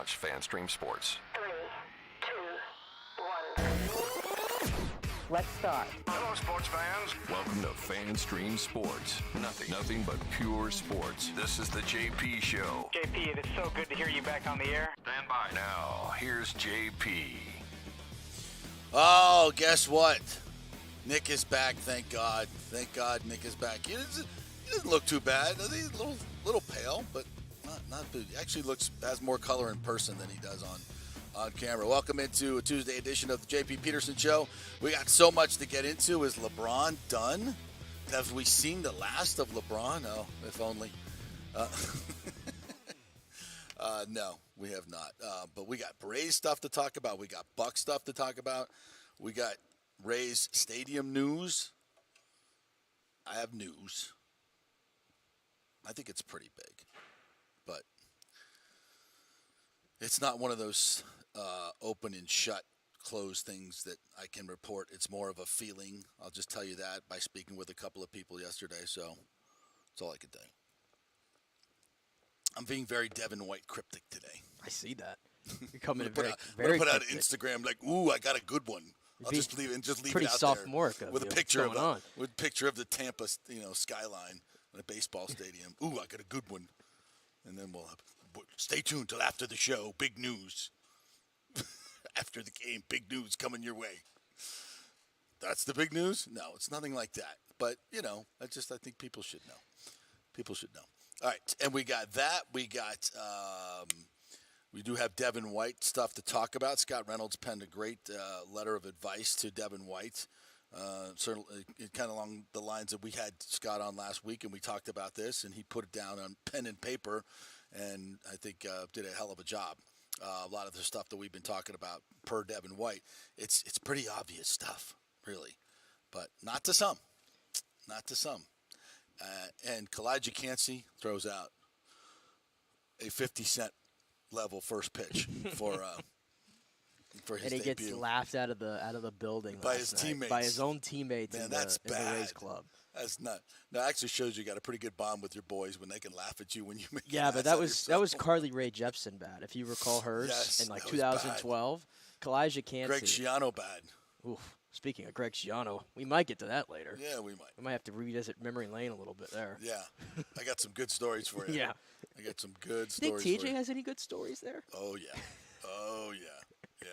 launch FanStream Sports. 3, 2, 1. Let's start. Hello, sports fans. Welcome to FanStream Sports. Nothing but pure sports. This is the JP Show. JP, it is so good to hear you back on the air. Stand by. Now, here's JP. Oh, guess what? Nick is back, thank God. Thank God Nick is back. He doesn't look too bad. He's a little pale, but not big. Actually has more color in person than he does on camera. Welcome into a Tuesday edition of the JP Peterson Show. We got so much to get into. Is LeBron done? Have we seen the last of LeBron? Oh, if only. No, we have not. But we got Rays stuff to talk about. We got Buck stuff to talk about. We got Rays stadium news. I have news. I think it's pretty big. But it's not one of those open and shut, closed things that I can report. It's more of a feeling. I'll just tell you that by speaking with a couple of people yesterday. So that's all I can tell you. I'm being very Devin White cryptic today. I see that. You're coming I'm going to put out an Instagram like, ooh, I got a good one. I'll just leave it out there with a picture of the Tampa, skyline in a baseball stadium. Ooh, I got a good one. And then we'll stay tuned till after the show. Big news. After the game, big news coming your way. That's the big news? No, it's nothing like that. But, I think people should know. People should know. All right, and we got that. We do have Devin White stuff to talk about. Scott Reynolds penned a great letter of advice to Devin White. Certainly, kind of along the lines that we had Scott on last week, and we talked about this, and he put it down on pen and paper, and I think did a hell of a job. A lot of the stuff that we've been talking about per Devin White, it's pretty obvious stuff, really, but not to some. Not to some. And Kalijah Cansey throws out a 50-cent level first pitch for his and he debut. gets laughed out of the building by his teammates, by his own teammates. Man, in that's the bad. Rays club. That's not. That actually shows you got a pretty good bond with your boys when they can laugh at you when you make. Yeah, but that was Carly Rae Jepsen bad. If you recall hers in 2012, Kalijah Cansey. Greg Schiano bad. Oof. Speaking of Greg Schiano, we might get to that later. Yeah, we might. We might have to revisit memory lane a little bit there. Yeah, I got some good stories for you. Yeah, I got some good Think stories. TJ has any good stories there? Oh yeah, yeah.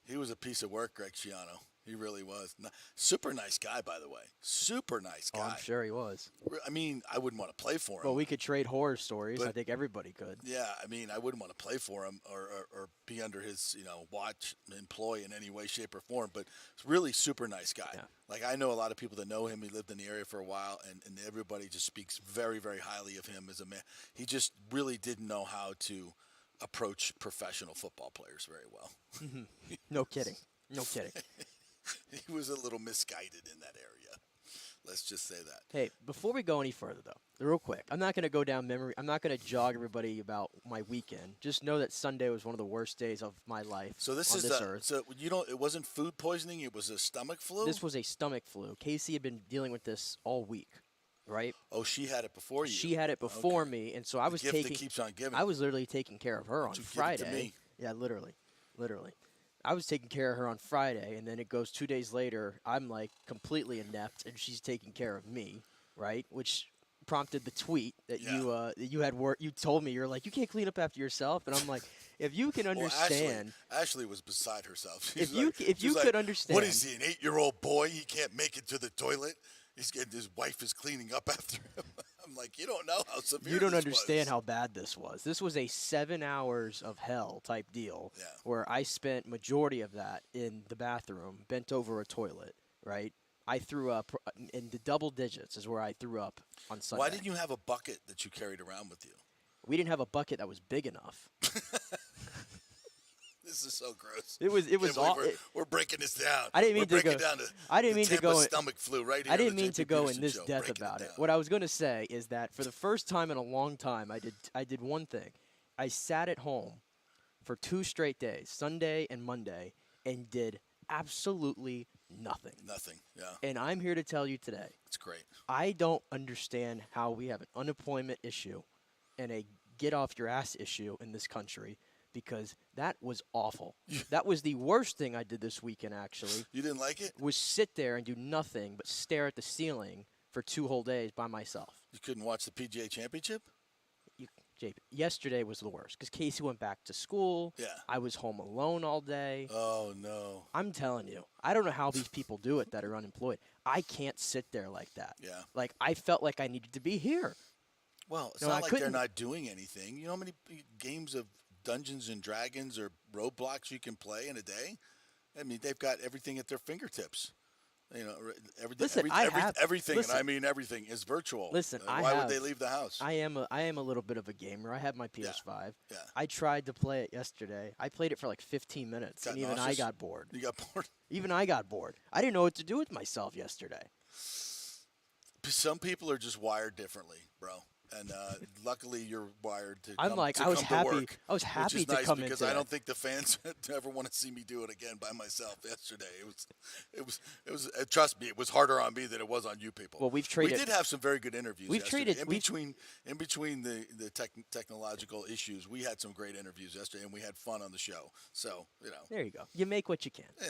He was a piece of work, Greg Schiano. He really was. Super nice guy, by the way. Super nice guy. Oh, I'm sure he was. I mean, I wouldn't want to play for him. Well, we could trade horror stories. I think everybody could. Yeah, I mean, I wouldn't want to play for him or be under his, watch, employ in any way, shape, or form. But it's really super nice guy. Yeah. Like, I know a lot of people that know him. He lived in the area for a while, and everybody just speaks very, very highly of him as a man. He just really didn't know how to approach professional football players very well. No kidding. No kidding. He was a little misguided in that area. Let's just say that. Hey, before we go any further, though, real quick, I'm not going to go down memory. I'm not going to jog everybody about my weekend. Just know that Sunday was one of the worst days of my life. So this on is this earth. So it wasn't food poisoning. It was a stomach flu. This was a stomach flu. Casey had been dealing with this all week, right? Oh, she had it before you. She had it before me, and so I was taking. Gift that keeps on giving. I was literally taking care of her on Friday. Give it to me. Yeah, literally. I was taking care of her on Friday, and then it goes 2 days later. I'm like completely inept, and she's taking care of me, right? Which prompted the tweet that you had work. You told me, you're like, you can't clean up after yourself, and I'm like, if you can understand. Well, Ashley was beside herself. If you could understand. What is he, an 8-year-old boy? He can't make it to the toilet. His wife is cleaning up after him. I'm like, you don't know how severe. You don't understand how bad this was. This was a 7 hours of hell type deal, where I spent majority of that in the bathroom, bent over a toilet. Right, I threw up in the double digits. Is where I threw up on Sunday. Why didn't you have a bucket that you carried around with you? We didn't have a bucket that was big enough. This is so gross. It was all. We're breaking this down. I didn't mean to go. I didn't mean to go. Stomach flu right here. I didn't mean to go in this depth about it. What I was going to say is that for the first time in a long time, I did one thing. I sat at home for 2 straight days, Sunday and Monday, and did absolutely nothing. Nothing. Yeah. And I'm here to tell you today. It's great. I don't understand how we have an unemployment issue and a get off your ass issue in this country because that was awful. That was the worst thing I did this weekend, actually. You didn't like it? Was sit there and do nothing but stare at the ceiling for 2 whole days by myself. You couldn't watch the PGA Championship? JP, yesterday was the worst because Casey went back to school. Yeah. I was home alone all day. Oh, no. I'm telling you, I don't know how these people do it that are unemployed. I can't sit there like that. Yeah. Like, I felt like I needed to be here. Well, it's No, not I like they're couldn't- not doing anything. You know how many games of Dungeons and Dragons or roadblocks you can play in a day? I mean, they've got everything at their fingertips. You know, everything. Listen, Everything, listen, and I mean everything, is virtual. Listen, why would they leave the house? I am a little bit of a gamer. I have my PS5. Yeah. I tried to play it yesterday. I played it for like 15 minutes, Got and even I nauseous? got bored. You got bored? Even I got bored. I didn't know what to do with myself yesterday. Some people are just wired differently, bro. And luckily, you're wired to. I'm come, like, to I was come happy. To work, I was which happy is to nice come because in I today. don't think the fans ever want to see me do it again by myself. Yesterday, it was. Trust me, it was harder on me than it was on you people. Well, we've traded. We did have some very good interviews. We've yesterday. traded in between the technological issues. We had some great interviews yesterday, and we had fun on the show. So There you go. You make what you can. yeah.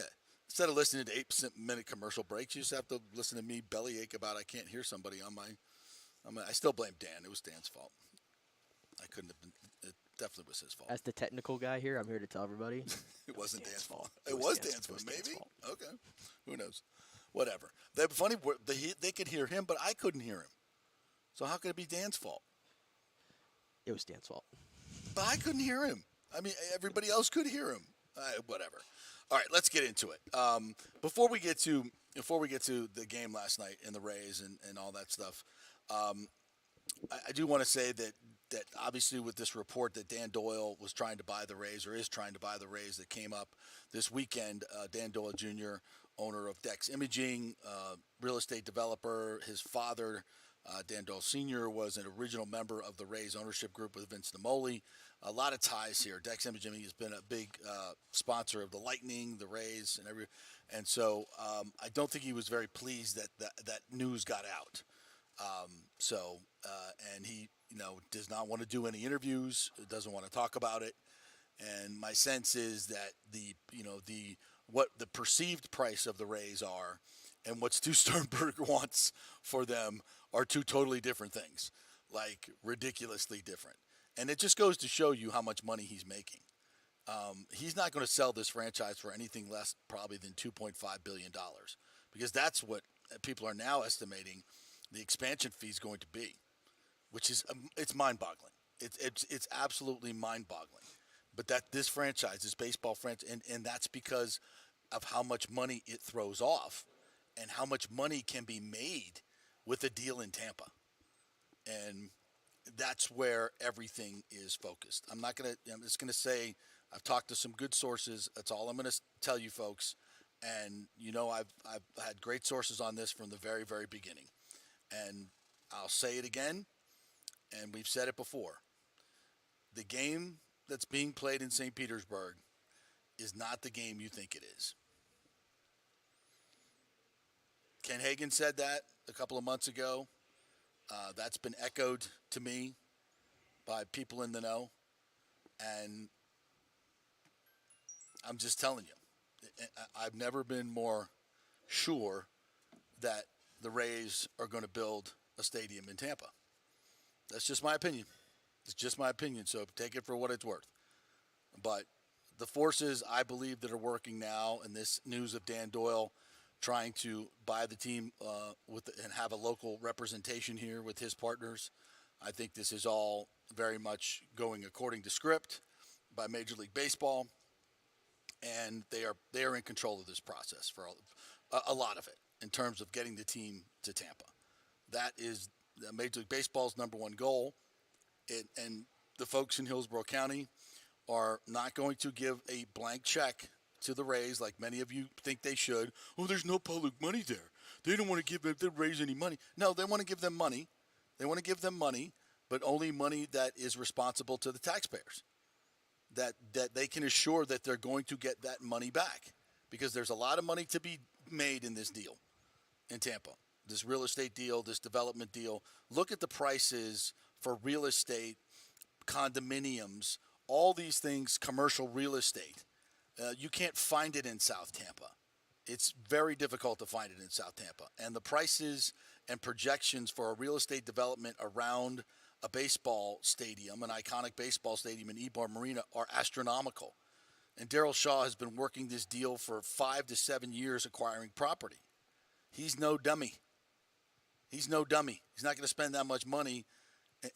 Instead of listening to 8-minute commercial breaks, you just have to listen to me bellyache about I can't hear somebody on my. I still blame Dan. It was Dan's fault. I couldn't have been. It definitely was his fault. As the technical guy here, I'm here to tell everybody. It wasn't Dan's fault. It It was was Dan's- Dan's it was fault. Dan's Maybe. fault. Okay. Who knows? Whatever. The funny, they could hear him, but I couldn't hear him. So how could it be Dan's fault? It was Dan's fault. But I couldn't hear him. I mean, everybody else could hear him. Whatever. All right, let's get into it. Before we get to the game last night and the Rays and all that stuff, I do want to say that obviously with this report that Dan Doyle was trying to buy the Rays or is trying to buy the Rays that came up this weekend, Dan Doyle Jr., owner of Dex Imaging, real estate developer. His father, Dan Doyle Sr., was an original member of the Rays ownership group with Vince Namoli. A lot of ties here. Dex Imaging has been a big sponsor of the Lightning, the Rays, and so I don't think he was very pleased that news got out. And he, does not want to do any interviews, doesn't want to talk about it. And my sense is that what the perceived price of the Rays are and what Stu Sternberg wants for them are two totally different things, like ridiculously different. And it just goes to show you how much money he's making. He's not going to sell this franchise for anything less probably than $2.5 billion because that's what people are now estimating the expansion fee is going to be, which is it's mind-boggling. It's absolutely mind-boggling. But that this franchise, this baseball franchise, and that's because of how much money it throws off and how much money can be made with a deal in Tampa. And that's where everything is focused. I'm just going to say I've talked to some good sources. That's all I'm going to tell you folks. And, I've had great sources on this from the very, very beginning. And I'll say it again, and we've said it before. The game that's being played in St. Petersburg is not the game you think it is. Ken Hagen said that a couple of months ago. That's been echoed to me by people in the know. And I'm just telling you, I've never been more sure that the Rays are going to build a stadium in Tampa. That's just my opinion. It's just my opinion, so take it for what it's worth. But the forces, I believe, that are working now, and this news of Dan Doyle trying to buy the team and have a local representation here with his partners, I think this is all very much going according to script by Major League Baseball, and they are in control of this process for a lot of it in terms of getting the team to Tampa. That is Major League Baseball's number one goal, and the folks in Hillsborough County are not going to give a blank check to the Rays like many of you think they should. Oh, there's no public money there. They don't want to give the Rays any money. No, they want to give them money. They want to give them money, but only money that is responsible to the taxpayers, that they can assure that they're going to get that money back, because there's a lot of money to be made in this deal in Tampa, this real estate deal, this development deal. Look at the prices for real estate condominiums, all these things, commercial real estate. You can't find it in South Tampa. It's very difficult to find it in South Tampa. And the prices and projections for a real estate development around a baseball stadium, an iconic baseball stadium in Ybor Marina, are astronomical. And Daryl Shaw has been working this deal for 5 to 7 years acquiring property. He's no dummy. He's no dummy. He's not going to spend that much money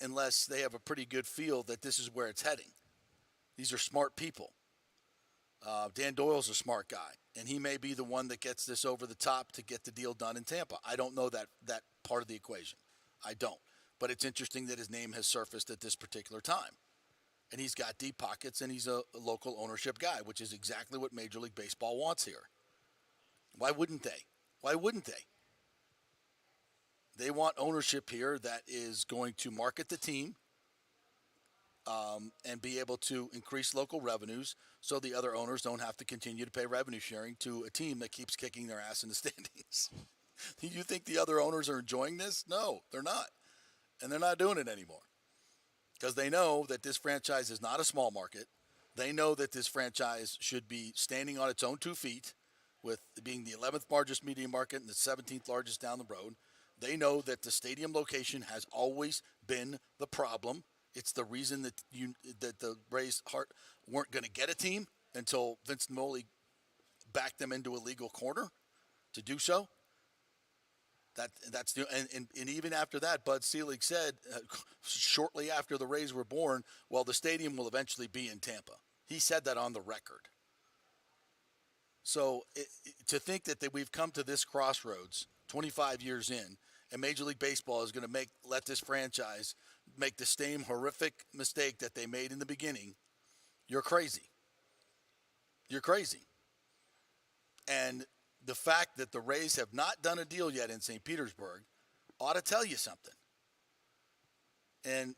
unless they have a pretty good feel that this is where it's heading. These are smart people. Dan Doyle's a smart guy, and he may be the one that gets this over the top to get the deal done in Tampa. I don't know that part of the equation. I don't. But it's interesting that his name has surfaced at this particular time. And he's got deep pockets, and he's a local ownership guy, which is exactly what Major League Baseball wants here. Why wouldn't they? Why wouldn't they? They want ownership here that is going to market the team and be able to increase local revenues so the other owners don't have to continue to pay revenue sharing to a team that keeps kicking their ass in the standings. You think the other owners are enjoying this? No, they're not. And they're not doing it anymore because they know that this franchise is not a small market. They know that this franchise should be standing on its own 2 feet, with being the 11th largest media market and the 17th largest down the road. They know that the stadium location has always been the problem. It's the reason that the Rays weren't going to get a team until Vince Naimoli backed them into a legal corner to do so. That's and even after that, Bud Selig said shortly after the Rays were born, well, the stadium will eventually be in Tampa. He said that on the record. So to think that we've come to this crossroads 25 years in, and Major League Baseball is going to let this franchise make the same horrific mistake that they made in the beginning, you're crazy. You're crazy. And the fact that the Rays have not done a deal yet in St. Petersburg ought to tell you something. And,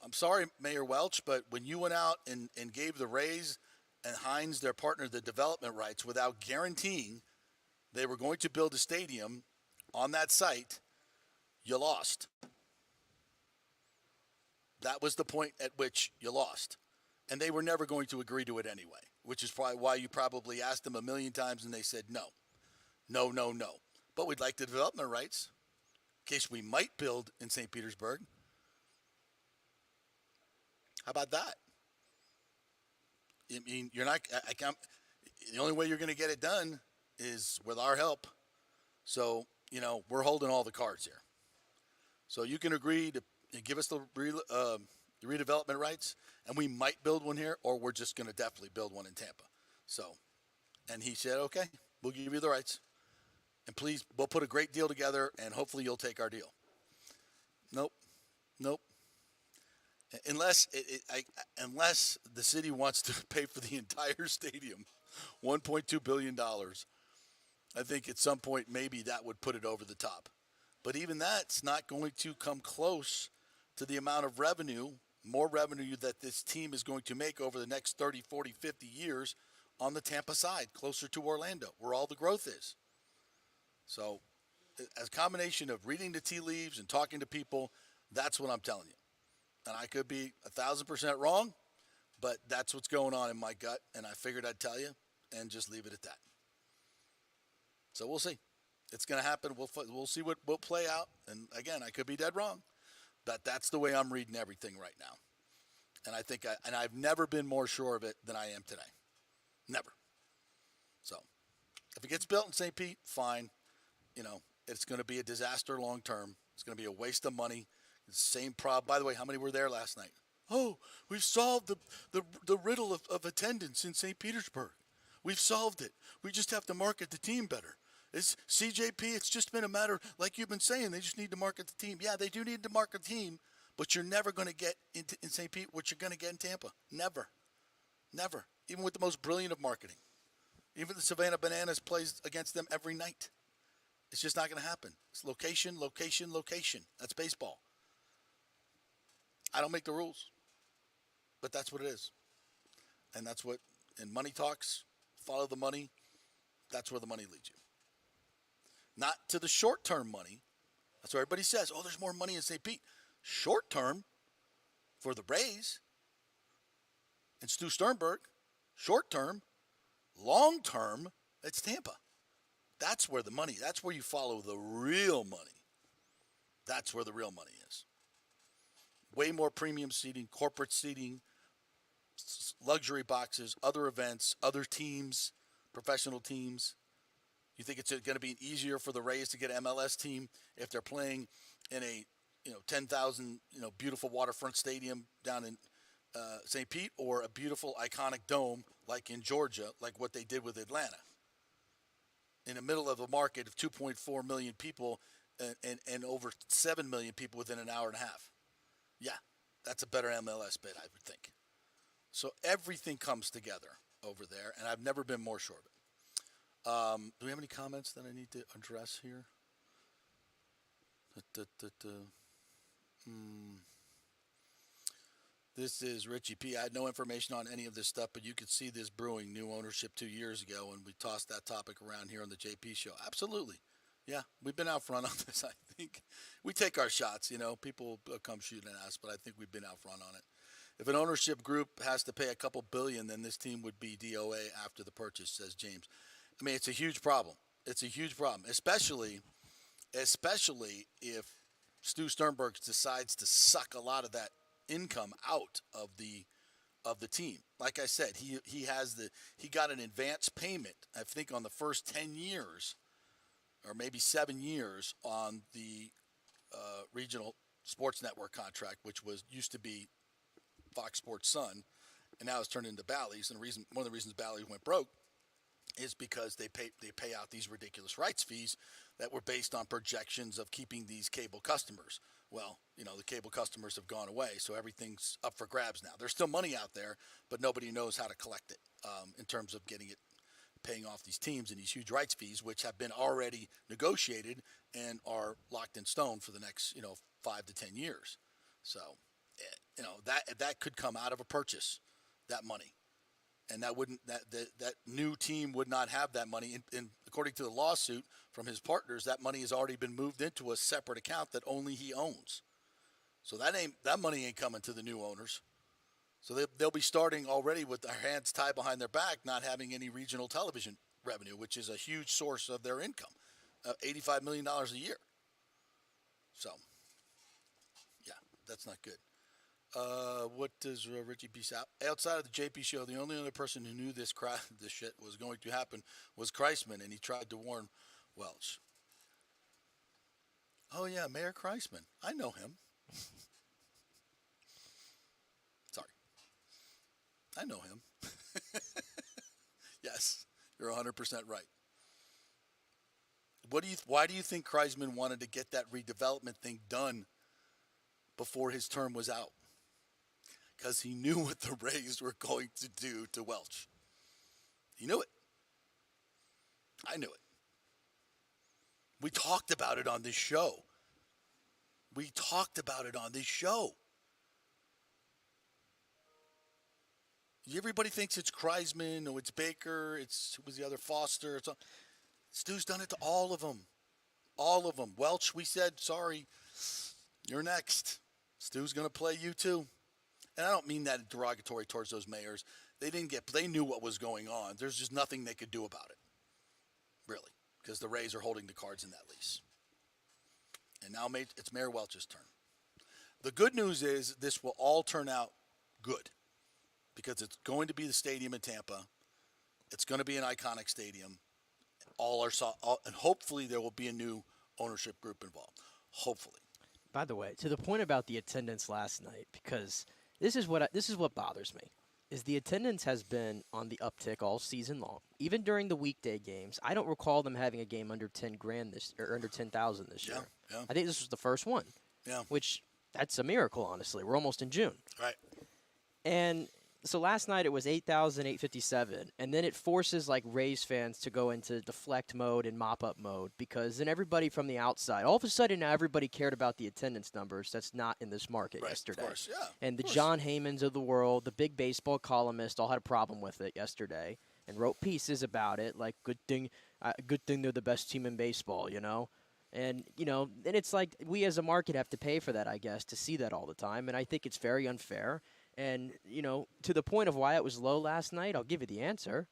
I'm sorry, Mayor Welch, but when you went out and gave the Rays and Hines, their partner, the development rights without guaranteeing they were going to build a stadium on that site, you lost. That was the point at which you lost. And they were never going to agree to it anyway, which is probably why you probably asked them a million times and they said no. No, no, no. But we'd like the development rights in case we might build in St. Petersburg. How about that? I mean, you're not. The only way you're going to get it done is with our help. So, we're holding all the cards here. So you can agree to give us the redevelopment rights, and we might build one here, or we're just going to definitely build one in Tampa. So, and he said, okay, we'll give you the rights. And please, we'll put a great deal together, and hopefully you'll take our deal. Nope. Unless the city wants to pay for the entire stadium, $1.2 billion, I think at some point maybe that would put it over the top. But even that's not going to come close to the amount of revenue, more revenue that this team is going to make over the next 30, 40, 50 years on the Tampa side, closer to Orlando, where all the growth is. So as a combination of reading the tea leaves and talking to people, that's what I'm telling you. And I could be 1,000% wrong, but that's what's going on in my gut, and I figured I'd tell you and just leave it at that. So we'll see. It's going to happen. We'll see what will play out. And, again, I could be dead wrong, but that's the way I'm reading everything right now. And I think I've never been more sure of it than I am today. Never. So if it gets built in St. Pete, fine. It's going to be a disaster long term. It's going to be a waste of money. Same problem. By the way, how many were there last night? Oh, we've solved the riddle of attendance in St. Petersburg. We've solved it. We just have to market the team better. It's CJP. It's just been a matter, like you've been saying, they just need to market the team. Yeah, they do need to market the team, but you're never going to get in St. Pete what you're going to get in Tampa. Never. Never. Even with the most brilliant of marketing. Even the Savannah Bananas plays against them every night. It's just not going to happen. It's location, location, location. That's baseball. I don't make the rules, but that's what it is. And that's what, in money talks, follow the money. That's where the money leads you. Not to the short-term money. That's what everybody says. Oh, there's more money in St. Pete. Short-term, for the Rays and Stu Sternberg, short term, long term, it's Tampa. That's where the money, that's where you follow the real money. That's where the real money is. Way more premium seating, corporate seating, luxury boxes, other events, other teams, professional teams. You think it's going to be easier for the Rays to get an MLS team if they're playing in a 10,000 beautiful waterfront stadium down in St. Pete, or a beautiful iconic dome like in Georgia, like what they did with Atlanta, in the middle of a market of 2.4 million people and over 7 million people within an hour and a half? Yeah, that's a better MLS bid, I would think. So everything comes together over there, and I've never been more sure of it. Do we have any comments that I need to address here? This is Richie P. I had no information on any of this stuff, but you could see this brewing. New ownership 2 years ago, and we tossed that topic around here on the JP Show. Absolutely. Yeah, we've been out front on this, I think. We take our shots, People come shooting at us, but I think we've been out front on it. If an ownership group has to pay a couple billion, then this team would be DOA after the purchase, says James. I mean, it's a huge problem. It's a huge problem, especially if Stu Sternberg decides to suck a lot of that income out of the team. Like I said, he got an advance payment, I think, on the first 10 years or maybe 7 years on the regional sports network contract, which used to be Fox Sports Sun, and now it's turned into Bally's. And one of the reasons Bally's went broke is because they pay out these ridiculous rights fees that were based on projections of keeping these cable customers. Well, the cable customers have gone away, so everything's up for grabs now. There's still money out there, but nobody knows how to collect it in terms of paying off these teams and these huge rights fees, which have been already negotiated and are locked in stone for the next 5 to 10 years. So, that could come out of a purchase, that money. And that new team would not have that money. And according to the lawsuit from his partners, that money has already been moved into a separate account that only he owns. So that money ain't coming to the new owners. So they'll be starting already with their hands tied behind their back, not having any regional television revenue, which is a huge source of their income, $85 million a year. So, yeah, that's not good. What does Richie B. Outside of the JP Show, the only other person who knew this shit was going to happen was Kreisman, and he tried to warn Welch. Oh, yeah, Mayor Kreisman. I know him. Sorry. I know him. Yes, you're 100% right. Why do you think Kreisman wanted to get that redevelopment thing done before his term was out? Because he knew what the Rays were going to do to Welch. He knew it. I knew it. We talked about it on this show. Everybody thinks it's Kreisman, or it's Baker, who was the other, Foster. Stu's done it to all of them. All of them. Welch, we said, sorry, you're next. Stu's going to play you too. And I don't mean that derogatory towards those mayors. They knew what was going on. There's just nothing they could do about it, really, because the Rays are holding the cards in that lease. And now it's Mayor Welch's turn. The good news is this will all turn out good, because it's going to be the stadium in Tampa. It's going to be an iconic stadium. And hopefully there will be a new ownership group involved. Hopefully. By the way, to the point about the attendance last night, because this is what bothers me, is the attendance has been on the uptick all season long. Even during the weekday games, I don't recall them having a game under 10 grand or under 10,000 this year. Yeah. I think this was the first one. Yeah. Which that's a miracle, honestly. We're almost in June. Right. And so last night it was 8,857, and then it forces Rays fans to go into deflect mode and mop up mode, because then everybody from the outside, all of a sudden now everybody cared about the attendance numbers. That's not in this market yesterday. Of course, yeah. And the John Heymans of the world, the big baseball columnists, all had a problem with it yesterday and wrote pieces about it, like good thing they're the best team in baseball, And, and it's like we as a market have to pay for that, I guess, to see that all the time. And I think it's very unfair. And, to the point of why it was low last night, I'll give you the answer.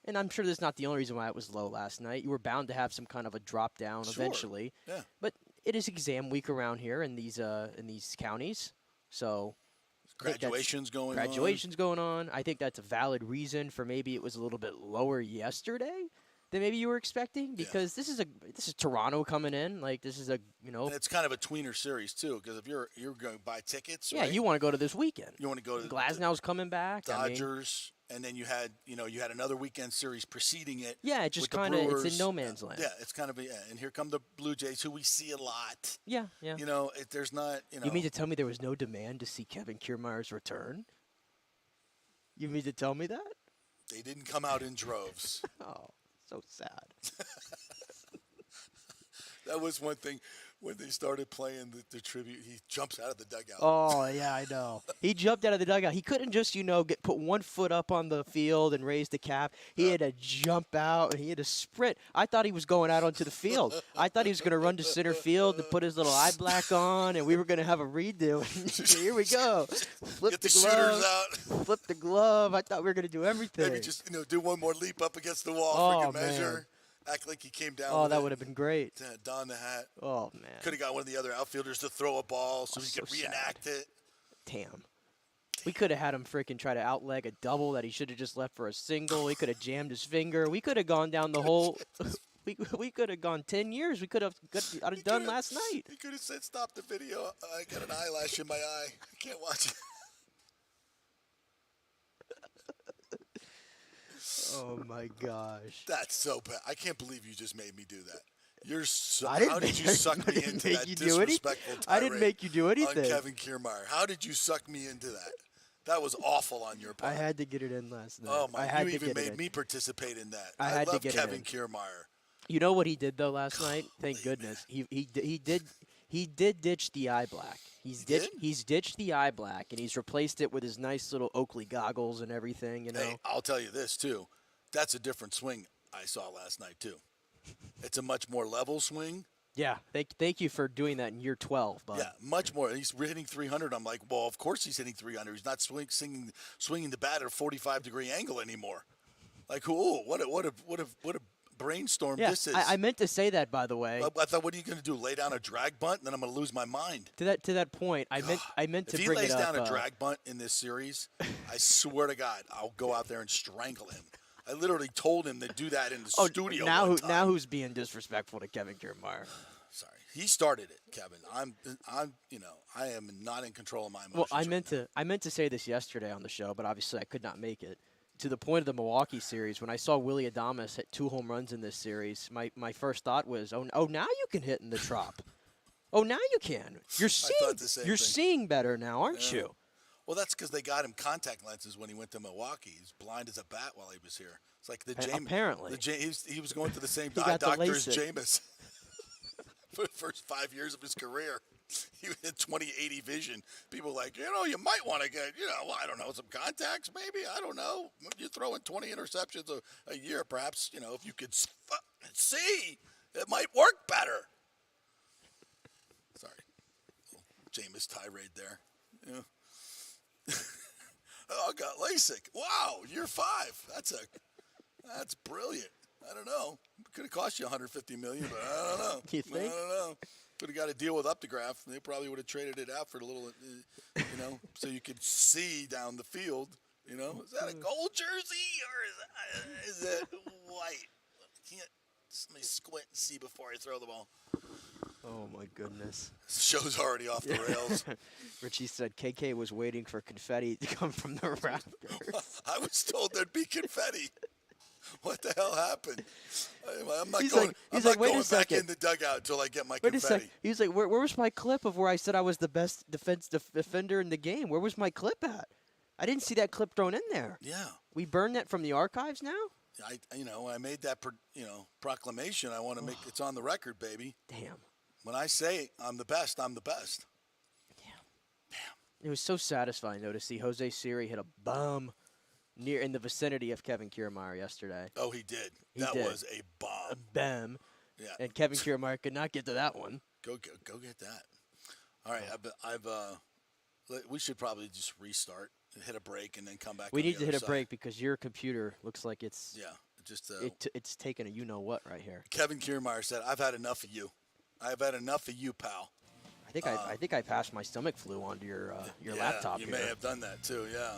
And I'm sure that's not the only reason why it was low last night. You were bound to have some kind of a drop down eventually. Yeah. But it is exam week around here in these counties. So Graduation's going on. I think that's a valid reason for maybe it was a little bit lower yesterday than maybe you were expecting, because this is Toronto coming in. Like, this is And it's kind of a tweener series too, because if you're going to buy tickets, yeah, right? you want to go to this weekend. You want to go to Glasnow's coming back. Dodgers, and then you had another weekend series preceding it. Yeah, it just kind of it's in no man's land. Yeah, it's kind of and here come the Blue Jays, who we see a lot. Yeah. There's not. You mean to tell me there was no demand to see Kevin Kiermaier's return? You mean to tell me that? They didn't come out in droves. Oh, so sad. That was one thing. When they started playing the tribute, he jumps out of the dugout. Oh, yeah, I know. He jumped out of the dugout. He couldn't just, put one foot up on the field and raise the cap. He had to jump out, and he had to sprint. I thought he was going out onto the field. I thought he was going to run to center field and put his little eye black on, and we were going to have a redo. Here we go. Get the shooters out. Flip the glove. I thought we were going to do everything. Maybe just do one more leap up against the wall for good measure. Man. Act like he came down. Oh, that would have been great. Don the hat. Oh, man. Could have got one of the other outfielders to throw a ball so he could reenact it. Damn. We could have had him freaking try to outleg a double that he should have just left for a single. He could have jammed his finger. We could have gone down the whole. We could have gone 10 years. We could have done last night. He could have said, "Stop the video. I got an eyelash in my eye. I can't watch it." Oh my gosh. That's so bad. I can't believe you just made me do that. How did you suck me into that disrespectful tirade? I didn't make you do anything. On Kevin Kiermaier. How did you suck me into that? That was awful on your part. I had to get it in last night. Oh my! You even made me participate in that. I had love to get Kevin it in. Kiermaier. You know what he did though last night? Thank goodness. He did ditch the eye black. He's ditched the eye black, and he's replaced it with his nice little Oakley goggles and everything. Hey, I'll tell you this too. That's a different swing I saw last night too. It's a much more level swing. Yeah, thank you for doing that in year 12, bud. Yeah, much more. He's hitting 300. I'm like, well, of course he's hitting 300. He's not swinging the bat at a 45-degree angle anymore. Like, what a brainstorm this is. I meant to say that, by the way. I thought, what are you going to do? Lay down a drag bunt, and then I'm going to lose my mind. To that point, I meant to bring it up. If he lays down a drag bunt in this series, I swear to God, I'll go out there and strangle him. I literally told him to do that in the studio. Now who's being disrespectful to Kevin Kiermaier? Sorry, he started it, Kevin. I am not in control of my emotions. Well, I meant to say this yesterday on the show, but obviously I could not make it. To the point of the Milwaukee series, when I saw Willie Adames hit 2 home runs in this series, my first thought was, oh, now you can hit in the Trop. Oh, now you can. You're seeing better now, aren't you? Well, that's because they got him contact lenses when he went to Milwaukee. He's blind as a bat while he was here. It's like apparently he was going to the same eye doctor as Jameis for the first 5 years of his career. He had 20/80 vision. People were like, you might want to get, I don't know, some contacts maybe. I don't know. You're throwing 20 interceptions a year, perhaps. If you could see, it might work better. Sorry, Jameis tirade there. Yeah. Oh, I got LASIK. Wow, year 5. That's brilliant. I don't know. Could have cost you $150 million, but I don't know. You think? I don't know. Could have got a deal with Optograph. They probably would have traded it out for a little, so you could see down the field. Is that a gold jersey or is it white? Let me squint and see before I throw the ball. Oh, my goodness. This show's already off the rails. Richie said KK was waiting for confetti to come from the rafters. I was told there'd be confetti. What the hell happened? I'm not going back in the dugout until I get my confetti. He's like, where was my clip of where I said I was the best defender in the game? Where was my clip at? I didn't see that clip thrown in there. Yeah. We burned that from the archives now? I made that, proclamation. I want to make it's on the record, baby. Damn. When I say I'm the best, I'm the best. Damn. It was so satisfying, though, to see Jose Siri hit a bomb in the vicinity of Kevin Kiermaier yesterday. Oh, he did. That was a bomb. A bomb. Yeah. And Kevin Kiermaier could not get to that one. Go get that. All right, we should probably just restart and hit a break and then come back. We on need the to other hit a side. break because your computer looks like it's just it's taking a you-know-what right here. Kevin Kiermaier said, "I've had enough of you. I've had enough of you, pal." I think I passed my stomach flu onto your laptop. You here. may have done that too. Yeah.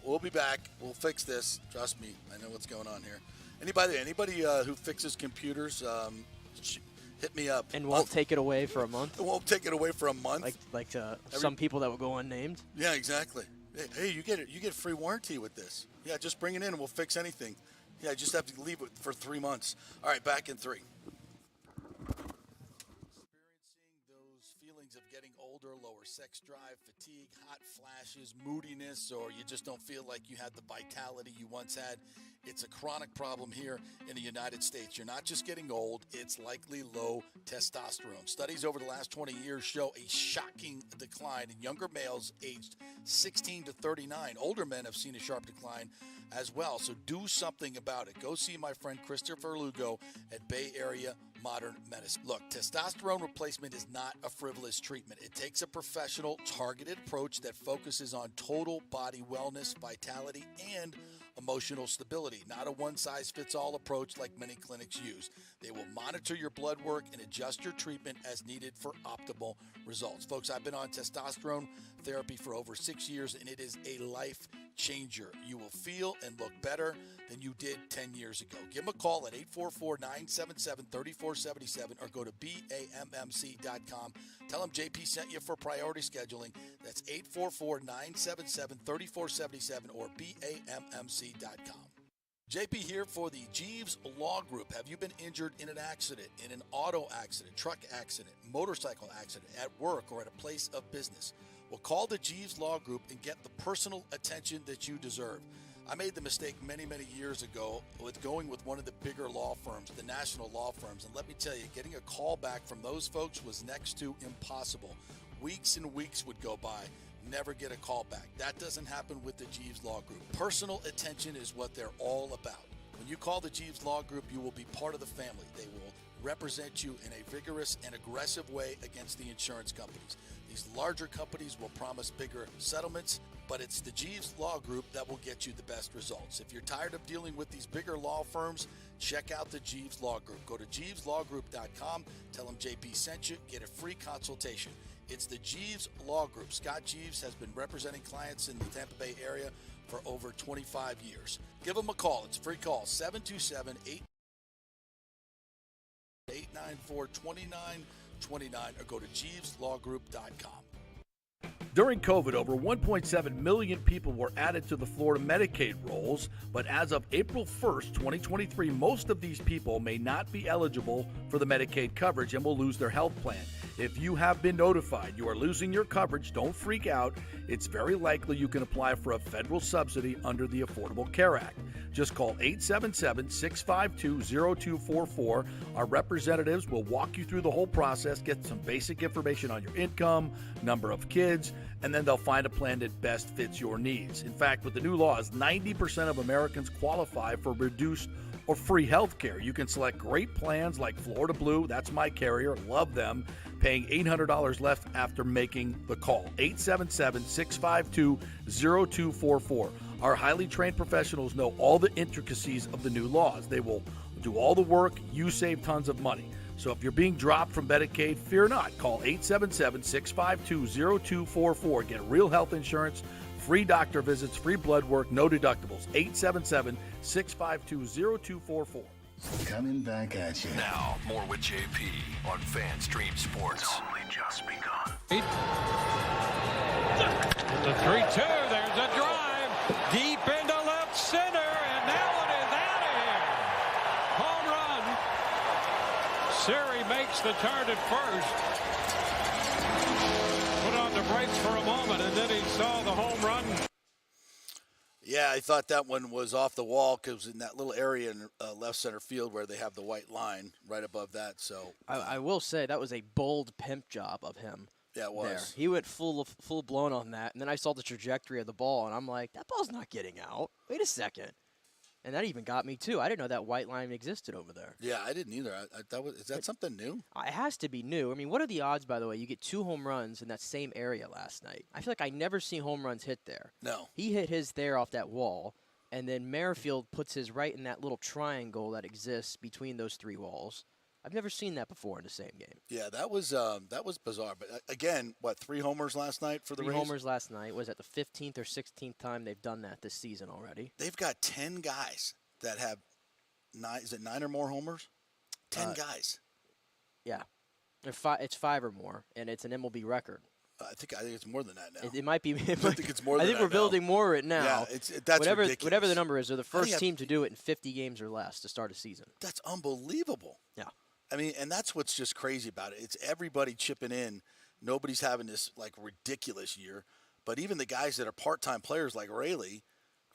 We'll be back. We'll fix this. Trust me. I know what's going on here. Anybody who fixes computers, hit me up. And won't take it away for a month. It won't take it away for a month. Like some people that will go unnamed. Yeah, exactly. Hey, you get free warranty with this. Yeah, just bring it in and we'll fix anything. Yeah, just have to leave it for 3 months. All right, back in 3. Of getting older, lower sex drive, fatigue, hot flashes, moodiness, or you just don't feel like you had the vitality you once had. It's a chronic problem here in the United States. You're not just getting old, it's likely low testosterone. Studies over the last 20 years show a shocking decline in younger males aged 16 to 39. Older men have seen a sharp decline as well, so do something about it. Go see my friend Christopher Lugo at Bay Area Modern Medicine. Look, testosterone replacement is not a frivolous treatment. It takes a professional, targeted approach that focuses on total body wellness, vitality, and emotional stability, not a one-size-fits-all approach like many clinics use. They will monitor your blood work and adjust your treatment as needed for optimal results. Folks, I've been on testosterone therapy for over 6 years, and it is a life changer. You will feel and look better than you did 10 years ago. Give them a call at 844-977-3477 or go to BAMMC.com. Tell them JP sent you for priority scheduling. That's 844-977-3477 or BAMMC.com. JP here for the Jeeves Law Group. Have you been injured in an accident, in an auto accident, truck accident, motorcycle accident, at work, or at a place of business? Well, call the Jeeves Law Group and get the personal attention that you deserve. I made the mistake many, many years ago with going with one of the bigger law firms, the national law firms. And let me tell you, getting a call back from those folks was next to impossible. Weeks and weeks would go by, never get a call back. That doesn't happen with the Jeeves Law Group. Personal attention is what they're all about. When you call the Jeeves Law Group, you will be part of the family. They will represent you in a vigorous and aggressive way against the insurance companies. These larger companies will promise bigger settlements, but it's the Jeeves Law Group that will get you the best results. If you're tired of dealing with these bigger law firms, check out the Jeeves Law Group. Go to JeevesLawGroup.com, tell them JP sent you, get a free consultation. It's the Jeeves Law Group. Scott Jeeves has been representing clients in the Tampa Bay area for over 25 years. Give them a call. It's a free call, 727-894-2929, or go to JeevesLawGroup.com. During COVID, over 1.7 million people were added to the Florida Medicaid rolls, but as of April 1st, 2023, most of these people may not be eligible for the Medicaid coverage and will lose their health plan. If you have been notified you are losing your coverage, don't freak out. It's very likely you can apply for a federal subsidy under the Affordable Care Act. Just call 877-652-0244. Our representatives will walk you through the whole process, get some basic information on your income, number of kids, and then they'll find a plan that best fits your needs. In fact, with the new laws, 90% of Americans qualify for reduced or free health care. You can select great plans like Florida Blue, that's my carrier, love them, paying $800 left after making the call. 877-652-0244. Our highly trained professionals know all the intricacies of the new laws. They will do all the work, you save tons of money. So if you're being dropped from Medicaid, fear not. Call 877-652-0244. Get real health insurance, free doctor visits, free blood work, no deductibles. 877-652-0244. Coming back at you. Now, more with JP on FanStream Sports. It's only just begun. The 3-2, there's a drive. Deep into left center, and now it is out of here. Home run. Siri makes the turn at first. Put on the brakes for a moment, and then he saw the home run. Yeah, I thought that one was off the wall because it was in that little area in left center field where they have the white line right above that. So I will say that was a bold pimp job of him. Yeah, it was. There. He went full blown on that, and then I saw the trajectory of the ball, and I'm like, that ball's not getting out. Wait a second. And that even got me, too. I didn't know that white line existed over there. Yeah, I didn't either. Is that something new? It has to be new. I mean, what are the odds, by the way, you get 2 home runs in that same area last night? I feel like I never seen home runs hit there. No. He hit his there off that wall, and then Merrifield puts his right in that little triangle that exists between those 3 walls. I've never seen that before in the same game. Yeah, that was bizarre. But again, 3 homers last night for the Rays? 3 homers last night. Was that the 15th or 16th time they've done that this season already? They've got 10 guys that have 9. Is it 9 or more homers? 10 guys. Yeah, it's 5 or more, and it's an MLB record. I think it's more than that now. It might be. I think it's more than that. I think we're building more of it now. Yeah, that's ridiculous. Whatever the number is, they're the first team to do it in 50 games or less to start a season. That's unbelievable. Yeah. I mean, and that's what's just crazy about it. It's everybody chipping in. Nobody's having this ridiculous year, but even the guys that are part-time players like Rayleigh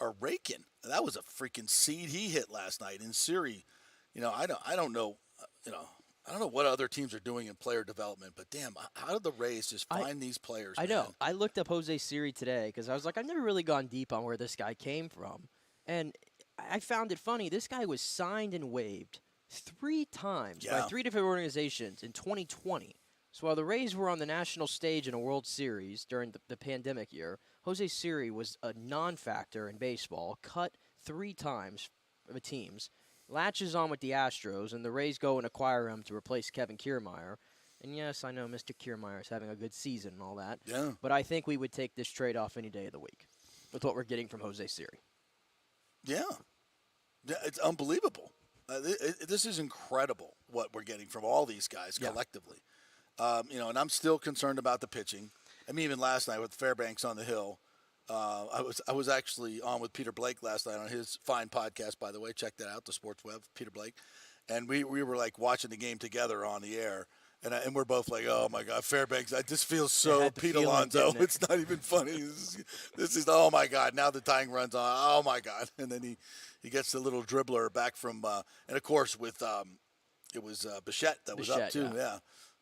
are raking. That was a freaking seed he hit last night in Siri. I don't know. I don't know what other teams are doing in player development, but damn, how did the Rays just find these players? I know. I looked up Jose Siri today because I was like, I've never really gone deep on where this guy came from, and I found it funny. This guy was signed and waived 3 times by 3 different organizations in 2020. So while the Rays were on the national stage in a World Series during the pandemic year, Jose Siri was a non-factor in baseball, cut 3 times of teams, latches on with the Astros, and the Rays go and acquire him to replace Kevin Kiermaier. And yes, I know Mr. Kiermaier is having a good season and all that. Yeah. But I think we would take this trade off any day of the week with what we're getting from Jose Siri. Yeah. It's unbelievable. This is incredible what we're getting from all these guys collectively. And I'm still concerned about the pitching. I mean, even last night with Fairbanks on the hill, I was actually on with Peter Blake last night on his fine podcast, by the way. Check that out, the Sports Web, Peter Blake. And we were watching the game together on the air. And we're both like, oh, my God, Fairbanks, I just feel so Pete Alonso. It's not even funny. This is, oh, my God, now the tying run's on. Oh, my God. And then he gets the little dribbler back from, and, of course, with it was Bichette that was up, too. Yeah.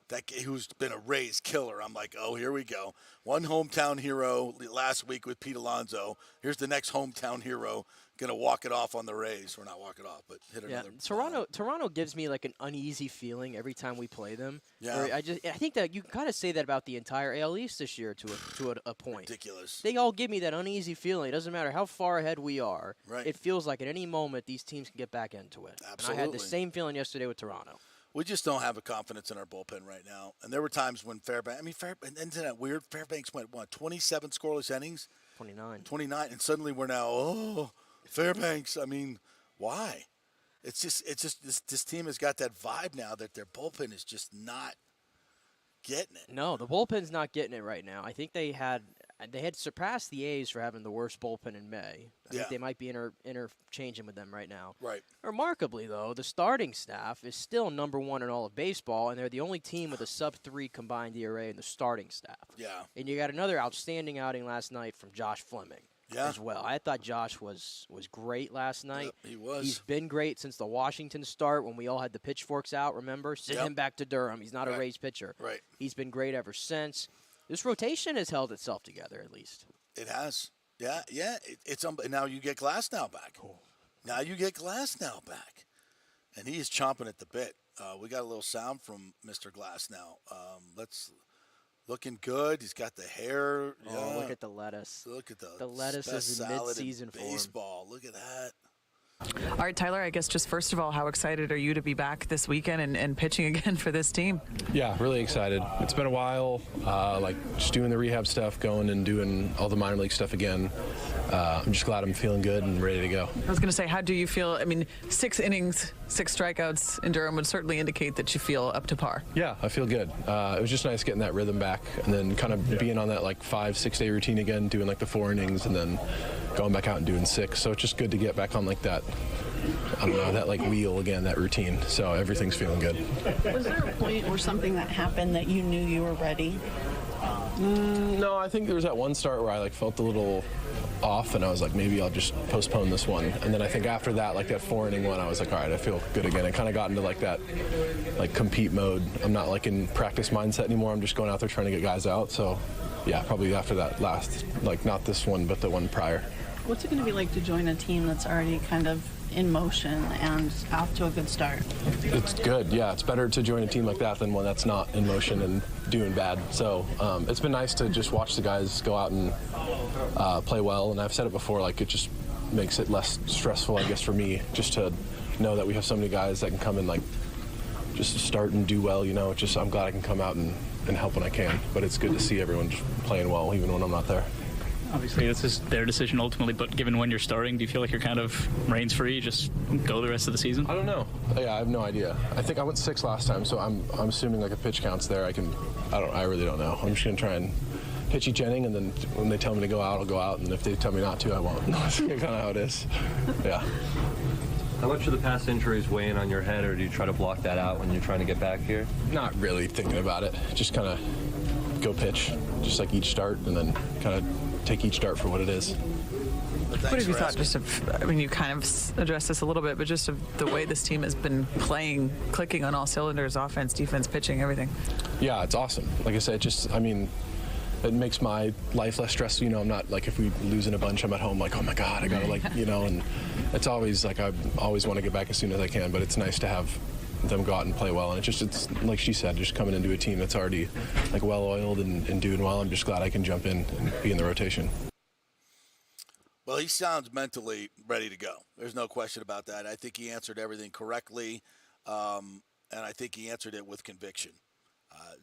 That who's been a Rays killer. I'm like, oh, here we go. One hometown hero last week with Pete Alonso. Here's the next hometown hero going to walk it off on the Rays. Or not walk it off, but hit another. Toronto gives me like an uneasy feeling every time we play them. Yeah. I think that you can kind of say that about the entire AL East this year to a point. Ridiculous. They all give me that uneasy feeling. It doesn't matter how far ahead we are. Right. It feels like at any moment these teams can get back into it. Absolutely. And I had the same feeling yesterday with Toronto. We just don't have a confidence in our bullpen right now. And there were times when Fairbanks, and isn't that weird? Fairbanks went, 27 scoreless innings? 29. And suddenly we're now, Fairbanks. I mean, why? It's just this team has got that vibe now that their bullpen is just not getting it. No, the bullpen's not getting it right now. I think they had surpassed the A's for having the worst bullpen in May. I think they might be interchanging with them right now. Right. Remarkably, though, the starting staff is still number 1 in all of baseball, and they're the only team with a sub-3 combined ERA in the starting staff. Yeah. And you got another outstanding outing last night from Josh Fleming as well. I thought Josh was great last night. Yep, he was. He's been great since the Washington start when we all had the pitchforks out, remember? Send him back to Durham. He's not a Rays pitcher. Right. He's been great ever since. This rotation has held itself together, at least. It has. Yeah. It's now you get Glasnow back. Cool. Now you get Glasnow back. And he is chomping at the bit. We got a little sound from Mr. Glasnow. Looking good. He's got the hair. Oh, look at the lettuce. Look at the lettuce is in mid-season form. Baseball. Look at that. All right, Tyler, I guess just first of all, how excited are you to be back this weekend and pitching again for this team? Yeah, really excited. It's been a while, just doing the rehab stuff, going and doing all the minor league stuff again. I'm just glad I'm feeling good and ready to go. I was going to say, how do you feel? I mean, 6 innings, 6 strikeouts in Durham would certainly indicate that you feel up to par. Yeah, I feel good. It was just nice getting that rhythm back and then kind of being on that 5-6 day routine again, doing the 4 innings and then going back out and doing 6. So it's just good to get back on that. I don't know, that wheel again, that routine. So everything's feeling good. Was there a point or something that happened that you knew you were ready? No, I think there was that one start where I felt a little off and I was like, maybe I'll just postpone this one. And then I think after that, that 4 inning one, I was like, all right, I feel good again. I kind of got into that compete mode. I'm not in practice mindset anymore. I'm just going out there trying to get guys out. So yeah, probably after that last, not this one, but the one prior. What's it going to be like to join a team that's already kind of in motion and off to a good start? It's good, yeah. It's better to join a team like that than one that's not in motion and doing bad. So it's been nice to just watch the guys go out and play well. And I've said it before, like it just makes it less stressful, I guess, for me, just to know that we have so many guys that can come and like just start and do well. Just I'm glad I can come out and help when I can. But it's good to see everyone just playing well, even when I'm not there. Obviously, this is their decision ultimately, but given when you're starting, do you feel like you're kind of reins free, just go the rest of the season? I don't know. Yeah, I have no idea. I think I went 6 last time, so I'm assuming like a pitch counts there. I really don't know. I'm just gonna try and pitch each inning, and then when they tell me to go out, I'll go out, and if they tell me not to, I won't. That's kind of how it is. Yeah. How much of the past injuries weigh in on your head, or do you try to block that out when you're trying to get back here? Not really thinking about it. Just kind of go pitch, just like each start, and then kind of take each start for what it is. What have you thought, you kind of addressed this a little bit, but just of the way this team has been playing, clicking on all cylinders, offense, defense, pitching, everything? Yeah, it's awesome. Like I said, it makes my life less stressful. I'm not like if we lose in a bunch, I'm at home like, oh my God, I gotta and it's always like I always want to get back as soon as I can, but it's nice to have them go out and play well. And it's like she said, just coming into a team that's already like well-oiled and doing well. I'm just glad I can jump in and be in the rotation. Well, he sounds mentally ready to go. There's no question about that. I think he answered everything correctly, and I think he answered it with conviction.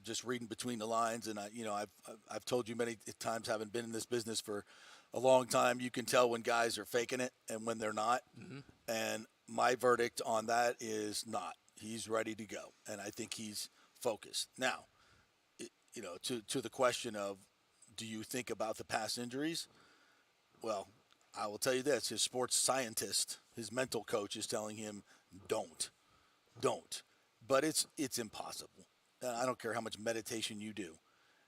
Just reading between the lines, and I've told you many times, having been in this business for a long time, you can tell when guys are faking it and when they're not. Mm-hmm. And my verdict on that is not. He's ready to go, and I think he's focused. Now, to the question of, do you think about the past injuries? Well, I will tell you this: his sports scientist, his mental coach, is telling him, don't. But it's impossible. I don't care how much meditation you do.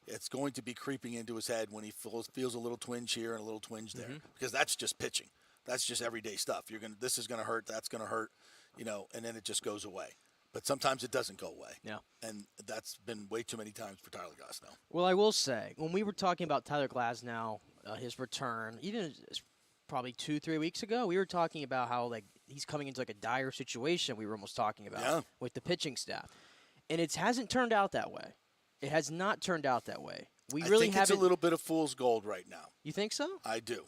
It's going to be creeping into his head when he feels a little twinge here and a little twinge there, because that's just pitching. That's just everyday stuff. This is going to hurt. That's going to hurt, and then it just goes away. But sometimes it doesn't go away. Yeah. And that's been way too many times for Tyler Glasnow. Well, I will say, when we were talking about Tyler Glasnow, his return, even probably 2-3 weeks ago, we were talking about how he's coming into a dire situation we were almost talking about with the pitching staff. And it hasn't turned out that way. It has not turned out that way. I think it's a little bit of fool's gold right now. You think so? I do.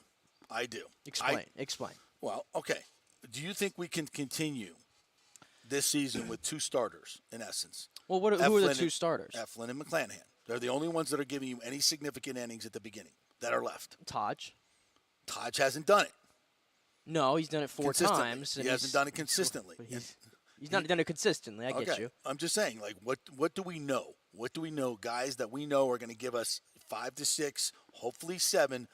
Explain. Well, okay. Do you think we can continue this season with 2 starters, in essence? Well, who are the 2 starters? Eflin and McClanahan. They're the only ones that are giving you any significant innings at the beginning that are left. Taj hasn't done it. No, he's done it 4 times. He hasn't done it consistently. He's not done it consistently. I get you. I'm just saying, what do we know? What do we know? Guys that we know are going to give us 5 to 6, hopefully 7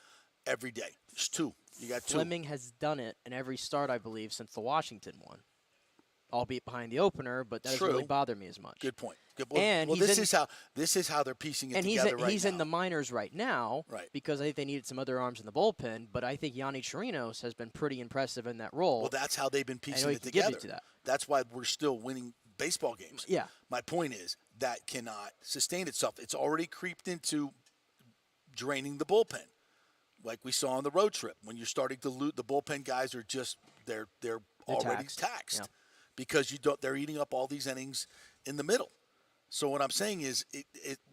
every day. There's 2. You got 2. Fleming has done it in every start, I believe, since the Washington one. Albeit behind the opener, but that doesn't really bother me as much. Good point. And this is how they're piecing it together right now. He's in the minors right now, right? Because I think they needed some other arms in the bullpen. But I think Yanni Chirinos has been pretty impressive in that role. Well, that's how they've been piecing it together. Give you to that. That's why we're still winning baseball games. Yeah. My point is that cannot sustain itself. It's already creeped into draining the bullpen, like we saw on the road trip. When you're starting to loot, the bullpen guys are just they're already taxed. Yeah. Because they're eating up all these innings in the middle. So what I'm saying is,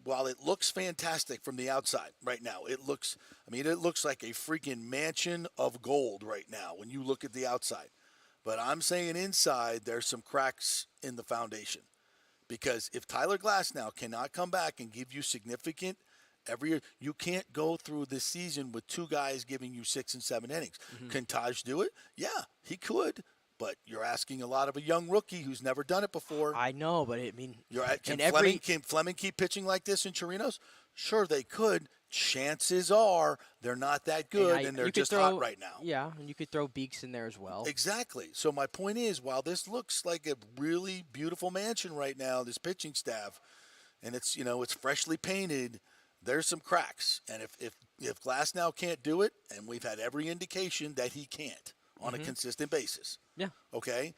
while it looks fantastic from the outside right now, it looks like a freaking mansion of gold right now when you look at the outside. But I'm saying inside, there's some cracks in the foundation. Because if Tyler Glasnow cannot come back and give you significant every year, you can't go through this season with 2 guys giving you 6 and 7 innings. Mm-hmm. Can Taj do it? Yeah, he could. But you're asking a lot of a young rookie who's never done it before. I know, but can Fleming keep pitching like this in Chirinos? Sure, they could. Chances are they're not that good, and they're just hot right now. Yeah, and you could throw Beeks in there as well. Exactly. So my point is, while this looks like a really beautiful mansion right now, this pitching staff, and it's freshly painted, there's some cracks. And if Glasnow can't do it, and we've had every indication that he can't on a consistent basis. Yeah. Okay.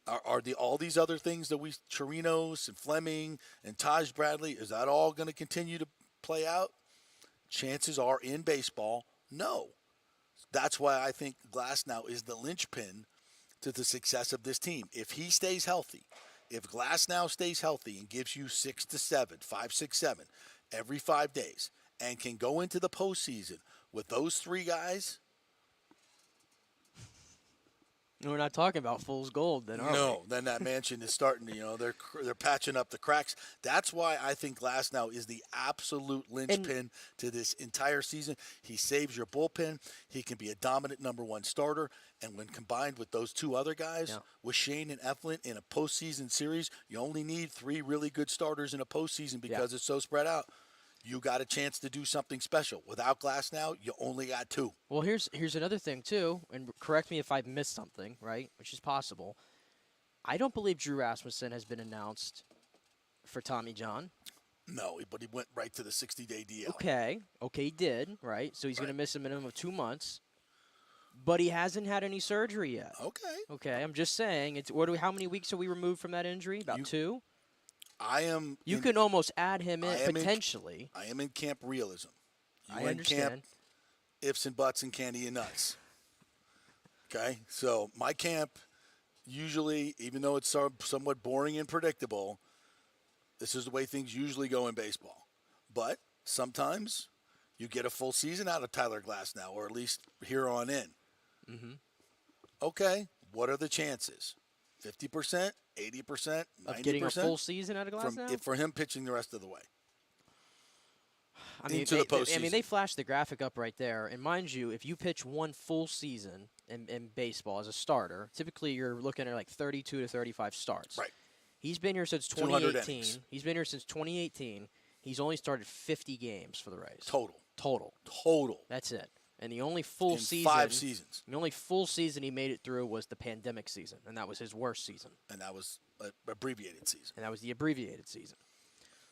Are all these other things that Chirinos and Fleming and Taj Bradley, is that all going to continue to play out? Chances are in baseball, no. That's why I think Glasnow is the linchpin to the success of this team. If he stays healthy, if Glasnow stays healthy and gives you 6 to 7, 5, 6, 7 every 5 days and can go into the postseason with those three guys. We're not talking about fool's gold then, are we? No, then that mansion is starting to, they're patching up the cracks. That's why I think Glasnow is the absolute linchpin to this entire season. He saves your bullpen. He can be a dominant number one starter. And when combined with those two other guys, with Shane and Eflin in a postseason series, you only need 3 really good starters in a postseason because it's so spread out. You got a chance to do something special. Without Glasnow, you only got 2. Well, here's another thing, too, and correct me if I've missed something, right, which is possible. I don't believe Drew Rasmussen has been announced for Tommy John. No, but he went right to the 60-day DL. Okay, he did, right? So he's going to miss a minimum of 2 months. But he hasn't had any surgery yet. Okay, I'm just saying. How many weeks are we removed from that injury? About 2? You can almost add him in potentially. I am in camp realism. I understand. Camp ifs and buts and candy and nuts. Okay? So my camp usually, even though it's somewhat boring and predictable, this is the way things usually go in baseball. But sometimes you get a full season out of Tyler Glasnow, or at least here on in. Mm-hmm. Okay, what are the chances? 50%, 80%, 90%? Of getting a full season out of Glasnow? For him pitching the rest of the way. Into the postseason. They flashed the graphic up right there. And mind you, if you pitch one full season in baseball as a starter, typically you're looking at like 32 to 35 starts. Right. He's been here since 2018. He's only started 50 games for the Rays. Total. That's it. And the only full season, 5 seasons. The only full season he made it through was the pandemic season, and that was his worst season. And that was an abbreviated season. And that was the abbreviated season.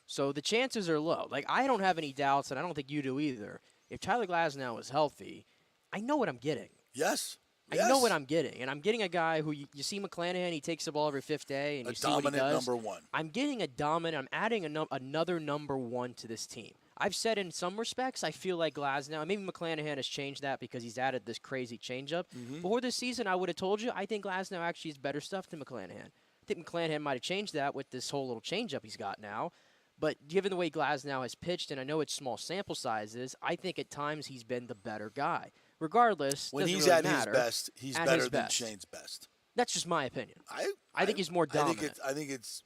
So the chances are low. Like, I don't have any doubts, and I don't think you do either. If Tyler Glasnow is healthy, I know what I'm getting. Yes. I know what I'm getting. And I'm getting a guy who, you see McClanahan, he takes the ball every 5th day, and you see what he does. A dominant number one. I'm getting I'm adding another number one to this team. I've said in some respects, I feel like Glasnow, maybe McClanahan has changed that because he's added this crazy changeup. Before this season, I would have told you, I think Glasnow actually is better stuff than McClanahan. I think McClanahan might have changed that with this whole little changeup he's got now. But given the way Glasnow has pitched, and I know it's small sample sizes, I think at times he's been the better guy. Regardless, when he's really at matter. His best, he's at better his than best. Shane's best. That's just my opinion. I think he's more dominant. I think it's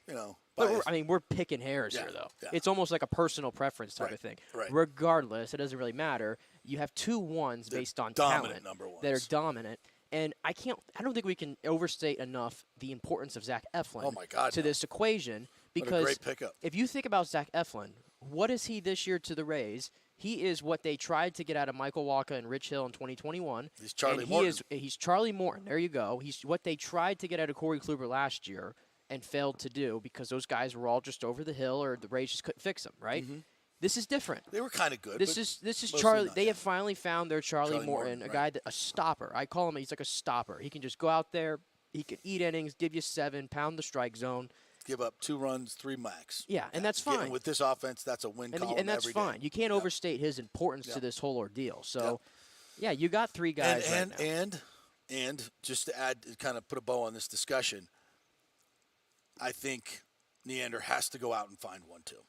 But we're picking hairs here, though. Yeah. It's almost like a personal preference type of thing. Right. Regardless, it doesn't really matter. You have 2 ones based on dominant talent number ones. that are dominant. And I don't think we can overstate enough the importance of Zach Eflin to this equation. Because what a great pickup. If you think about Zach Eflin, what is he this year to the Rays? He is what they tried to get out of Michael Wacha and Rich Hill in 2021. He's Charlie Morton. He's Charlie Morton. There you go. He's what they tried to get out of Corey Kluber last year and failed to do because those guys were all just over the hill or the Rays just couldn't fix them, right? Mm-hmm. This is different. They were kind of good. This is Charlie. They have finally found their Charlie Morton, a right. guy a stopper. I call him. He's like a stopper. He can just go out there. He can eat innings, give you 7, pound the strike zone. Give up 2 runs, 3 max. Yeah, and that's fine. And with this offense, that's a win column and that's every fine. day. You can't overstate his importance to this whole ordeal. So, yeah, you got 3 guys right now. And just to add, kind of put a bow on this discussion, I think Neander has to go out and find one too.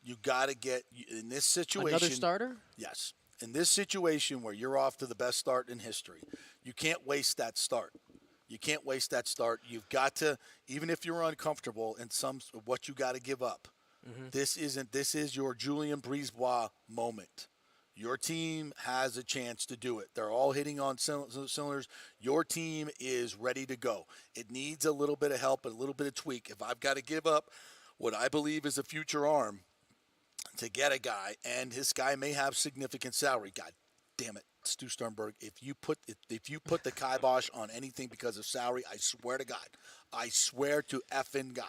You got to get in this situation. Another starter? Yes. In this situation where you're off to the best start in history, you can't waste that start. You can't waste that start. You've got to, even if you're uncomfortable in what you got to give up. Mm-hmm. This is your Julien Brisebois moment. Your team has a chance to do it. They're all hitting on cylinders. Your team is ready to go. It needs a little bit of help, a little bit of tweak. If I've got to give up what I believe is a future arm to get a guy, and this guy may have significant salary, God damn it, Stu Sternberg, if you put the kibosh on anything because of salary, I swear to God, I swear to effing God,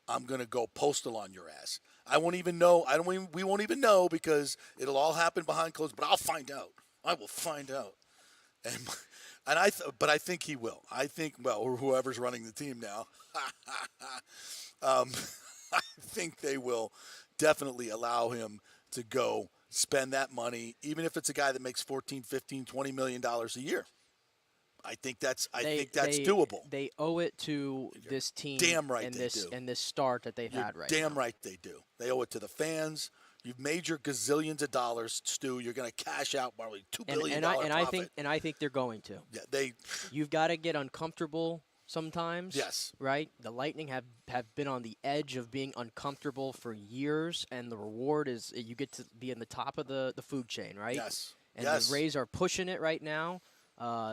I'm going to go postal on your ass. I won't even know. We won't even know because it'll all happen behind closed, but I'll find out. I will find out. But I think he will. I think, or whoever's running the team now, I think they will definitely allow him to go spend that money, even if it's a guy that makes $14, $15, $20 million a year. I think that's doable. They owe it to this team. Damn right and they this do. and this start that they've You're had right damn now. right they do. They owe it to the fans. You've made your gazillions of dollars, Stu. You're going to cash out probably $2 billion profit. I think they're going to. Yeah, You've got to get uncomfortable sometimes. Yes. Right? The Lightning have been on the edge of being uncomfortable for years, and the reward is you get to be in the top of the food chain, right? Yes. And the Rays are pushing it right now.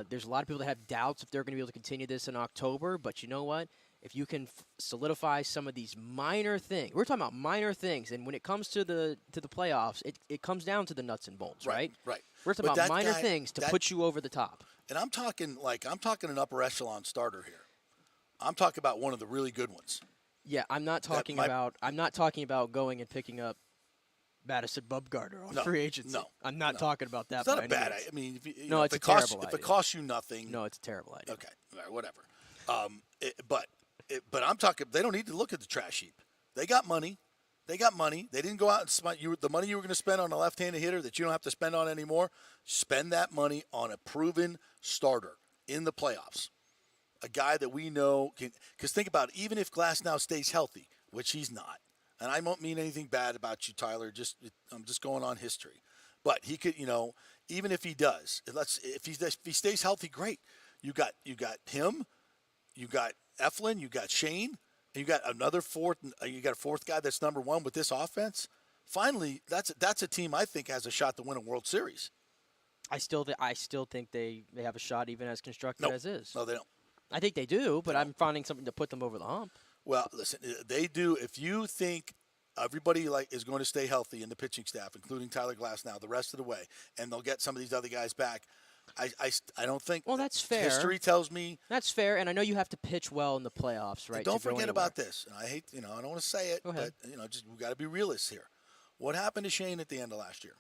There's a lot of people that have doubts if they're going to be able to continue this in October, but you know what? If you can solidify some of these minor things, we're talking about minor things, and when it comes to the playoffs, it comes down to the nuts and bolts, right? Right. We're talking about minor things to put you over the top. And I'm talking an upper echelon starter here. I'm talking about one of the really good ones. Yeah, I'm not talking about going and picking up Madison Bumgarner on free agency. No, I'm not talking about that. It's not a bad idea. I mean, it's a terrible idea. If it costs you nothing. No, it's a terrible idea. Okay, all right, whatever. But I'm talking. They don't need to look at the trash heap. They got money. They didn't go out and spend the money you were going to spend on a left-handed hitter that you don't have to spend on anymore. Spend that money on a proven starter in the playoffs, a guy that we know can. Because think about it, even if Glasnow stays healthy, which he's not, and I don't mean anything bad about you, Tyler. I'm just going on history, but he could, even if he does, if he stays healthy, great. You got him, you got Eflin, you got Shane. You got another fourth. You got a fourth guy that's number one with this offense. Finally, that's a team I think has a shot to win a World Series. I still think they have a shot even as constructed as is. No, they don't. I think they do, but I'm finding something to put them over the hump. Well, listen, they do. If you think everybody is going to stay healthy in the pitching staff, including Tyler Glasnow, the rest of the way, and they'll get some of these other guys back. I don't think. Well, that's fair. History tells me that's fair, and I know you have to pitch well in the playoffs, right? Don't forget about this. And I hate, I don't want to say it, but we got to be realists here. What happened to Shane at the end of last year?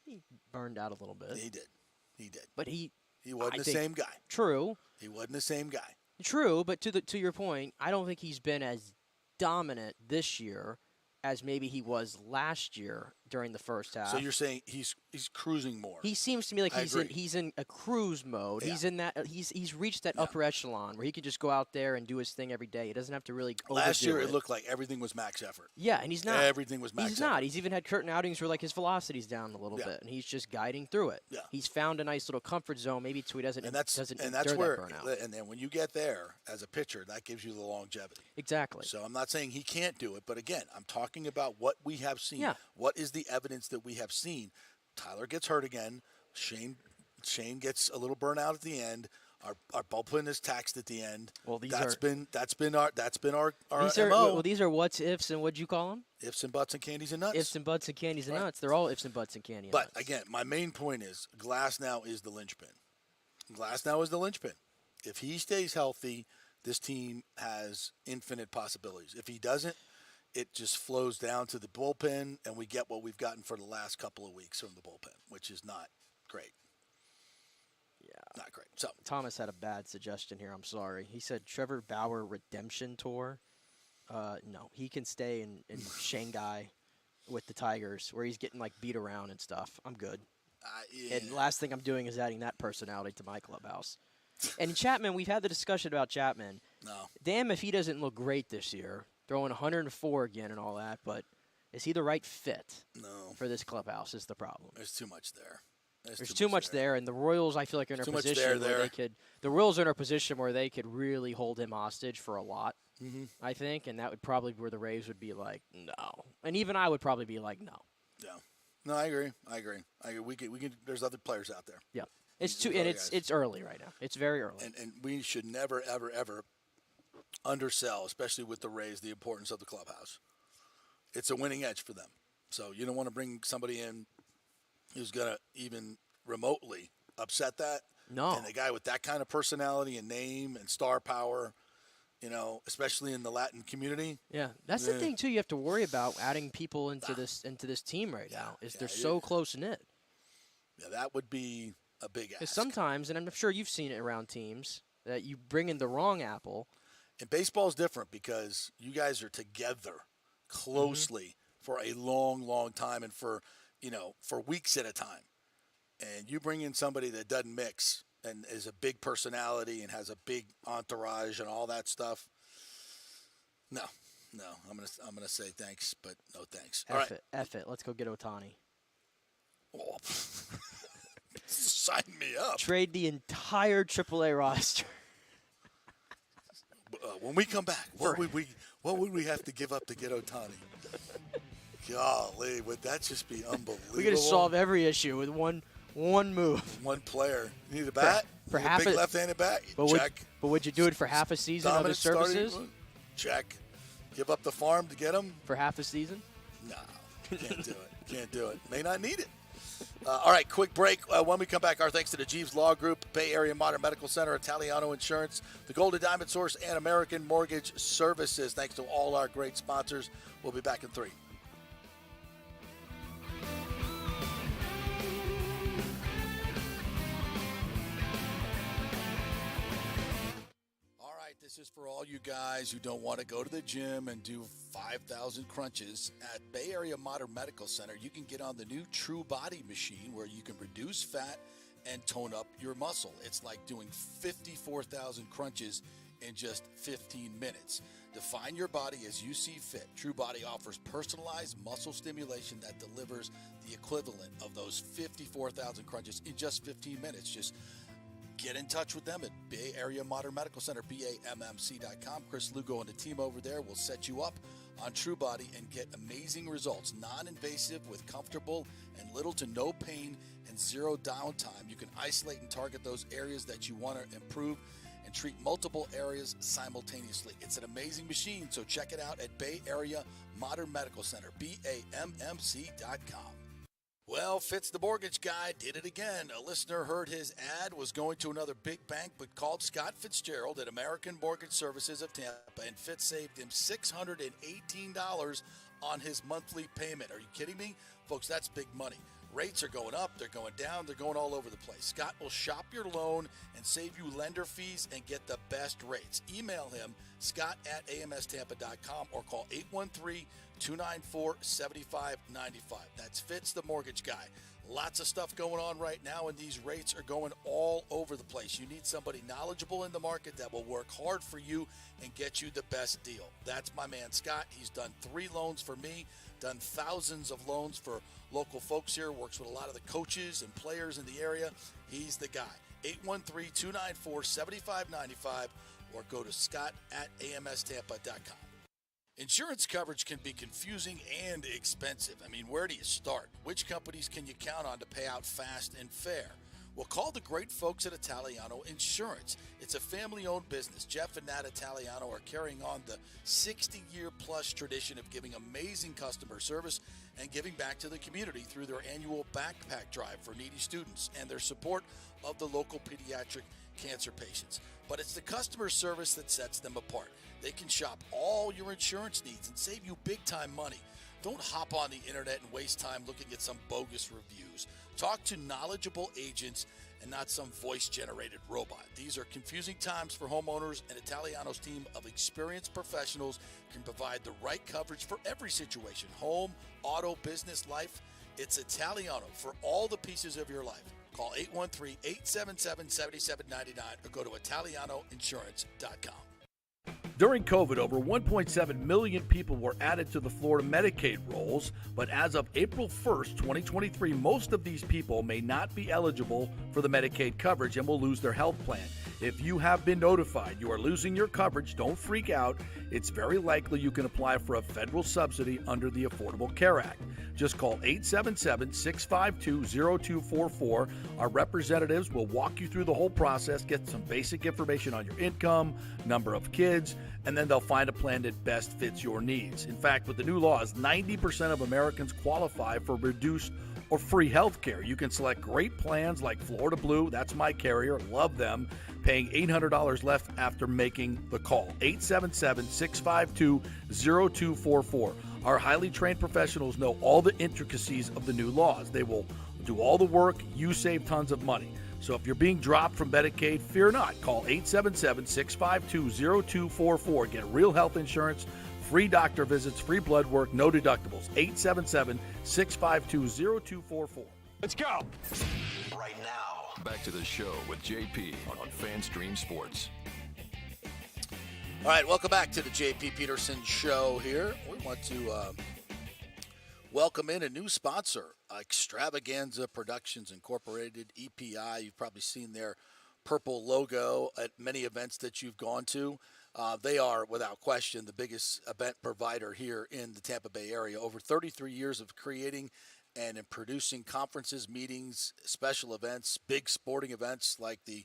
He burned out a little bit. He did. But he wasn't the same guy. True. He wasn't the same guy. True, but to your point, I don't think he's been as dominant this year as maybe he was last year during the first half. So you're saying he's cruising more. He seems to me like he's in a cruise mode. Yeah. He's in that he's reached that upper echelon where he can just go out there and do his thing every day. He doesn't have to really Last year it looked like everything was max effort. Yeah, and he's not. Everything was max effort. He's not. He's even had curtain outings where like his velocity's down a little bit, and he's just guiding through it. Yeah. He's found a nice little comfort zone, maybe so he doesn't that's endure where that burnout. and then when you get there as a pitcher, that gives you the longevity. Exactly. So I'm not saying he can't do it, but again, I'm talking about what we have seen. Yeah. What is the evidence that we have seen? Tyler gets hurt again. Shane gets a little burnout at the end. Our bullpen is taxed at the end. Well, that's been our these are, MO. well, these are what's ifs and what'd you call them? Ifs and buts and candies and nuts. Ifs and buts and candies and nuts. They're all ifs and buts and candy and nuts. But again, my main point is Glasnow is the linchpin. Glasnow is the linchpin. If he stays healthy, this team has infinite possibilities. If he doesn't, it just flows down to the bullpen, and we get what we've gotten for the last couple of weeks from the bullpen, which is not great. Yeah. Not great. So Thomas had a bad suggestion here. I'm sorry. He said Trevor Bauer redemption tour. No, he can stay in Shanghai with the Tigers where he's getting like beat around and stuff. I'm good. And the last thing I'm doing is adding that personality to my clubhouse. And Chapman, we've had the discussion about Chapman. No. Damn if he doesn't look great this year, throwing 104 again and all that, but is he the right fit for this clubhouse is the problem. There's too much there. There's too much there, and the Royals, I feel like, are in a position where they could – the Royals are in a position where they could really hold him hostage for a lot, I think, and that would probably be where the Rays would be like, no. And even I would probably be like, no. Yeah. No, I agree. We can. There's other players out there. Yeah. It's early right now. It's very early. And we should never, ever, ever undersell, especially with the Rays, the importance of the clubhouse. It's a winning edge for them. So you don't want to bring somebody in who's going to even remotely upset that. No. And a guy with that kind of personality and name and star power, especially in the Latin community. Yeah, that's the thing too. You have to worry about adding people into this team right now. They're so close knit. Yeah, that would be a big ask. Sometimes, and I'm sure you've seen it around teams, that you bring in the wrong apple. And baseball is different because you guys are together closely for a long, long time, and for for weeks at a time, and you bring in somebody that doesn't mix and is a big personality and has a big entourage and all that stuff, no, I'm gonna say thanks, but no thanks. F it. Let's go get Ohtani. Oh. Sign me up. Trade the entire AAA roster. When we come back, what would we have to give up to get Ohtani? Golly, would that just be unbelievable? We're gonna solve every issue with one move. One player. You need a bat? For you need half a big left-handed bat? Check. But would you do it for half a season of his services? Check. Give up the farm to get him? For half a season? No, can't do it. May not need it. All right, quick break. When we come back, our thanks to the Jeeves Law Group, Bay Area Modern Medical Center, Italiano Insurance, the Golden Diamond Source, and American Mortgage Services. Thanks to all our great sponsors. We'll be back in 3. This is for all you guys who don't want to go to the gym and do 5,000 crunches. At Bay Area Modern Medical Center, you can get on the new True Body machine where you can reduce fat and tone up your muscle. It's like doing 54,000 crunches in just 15 minutes. Define your body as you see fit. True Body offers personalized muscle stimulation that delivers the equivalent of those 54,000 crunches in just 15 minutes. Just get in touch with them at Bay Area Modern Medical Center, BAMMC.com. Chris Lugo and the team over there will set you up on True Body and get amazing results. Non-invasive with comfortable and little to no pain and zero downtime. You can isolate and target those areas that you want to improve and treat multiple areas simultaneously. It's an amazing machine, so check it out at Bay Area Modern Medical Center, BAMMC.com. Well, Fitz the mortgage guy did it again. A listener heard his ad, was going to another big bank, but called Scott Fitzgerald at American Mortgage Services of Tampa, and Fitz saved him $618 on his monthly payment. Are you kidding me? Folks, that's big money. Rates are going up, they're going down, they're going all over the place. Scott will shop your loan and save you lender fees and get the best rates. Email him, scott@amstampa.com, or call 813-294-7595. That's Fitz the mortgage guy. Lots of stuff going on right now, and these rates are going all over the place. You need somebody knowledgeable in the market that will work hard for you and get you the best deal. That's my man, Scott. He's done 3 loans for me, done thousands of loans for local folks here, works with a lot of the coaches and players in the area. He's the guy. 813-294-7595, or go to scott@amstampa.com. Insurance coverage can be confusing and expensive. I mean, where do you start? Which companies can you count on to pay out fast and fair? Well, call the great folks at Italiano Insurance. It's a family-owned business. Jeff and Nat Italiano are carrying on the 60-year-plus tradition of giving amazing customer service and giving back to the community through their annual backpack drive for needy students and their support of the local pediatric cancer patients. But it's the customer service that sets them apart. They can shop all your insurance needs and save you big-time money. Don't hop on the internet and waste time looking at some bogus reviews. Talk to knowledgeable agents and not some voice-generated robot. These are confusing times for homeowners, and Italiano's team of experienced professionals can provide the right coverage for every situation: home, auto, business, life. It's Italiano for all the pieces of your life. Call 813-877-7799 or go to ItalianoInsurance.com. During COVID, over 1.7 million people were added to the Florida Medicaid rolls, but as of April 1st, 2023, most of these people may not be eligible for the Medicaid coverage and will lose their health plan. If you have been notified you are losing your coverage, don't freak out. It's very likely you can apply for a federal subsidy under the Affordable Care Act. Just call 877-652-0244. Our representatives will walk you through the whole process, get some basic information on your income, number of kids, and then they'll find a plan that best fits your needs. In fact, with the new laws, 90% of Americans qualify for reduced or free health care. You can select great plans like Florida Blue, that's my carrier, love them, paying $800 left after making the call. 877-652-0244. Our highly trained professionals know all the intricacies of the new laws. They will do all the work, you save tons of money. So if you're being dropped from Medicaid, fear not. Call 877-652-0244. Get real health insurance Free doctor visits, free blood work, no deductibles. 877-652-0244. Let's go. Right now, back to the show with JP on FanStream Sports. All right, welcome back to the JP Peterson Show here. We want to welcome in a new sponsor, Extravaganza Productions Incorporated, EPI. You've probably seen their purple logo at many events that you've gone to. They are, without question, the biggest event provider here in the Tampa Bay area. Over 33 years of creating and in producing conferences, meetings, special events, big sporting events like the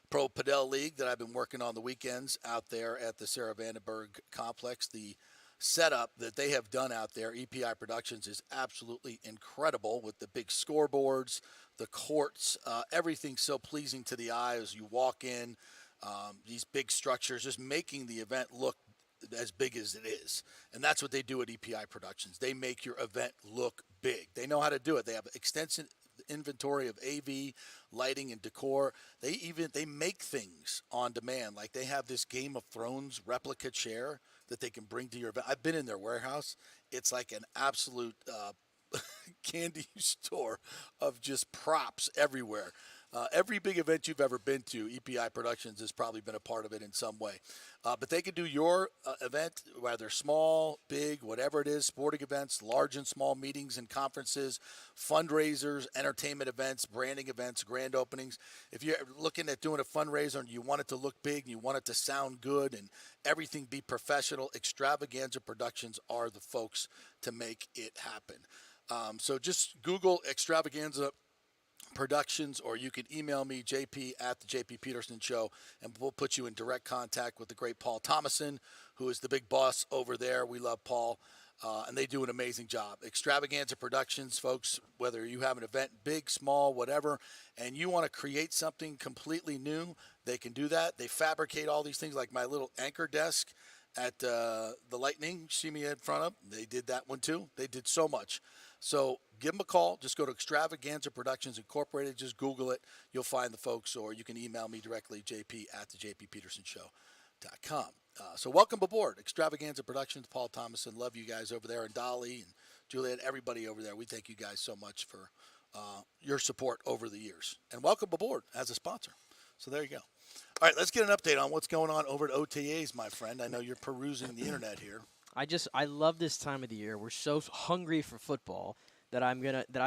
Pro Padel League that I've been working on the weekends out there at the Sarah Vandenberg Complex. The setup that they have done out there, EPI Productions, is absolutely incredible with the big scoreboards, the courts, everything so pleasing to the eye as you walk in. These big structures, just making the event look as big as it is. And that's what they do at EPI Productions. They make your event look big. They know how to do it. They have extensive inventory of AV, lighting, and decor. They make things on demand. Like they have this Game of Thrones replica chair that they can bring to your event. I've been in their warehouse. It's like an absolute candy store of just props everywhere. Every big event you've ever been to, EPI Productions has probably been a part of it in some way. But they can do your event, whether small, big, whatever it is, sporting events, large and small meetings and conferences, fundraisers, entertainment events, branding events, grand openings. If you're looking at doing a fundraiser and you want it to look big and you want it to sound good and everything be professional, Extravaganza Productions are the folks to make it happen. So just Google Extravaganza Productions, or you can email me, JP at the JP Peterson Show, and we'll put you in direct contact with the great Paul Thomason, who is the big boss over there. We love Paul, and they do an amazing job. Extravaganza Productions, folks, whether you have an event, big, small, whatever, and you want to create something completely new, they can do that. They fabricate all these things, like my little anchor desk at the Lightning, you see me in front of. They did that one too. They did so much. So give them a call. Just go to Extravaganza Productions Incorporated. Just Google it. You'll find the folks, or you can email me directly, jp at the jppetersonshow.com. So welcome aboard, Extravaganza Productions, Paul Thomason. Love you guys over there, and Dolly and Juliet, everybody over there. We thank you guys so much for your support over the years. And welcome aboard as a sponsor. So there you go. All right, let's get an update on what's going on over at OTAs, my friend. I know you're perusing the internet here. I love this time of the year. We're so hungry for football that I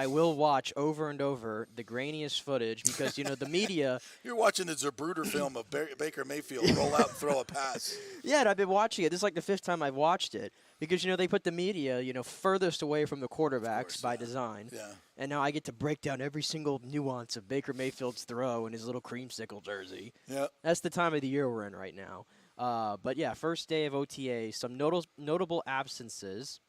will watch over and over the grainiest footage because the media. You're watching the Zapruder film of Baker Mayfield roll out and throw a pass. Yeah, and I've been watching it. This is like the fifth time I've watched it because they put the media furthest away from the quarterbacks by design. Yeah. And now I get to break down every single nuance of Baker Mayfield's throw in his little creamsicle jersey. Yeah. That's the time of the year we're in right now. But yeah, first day of OTA, some notable absences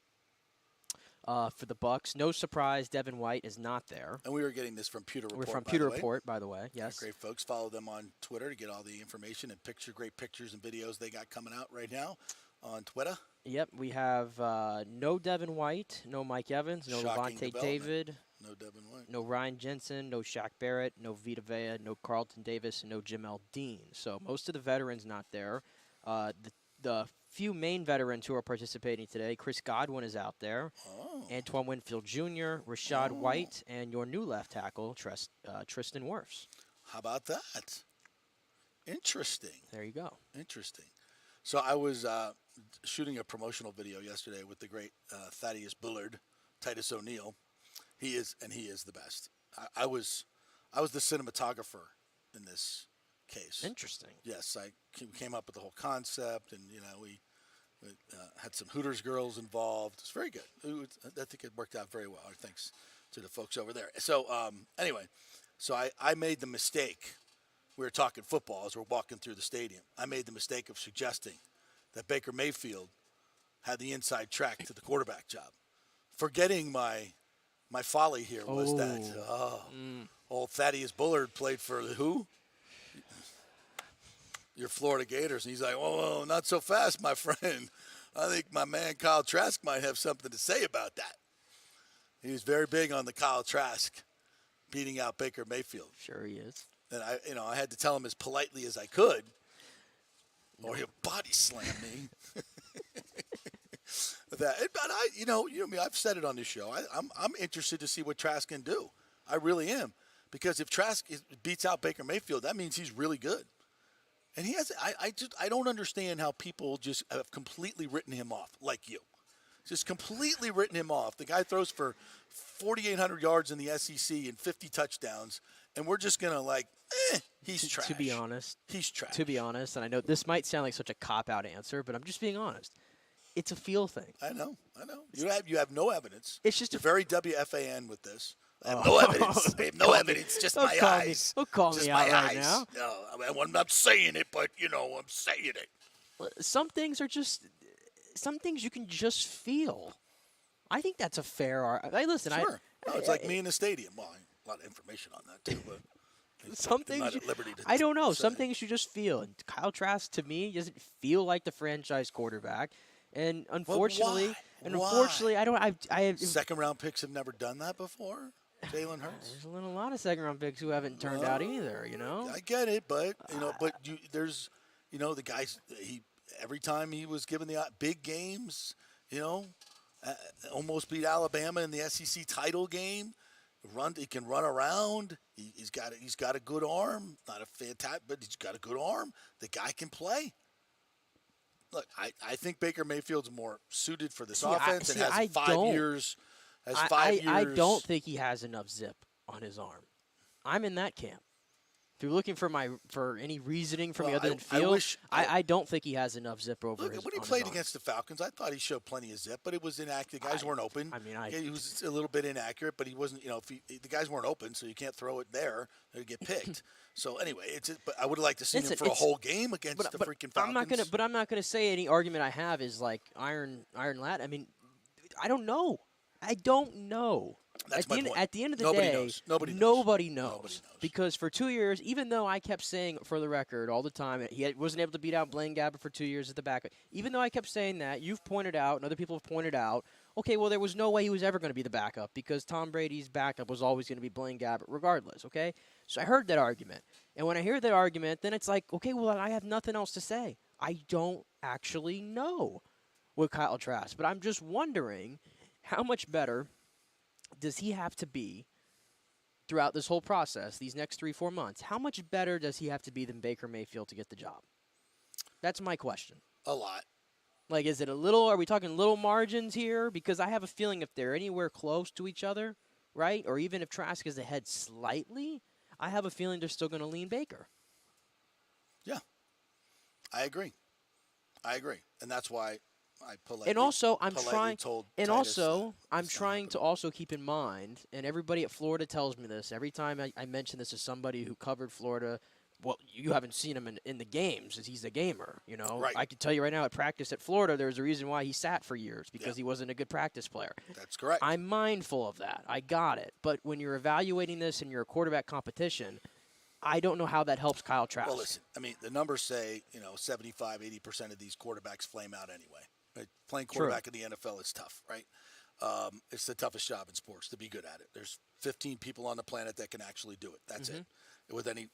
for the Bucs. No surprise, Devin White is not there. And we were getting this from Pewter Report. We're from Pewter Report, by the way. Yes. Great folks. Follow them on Twitter to get all the information and great pictures and videos they got coming out right now on Twitter. Yep, we have no Devin White, no Mike Evans, no Levante David. No Devin White. No Ryan Jensen, no Shaq Barrett, no Vita Vea, no Carlton Davis, and no Jamel Dean. So most of the veterans not there. The few main veterans who are participating today, Chris Godwin is out there. Oh. Antoine Winfield Jr., Rashad White, and your new left tackle, Tristan Wirfs. How about that? Interesting. There you go. Interesting. So I was shooting a promotional video yesterday with the great Thaddeus Bullard, Titus O'Neil. He is the best. I was the cinematographer in this case. Interesting. Yes, I came up with the whole concept, and we had some Hooters girls involved. It's very good. I think it worked out very well. Thanks to the folks over there. So anyway, I made the mistake. We were talking football as we're walking through the stadium. I made the mistake of suggesting that Baker Mayfield had the inside track to the quarterback job, forgetting my folly here was that old Thaddeus Bullard played for who? Your Florida Gators. And he's like, whoa, not so fast, my friend. I think my man Kyle Trask might have something to say about that. He was very big on the Kyle Trask beating out Baker Mayfield. Sure he is. And I had to tell him as politely as I could, or he'll body slam me. that. But me, I've said it on this show. I'm interested to see what Trask can do. I really am, because if Trask beats out Baker Mayfield, that means he's really good. And he has. I don't understand how people just have completely written him off, like you. Just completely written him off. The guy throws for 4,800 yards in the SEC and 50 touchdowns, and we're just going to he's trash. To be honest. He's trash. To be honest, and I know this might sound like such a cop-out answer, but I'm just being honest. It's a feel thing. I know. You have no evidence. It's just You're very WFAN with this. I have no evidence. I have no evidence. Just my eyes. Don't call just me my out eyes. right now. No, I'm not saying it, but, I'm saying it. Some things you can just feel. I think that's a fair. Listen, sure. It's like me in the stadium. Well, a lot of information on that too, but some things not at liberty to I don't know. say. Some things you just feel. And Kyle Trask to me doesn't feel like the franchise quarterback. And unfortunately, Why? I don't. I have second round picks have never done that before. Jalen Hurts. There's a lot of second round picks who haven't turned out either. I get it, but there's the guys. Every time he was given the big games, almost beat Alabama in the SEC title game. He can run around. He's got a good arm. Not a fantastic, but he's got a good arm. The guy can play. Look, I think Baker Mayfield's more suited for this offense and has 5 years. I don't think he has enough zip on his arm. I'm in that camp. If you're looking for any reasoning from me other than feel, I don't think he has enough zip over his arm. When he played against the Falcons, I thought he showed plenty of zip, but it was inaccurate. The guys weren't open. He was a little bit inaccurate, but he wasn't. The guys weren't open, so you can't throw it there; they'd get picked. So anyway, but I would have liked to see him for a whole game against the freaking Falcons. I'm not gonna say any argument I have is like iron lat. I mean, I don't know. That's my point. At the end of the Nobody day, knows. Nobody knows. Because for 2 years, even though I kept saying for the record all the time, he wasn't able to beat out Blaine Gabbert for 2 years at the back. Even though I kept saying that, you've pointed out and other people have pointed out, okay, well, there was no way he was ever going to be the backup because Tom Brady's backup was always going to be Blaine Gabbert regardless, okay? So I heard that argument. And when I hear that argument, then it's like, okay, well, I have nothing else to say. I don't actually know with Kyle Trask. But I'm just wondering how much better does he have to be throughout this whole process, these next 3-4 months? How much better does he have to be than Baker Mayfield to get the job? That's my question. A lot. Like, is it are we talking little margins here? Because I have a feeling if they're anywhere close to each other, right, or even if Trask is ahead slightly, I have a feeling they're still going to lean Baker. Yeah. I agree. And that's why I politely and also I'm trying to also keep in mind, and everybody at Florida tells me this every time I mention this to somebody who covered Florida. Well, you haven't seen him in the games, as he's a gamer, Right. I can tell you right now, at practice at Florida, there's a reason why he sat for years, because he wasn't a good practice player. That's correct. I'm mindful of that. I got it. But when you're evaluating this in your quarterback competition, I don't know how that helps Kyle Trask. Well, listen, the numbers say, 75, 80% of these quarterbacks flame out anyway. Right? Playing quarterback in the NFL is tough, right? It's the toughest job in sports to be good at it. There's 15 people on the planet that can actually do it. That's it. With any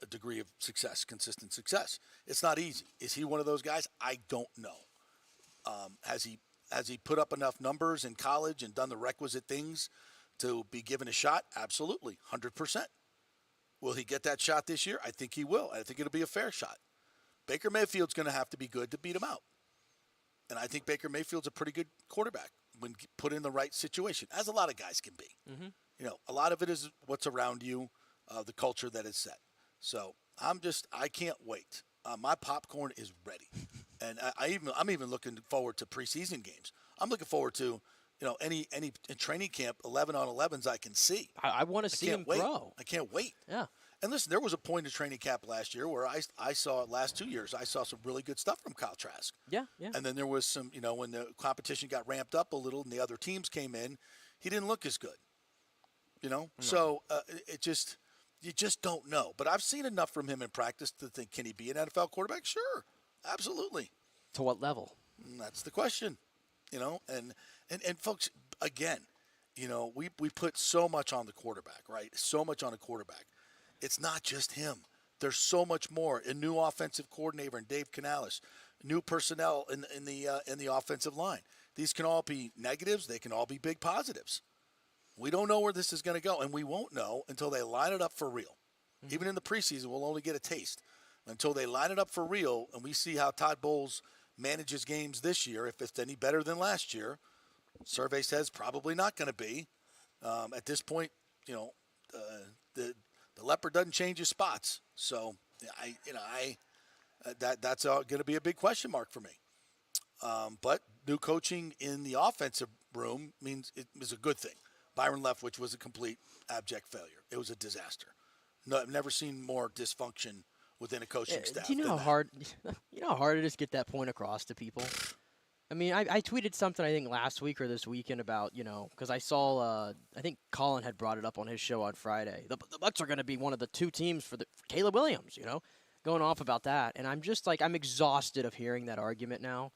degree of success, consistent success. It's not easy. Is he one of those guys? I don't know. Has he put up enough numbers in college and done the requisite things to be given a shot? Absolutely, 100%. Will he get that shot this year? I think he will. I think it'll be a fair shot. Baker Mayfield's going to have to be good to beat him out. And I think Baker Mayfield's a pretty good quarterback when put in the right situation, as a lot of guys can be. A lot of it is what's around you, the culture that is set. So I can't wait. My popcorn is ready. And I'm even looking forward to preseason games. I'm looking forward to, any in training camp, 11 on 11s I can see. I want to see him grow. I can't wait. Yeah. And listen, there was a point in training camp last year where I saw, last 2 years, I saw some really good stuff from Kyle Trask. Yeah. And then there was some, when the competition got ramped up a little and the other teams came in, he didn't look as good. No. So you just don't know. But I've seen enough from him in practice to think, can he be an NFL quarterback? Sure, absolutely. To what level? And that's the question. And folks, again, we put so much on the quarterback, right? So much on a quarterback. It's not just him. There's so much more. A new offensive coordinator in Dave Canales, new personnel in the offensive line. These can all be negatives. They can all be big positives. We don't know where this is going to go, and we won't know until they line it up for real. Mm-hmm. Even in the preseason, we'll only get a taste. Until they line it up for real and we see how Todd Bowles manages games this year, if it's any better than last year, survey says probably not going to be. At this point, the leopard doesn't change his spots. So, that's going to be a big question mark for me. But new coaching in the offensive room means it was a good thing. Byron Leftwich was a complete abject failure. It was a disaster. No, I've never seen more dysfunction within a coaching staff. Do you know how hard? You know how hard it is to get that point across to people. I mean, I tweeted something I think last week or this weekend about because I saw I think Colin had brought it up on his show on Friday. The Bucs are going to be one of the 2 teams for Caleb Williams. Going off about that, and I'm just like I'm exhausted of hearing that argument now,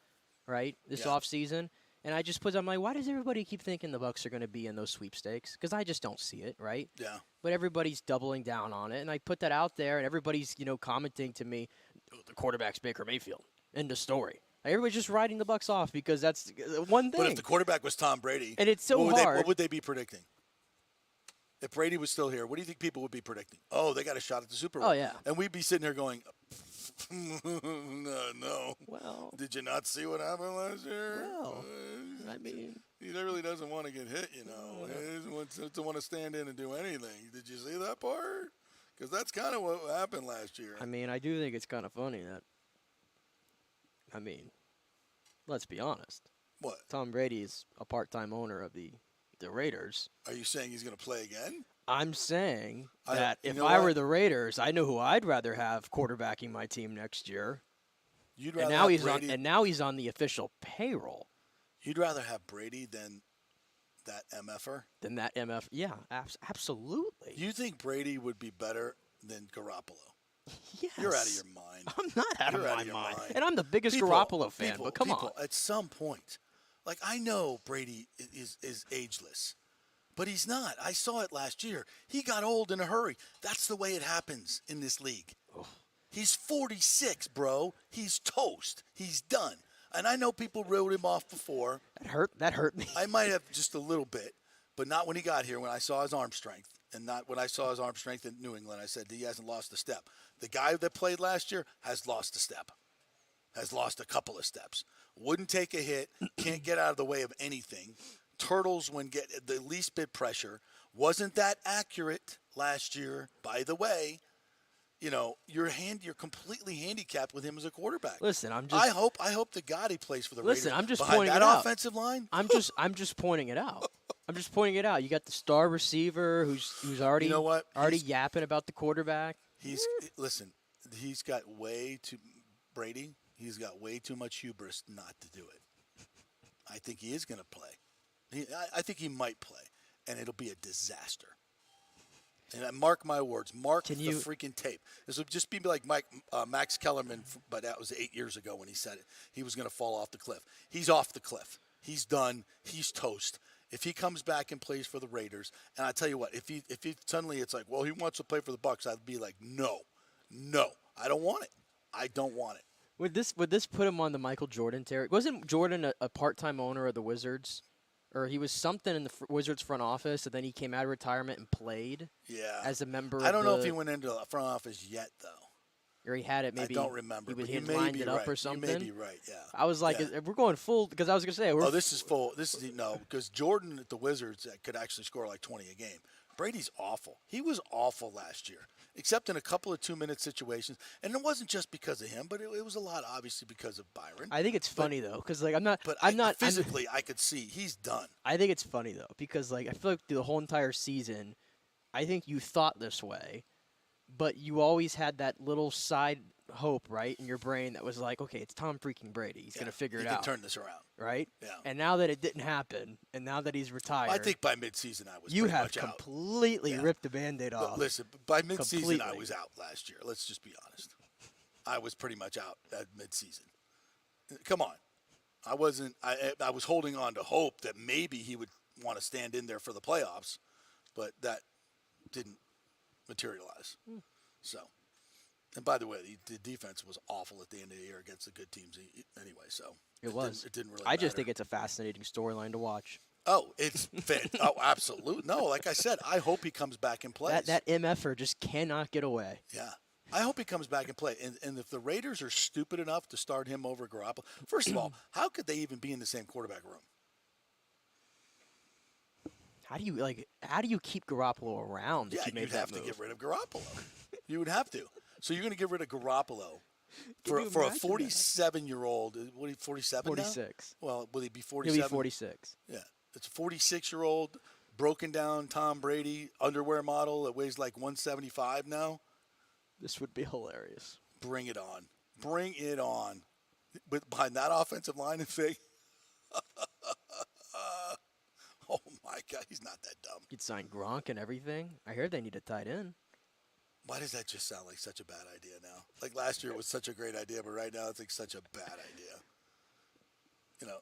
right? This offseason. And I just I'm like, why does everybody keep thinking the Bucs are going to be in those sweepstakes? Because I just don't see it, right? Yeah. But everybody's doubling down on it, and I put that out there, and everybody's commenting to me, the quarterback's Baker Mayfield. End of story. Like, everybody's just writing the Bucs off because that's one thing. But if the quarterback was Tom Brady, and it's so hard, what would they be predicting? If Brady was still here, what do you think people would be predicting? Oh, they got a shot at the Super Bowl. Oh yeah. And we'd be sitting here going, no. Well, did you not see what happened last year? Well, I mean, he really doesn't want to get hit, He doesn't want to stand in and do anything. Did you see that part? Because that's kind of what happened last year. I mean, I do think it's kind of funny that. I mean, let's be honest. What? Tom Brady is a part-time owner of the Raiders. Are you saying he's going to play again? I'm saying that if I were the Raiders, I know who I'd rather have quarterbacking my team next year. You'd rather and now have Brady, and now he's on the official payroll. You'd rather have Brady than that MFer? Than that MF? Yeah, absolutely. You think Brady would be better than Garoppolo? Yes. You're out of your mind. I'm not out of my mind. And I'm the biggest people, Garoppolo fan, but come on. At some point, like I know Brady is ageless, but he's not. I saw it last year. He got old in a hurry. That's the way it happens in this league. Oh. He's 46, bro. He's toast. He's done. And I know people wrote him off before. That hurt me. I might have just a little bit, but not when he got here, when I saw his arm strength. And not when I saw his arm strength in New England. I said he hasn't lost a step. The guy that played last year has lost a step. Has lost a couple of steps. Wouldn't take a hit. Can't get out of the way of anything. Turtles when get the least bit pressure. Wasn't that accurate last year, by the way. You're completely handicapped with him as a quarterback. Listen, I hope to God he plays for the Raiders. Listen, I'm just behind pointing that it out. Offensive line. I'm just pointing it out. I'm just pointing it out. You got the star receiver who's already yapping about the quarterback. Listen. He's got Brady. He's got way too much hubris not to do it. I think he is going to play. I think he might play, and it'll be a disaster. And mark my words. Mark the freaking tape. This would just be like Max Kellerman, but that was 8 years ago when he said it. He was going to fall off the cliff. He's off the cliff. He's done. He's toast. If he comes back and plays for the Raiders, and I tell you what, if he suddenly it's like, well, he wants to play for the Bucs, I'd be like, no, I don't want it. I don't want it. Would this put him on the Michael Jordan territory? Wasn't Jordan a part-time owner of the Wizards? Or he was something in the Wizards front office, and then he came out of retirement and played as a member I don't know if he went into the front office yet, though. Or he had it maybe. I don't remember. He had lined it up right. or something. You may be right, yeah. I was like, we're going full, because I was going to say. This is full. Because Jordan at the Wizards could actually score like 20 a game. Brady's awful. He was awful last year, except in a couple of 2-minute situations. And it wasn't just because of him, but it was a lot, obviously, because of Byron. I think it's funny, though, because I'm not. Physically, I could see he's done. I think it's funny, though, because I feel like through the whole entire season, I think you thought this way, but you always had that little side hope, right, in your brain that was like, okay, it's Tom freaking Brady. He's going to figure it out. He can turn this around. Right? Yeah. And now that it didn't happen, and now that he's retired. I think by midseason I was you pretty have much out. Completely ripped the Band-Aid off. Listen, by midseason I was out last year. Let's just be honest. I was pretty much out at midseason. Come on. I wasn't. I was holding on to hope that maybe he would want to stand in there for the playoffs, but that didn't materialize. So. And by the way, the defense was awful at the end of the year against the good teams anyway. So It was. It didn't really I just matter. think it's a fascinating storyline to watch. Oh, it's oh, absolutely. No, like I said, I hope he comes back and plays. That MFer just cannot get away. Yeah. I hope he comes back and play. And if the Raiders are stupid enough to start him over Garoppolo, first of all, how could they even be in the same quarterback room? How do you keep Garoppolo around if you made you'd that have move? to get rid of Garoppolo. You would have to. So you're going to get rid of Garoppolo for you a imagine that? 47-year-old. What, 47 now? 46. Well, will he be 47? He'll be 46. Yeah. It's a 46-year-old, broken down Tom Brady underwear model that weighs like 175 now. This would be hilarious. Bring it on. Bring it on. Behind that offensive line and say, oh, my God, he's not that dumb. You'd sign Gronk and everything. I heard they need a tight end. Why does that just sound like such a bad idea now? Like last year it was such a great idea, but right now it's like such a bad idea. You know,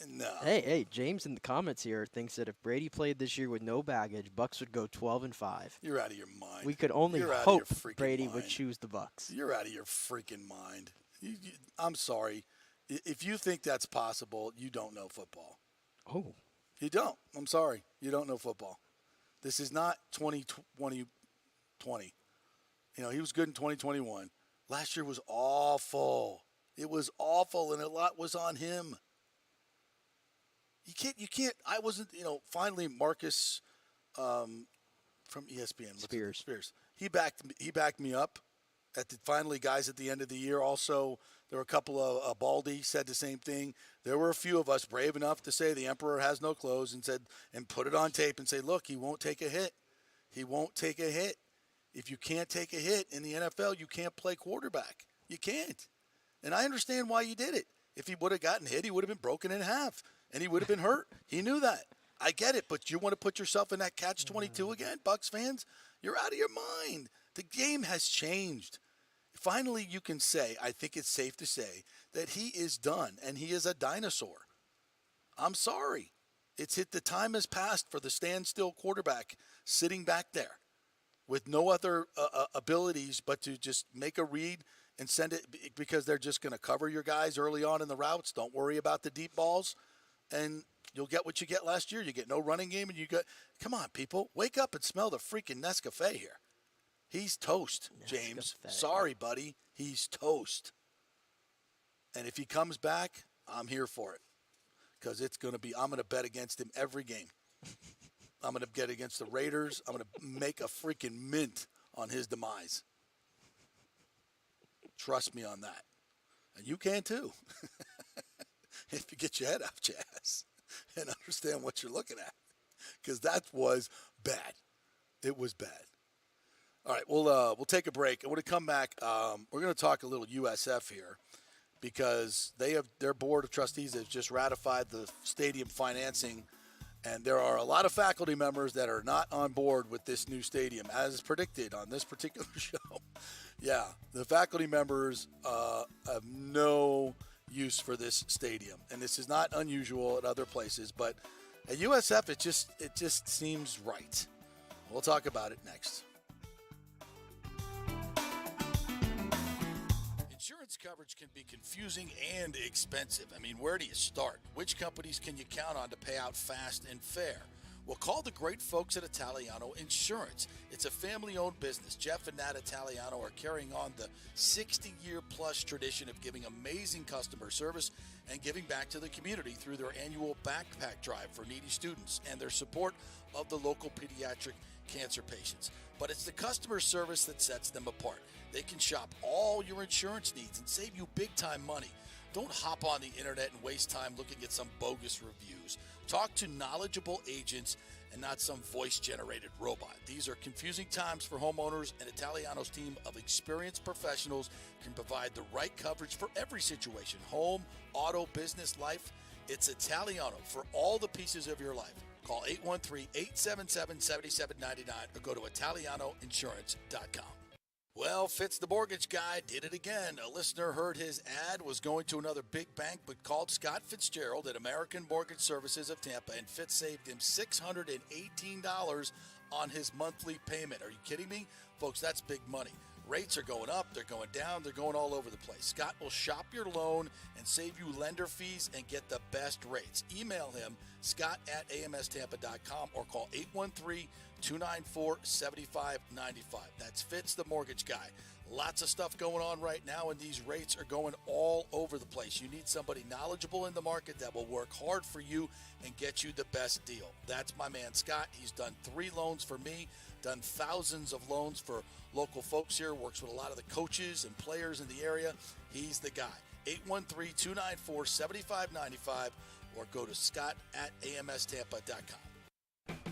no. Hey, James in the comments here thinks that if Brady played this year with no baggage, Bucks would go 12-5. You're out of your mind. We could only You're out of hope your freaking Brady mind. would choose the Bucks. You're out of your freaking mind. I'm sorry. If you think that's possible, you don't know football. Oh. You don't. I'm sorry. You don't know football. This is not 2020. You know, he was good in 2021. Last year was awful. It was awful, and a lot was on him. You can't. I wasn't, finally Marcus from ESPN. Spears. He backed me up. Finally, guys, at the end of the year, also, there were a couple of Baldy said the same thing. There were a few of us brave enough to say the Emperor has no clothes and put it on tape and say, look, he won't take a hit. He won't take a hit. If you can't take a hit in the NFL, you can't play quarterback. You can't. And I understand why you did it. If he would have gotten hit, he would have been broken in half, and he would have been hurt. He knew that. I get it, but you want to put yourself in that catch-22 again, Bucs fans? You're out of your mind. The game has changed. Finally, you can say, I think it's safe to say, that he is done, and he is a dinosaur. I'm sorry. The time has passed for the standstill quarterback sitting back there with no other abilities but to just make a read and send it because they're just going to cover your guys early on in the routes. Don't worry about the deep balls, and you'll get what you get last year. You get no running game, and come on, people. Wake up and smell the freaking Nescafe here. He's toast, James. Sorry, buddy. He's toast. And if he comes back, I'm here for it because I'm going to bet against him every game. I'm going to get against the Raiders. I'm going to make a freaking mint on his demise. Trust me on that. And you can too. If you get your head out your ass and understand what you're looking at. Because that was bad. It was bad. All right, we'll take a break. And when we come back, we're going to talk a little USF here because their board of trustees has just ratified the stadium financing. And there are a lot of faculty members that are not on board with this new stadium, as predicted on this particular show. Yeah, the faculty members have no use for this stadium. And this is not unusual at other places, but at USF, it just seems right. We'll talk about it next. Insurance coverage can be confusing and expensive. I mean, where do you start? Which companies can you count on to pay out fast and fair? Well, call the great folks at Italiano Insurance. It's a family-owned business. Jeff and Nat Italiano are carrying on the 60-year-plus tradition of giving amazing customer service and giving back to the community through their annual backpack drive for needy students and their support of the local pediatric cancer patients. But it's the customer service that sets them apart. They can shop all your insurance needs and save you big-time money. Don't hop on the internet and waste time looking at some bogus reviews. Talk to knowledgeable agents and not some voice-generated robot. These are confusing times for homeowners, and Italiano's team of experienced professionals can provide the right coverage for every situation. Home, auto, business, life. It's Italiano for all the pieces of your life. Call 813-877-7799 or go to ItalianoInsurance.com. Well, Fitz the mortgage guy did it again. A listener heard his ad, was going to another big bank, but called Scott Fitzgerald at American Mortgage Services of Tampa, and Fitz saved him $618 on his monthly payment. Are you kidding me? Folks, that's big money. Rates are going up, they're going down, they're going all over the place. Scott will shop your loan and save you lender fees and get the best rates. Email him, scott@amstampa.com, or call 813-294-7595. That's Fitz, the mortgage guy. Lots of stuff going on right now, and these rates are going all over the place. You need somebody knowledgeable in the market that will work hard for you and get you the best deal. That's my man, Scott. He's done 3 loans for me, done thousands of loans for local folks here, works with a lot of the coaches and players in the area. He's the guy. 813-294-7595, or go to scott@amstampa.com.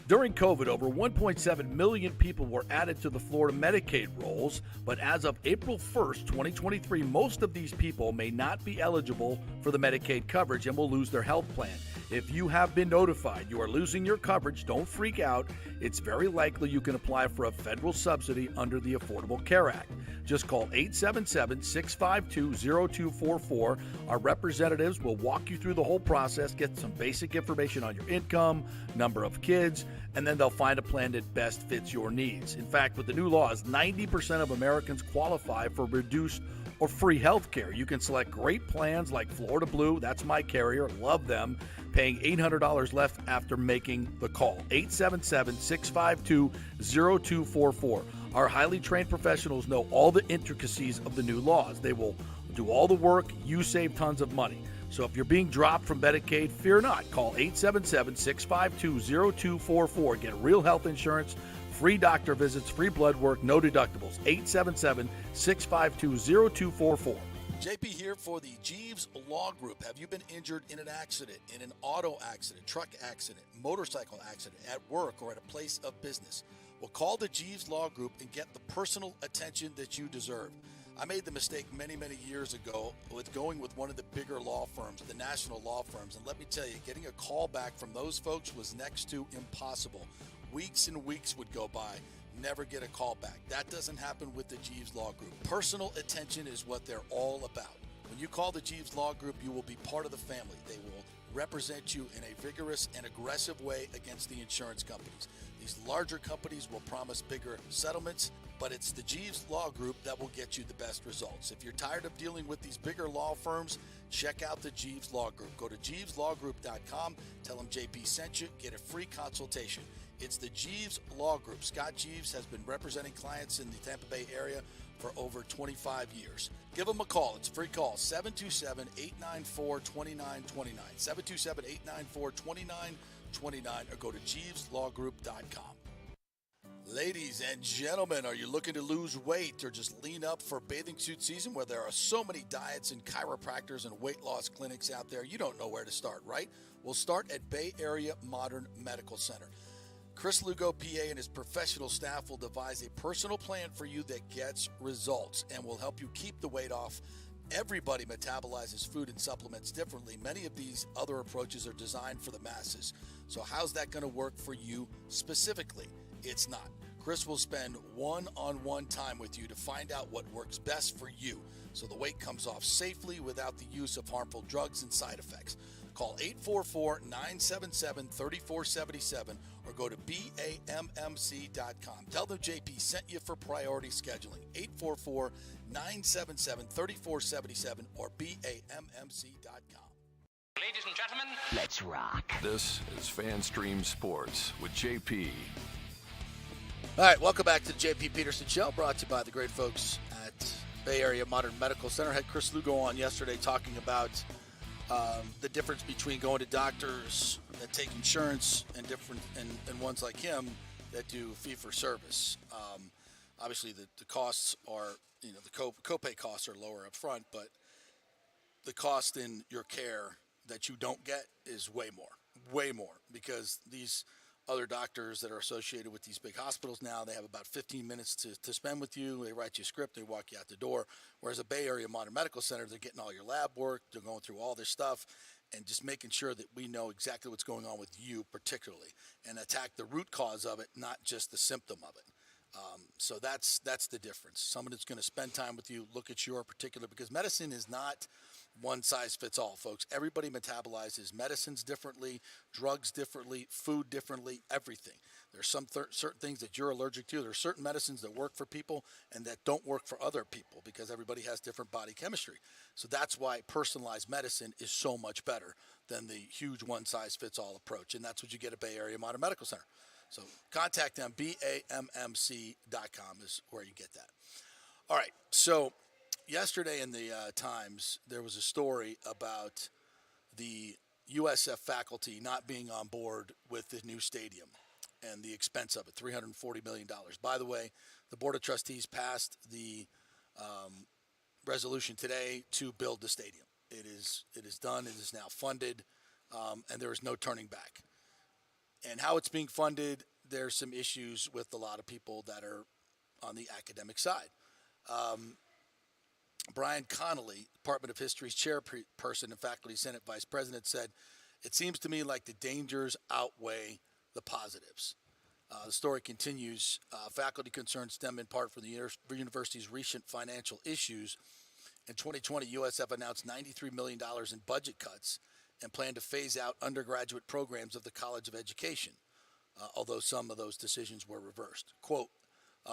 During COVID, over 1.7 million people were added to the Florida Medicaid rolls, but as of April 1st, 2023, most of these people may not be eligible for the Medicaid coverage and will lose their health plan. If you have been notified you are losing your coverage, don't freak out. It's very likely you can apply for a federal subsidy under the Affordable Care Act. Just call 877-652-0244. Our representatives will walk you through the whole process, get some basic information on your income, number of kids, and then they'll find a plan that best fits your needs. In fact, with the new laws, 90% of Americans qualify for reduced or free health care. You can select great plans like Florida Blue, that's my carrier, love them, paying $800 left after making the call. 877-652-0244. Our highly trained professionals know all the intricacies of the new laws. They will do all the work, you save tons of money. So if you're being dropped from Medicaid, fear not. Call 877-652-0244. Get real health insurance, free doctor visits, free blood work, no deductibles. 877-652-0244. JP here for the Jeeves Law Group. Have you been injured in an accident, in an auto accident, truck accident, motorcycle accident, at work, or at a place of business? Well, call the Jeeves Law Group and get the personal attention that you deserve. I made the mistake many, many years ago with going with one of the bigger law firms, the national law firms. And let me tell you, getting a call back from those folks was next to impossible. Weeks and weeks would go by, never get a call back. That doesn't happen with the Jeeves Law Group. Personal attention is what they're all about. When you call the Jeeves Law Group, you will be part of the family. They will represent you in a vigorous and aggressive way against the insurance companies. These larger companies will promise bigger settlements, but it's the Jeeves Law Group that will get you the best results. If you're tired of dealing with these bigger law firms, check out the Jeeves Law Group. Go to jeeveslawgroup.com, tell them JP sent you, get a free consultation. It's the Jeeves Law Group. Scott Jeeves has been representing clients in the Tampa Bay area for over 25 years. Give them a call. It's a free call, 727-894-2929, 727-894-2929, or go to jeeveslawgroup.com. Ladies and gentlemen, are you looking to lose weight or just lean up for bathing suit season where there are so many diets and chiropractors and weight loss clinics out there? You don't know where to start, right? We'll start at Bay Area Modern Medical Center. Chris Lugo, PA, and his professional staff will devise a personal plan for you that gets results and will help you keep the weight off. Everybody metabolizes food and supplements differently. Many of these other approaches are designed for the masses. So how's that going to work for you specifically? It's not. Chris will spend one-on-one time with you to find out what works best for you so the weight comes off safely without the use of harmful drugs and side effects. Call 844-977-3477 or go to BAMMC.com. Tell them JP sent you for priority scheduling. 844-977-3477 or BAMMC.com. Ladies and gentlemen, Let's rock. This is FanStream Sports with JP. All right, welcome back to the JP Peterson Show, brought to you by the great folks at Bay Area Modern Medical Center. Had Chris Lugo on yesterday talking about the difference between going to doctors that take insurance and ones like him that do fee-for-service. Obviously, the costs are, the copay costs are lower up front, but the cost in your care that you don't get is way more, because these other doctors that are associated with these big hospitals now, they have about 15 minutes to spend with you. They write you a script, they walk you out the door. Whereas a Bay Area Modern Medical Center, they're getting all your lab work, they're going through all this stuff, and just making sure that we know exactly what's going on with you particularly, and attack the root cause of it, not just the symptom of it. So that's the difference. Someone that's going to spend time with you, look at your particular, because medicine is not one size fits all, folks. Everybody metabolizes medicines differently, drugs differently, food differently, everything. There's some certain things that you're allergic to. There's certain medicines that work for people and that don't work for other people because everybody has different body chemistry. So that's why personalized medicine is so much better than the huge one-size-fits-all approach. And that's what you get at Bay Area Modern Medical Center. So contact them, BAMMC.com is where you get that. All right, so yesterday in the Times, there was a story about the USF faculty not being on board with the new stadium and the expense of it, $340 million. By the way, the Board of Trustees passed the resolution today to build the stadium. It is done. It is now funded, and there is no turning back. And how it's being funded, there's some issues with a lot of people that are on the academic side. Brian Connolly, Department of History's chairperson and Faculty Senate Vice President, said, "It seems to me like the dangers outweigh the positives." The story continues. Faculty concerns stem in part from the university's recent financial issues. In 2020, USF announced $93 million in budget cuts and planned to phase out undergraduate programs of the College of Education, although some of those decisions were reversed. Quote,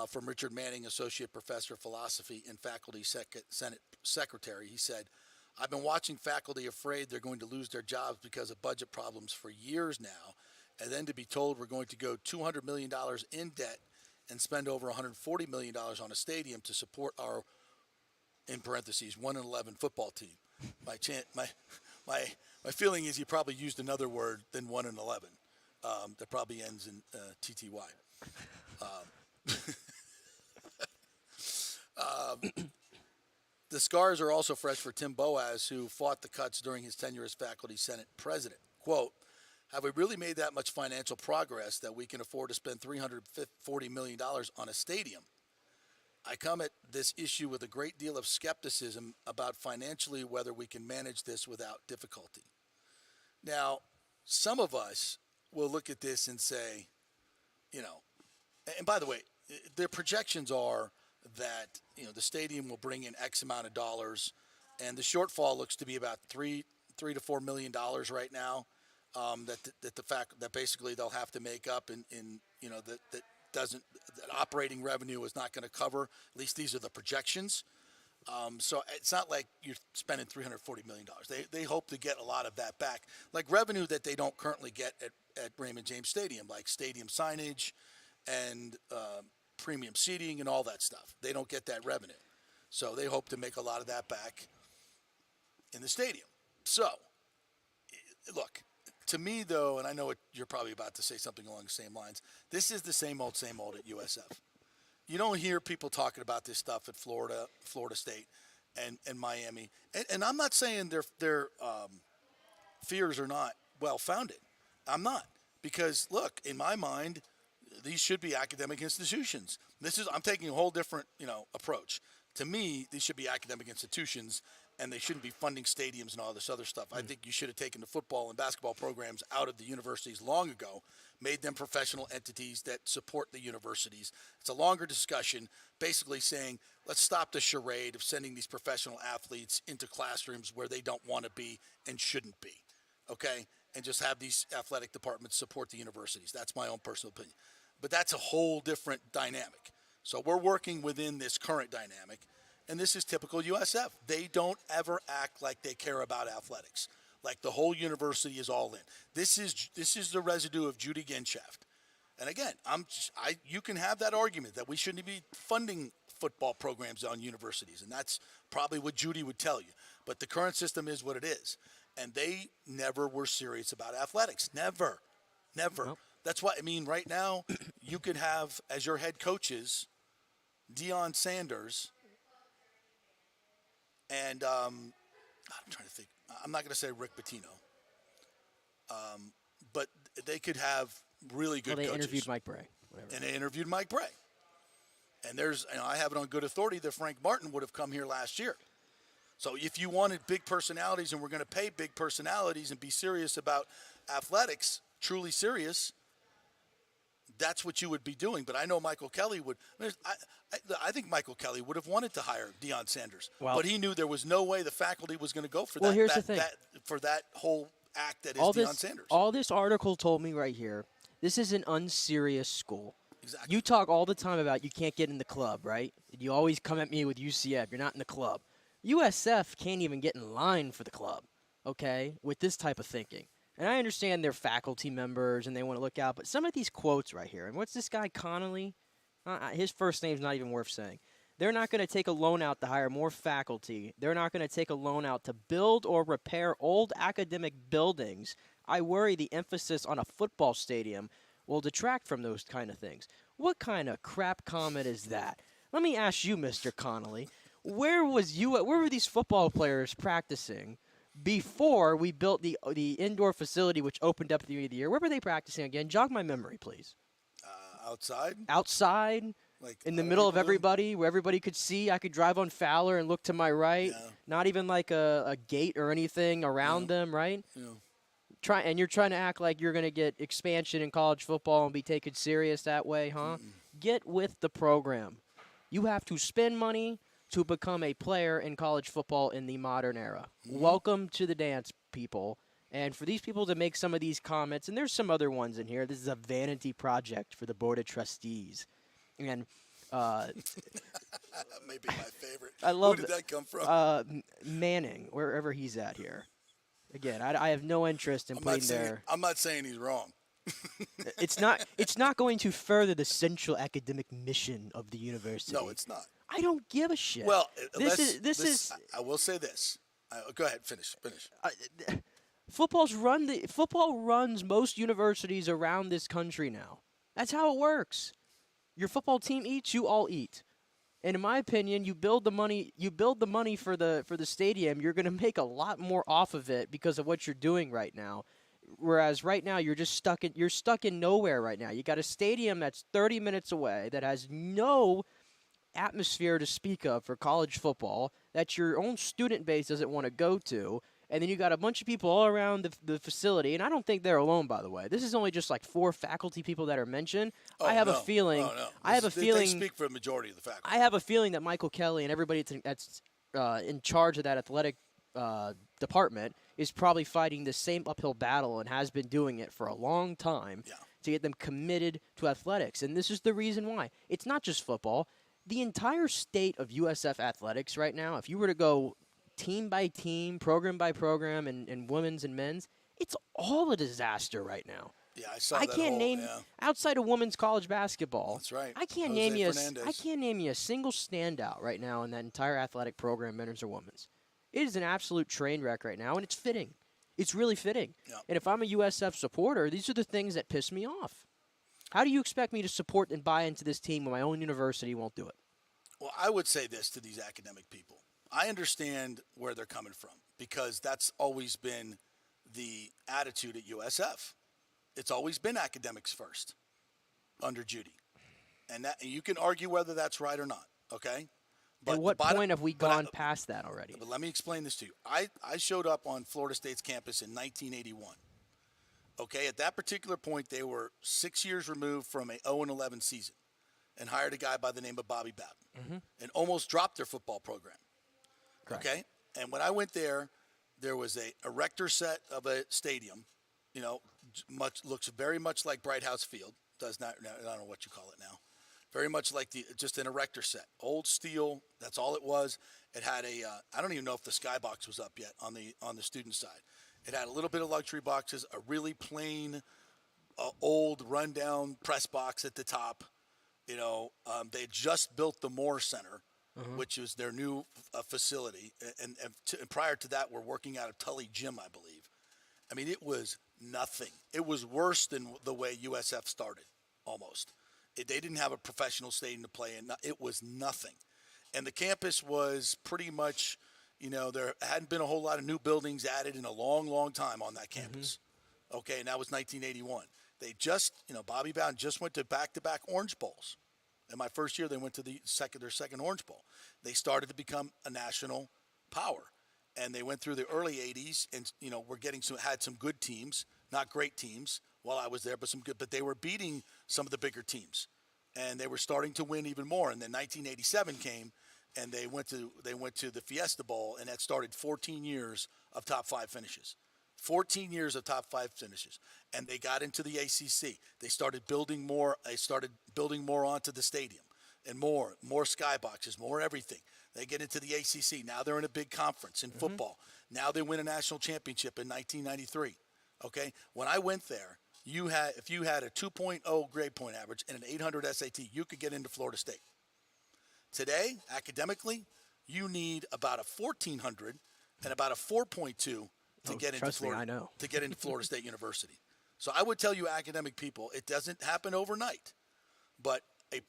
from Richard Manning, Associate Professor of Philosophy and Faculty Senate Secretary, he said, "I've been watching faculty afraid they're going to lose their jobs because of budget problems for years now, and then to be told we're going to go $200 million in debt and spend over $140 million on a stadium to support our, in parentheses, 1-11 football team." My feeling is he probably used another word than 1-11. That probably ends in TTY. The scars are also fresh for Tim Boas, who fought the cuts during his tenure as Faculty Senate President. Quote, "Have we really made that much financial progress that we can afford to spend $340 million on a stadium? I come at this issue with a great deal of skepticism about financially whether we can manage this without difficulty." Now, some of us will look at this and say, and by the way, their projections are that, the stadium will bring in X amount of dollars, and the shortfall looks to be about $3 to $4 million right now. That basically they'll have to make up that operating revenue is not going to cover. At least these are the projections. So it's not like you're spending $340 million. They hope to get a lot of that back, like revenue that they don't currently get at Raymond James Stadium, like stadium signage and premium seating and all that stuff. They don't get that revenue. So they hope to make a lot of that back in the stadium. So, look, to me, though, and I know you're probably about to say something along the same lines, this is the same old at USF. You don't hear people talking about this stuff at Florida State, and Miami. And I'm not saying their fears are not well-founded. I'm not. Because, look, in my mind, these should be academic institutions. I'm taking a whole different, approach. To me, these should be academic institutions, and they shouldn't be funding stadiums and all this other stuff. I think you should have taken the football and basketball programs out of the universities long ago, made them professional entities that support the universities. It's a longer discussion, basically saying, let's stop the charade of sending these professional athletes into classrooms where they don't want to be and shouldn't be, okay? And just have these athletic departments support the universities. That's my own personal opinion. But that's a whole different dynamic. So we're working within this current dynamic, and this is typical USF. They don't ever act like they care about athletics, like the whole university is all in. This is the residue of Judy Genshaft. And again, you can have that argument that we shouldn't be funding football programs on universities, and that's probably what Judy would tell you. But the current system is what it is, and they never were serious about athletics. Never. Nope. That's why, right now, you could have, as your head coaches, Deion Sanders, and I'm trying to think. I'm not going to say Rick Pitino, but they could have really good coaches. They interviewed Mike Bray. Whatever. And they interviewed Mike Bray. And there's, I have it on good authority that Frank Martin would have come here last year. So if you wanted big personalities and we're going to pay big personalities and be serious about athletics, truly serious, that's what you would be doing. But I know Michael Kelly would. I think Michael Kelly would have wanted to hire Deion Sanders, but he knew there was no way the faculty was going to go for that. Here's the thing. For that whole act that is Deion Sanders. All this article told me right here This is an unserious school. Exactly. You talk all the time about you can't get in the club, right? You always come at me with UCF. You're not in the club. USF can't even get in line for the club, okay, with this type of thinking. And I understand they're faculty members and they want to look out, but some of these quotes right here, and what's this guy, Connolly? His first name's not even worth saying. They're not going to take a loan out to hire more faculty. They're not going to take a loan out to build or repair old academic buildings. I worry the emphasis on a football stadium will detract from those kind of things. What kind of crap comment is that? Let me ask you, Mr. Connolly, where were these football players practicing before we built the indoor facility which opened up at the end of the year? Where were they practicing again? Jog my memory, please. Outside? Outside, like in the middle of everybody, where everybody could see. I could drive on Fowler and look to my right. Yeah. Not even like a gate or anything around them, right? Yeah. And you're trying to act like you're going to get expansion in college football and be taken serious that way, huh? Get with the program. You have to spend money to become a player in college football in the modern era. Welcome to the dance, people. And for these people to make some of these comments, and there's some other ones in here, this is a vanity project for the Board of Trustees. And maybe my favorite. I love Who did that come from? Manning, wherever he's at here. Again, I have no interest in putting their. I'm not saying he's wrong. It's not going to further the central academic mission of the university. No, it's not. I don't give a shit. Well, this is. I will say this. Go ahead, finish. Football runs most universities around this country now. That's how it works. Your football team eats, you all eat. And in my opinion, you build the money for the stadium, you're going to make a lot more off of it because of what you're doing right now. Whereas right now you're stuck in nowhere right now. You got a stadium that's 30 minutes away that has no atmosphere to speak of for college football that your own student base doesn't want to go to. And then you got a bunch of people all around the facility, and I don't think they're alone, by the way. This is only just like 4 faculty people that are mentioned. I have a feeling. They speak for a majority of the faculty. I have a feeling that Michael Kelly and everybody that's in charge of that athletic department is probably fighting the same uphill battle and has been doing it for a long time to get them committed to athletics. And this is the reason why. It's not just football. The entire state of USF athletics right now, if you were to go team by team, program by program, and women's and men's, it's all a disaster right now. Yeah, I saw I that can't whole, name outside of women's college basketball. That's right. I can't name you a single standout right now in that entire athletic program, men's or women's. It is an absolute train wreck right now, and it's fitting. It's really fitting. Yeah. And if I'm a USF supporter, these are the things that piss me off. How do you expect me to support and buy into this team when my own university won't do it? Well, I would say this to these academic people. I understand where they're coming from because that's always been the attitude at USF. It's always been academics first under Judy. And you can argue whether that's right or not, okay? But at what point have we gone past that already? But let me explain this to you. I showed up on Florida State's campus in 1981. Okay, at that particular point, they were 6 years removed from a 0-11 season and hired a guy by the name of Bobby Bowden and almost dropped their football program. Correct. Okay, and when I went there was a erector set of a stadium, looks very much like Bright House Field. Does not, I don't know what you call it now. Very much like just an erector set, old steel. That's all it was. It had I don't even know if the skybox was up yet on the student side. It had a little bit of luxury boxes, a really plain, old rundown press box at the top. They had just built the Moore Center, which is their new facility. And prior to that, we're working out of Tully Gym, I believe. I mean, it was nothing. It was worse than the way USF started, almost. They didn't have a professional stadium to play in. It was nothing. And the campus was pretty much, there hadn't been a whole lot of new buildings added in a long, long time on that campus. Okay, and that was 1981. They just, Bobby Bowden just went to back-to-back Orange Bowls. In my first year, they went to their second Orange Bowl. They started to become a national power. And they went through the early 80s and, had some good teams, not great teams while I was there, but some good. But they were beating some of the bigger teams. And they were starting to win even more. And then 1987 came, and they went to the Fiesta Bowl, and that started 14 years of top 5 finishes. 14 years of top 5 finishes, and they got into the ACC. They started building more. They started building more onto the stadium, and more skyboxes, more everything. They get into the ACC. Now they're in a big conference in football. Now they win a national championship in 1993. Okay, when I went there, if you had a 2.0 grade point average and an 800 SAT, you could get into Florida State. Today, academically, you need about a 1400 and about a 4.2 to get into Florida. I know. To get into Florida State University. So I would tell you, academic people, it doesn't happen overnight, but a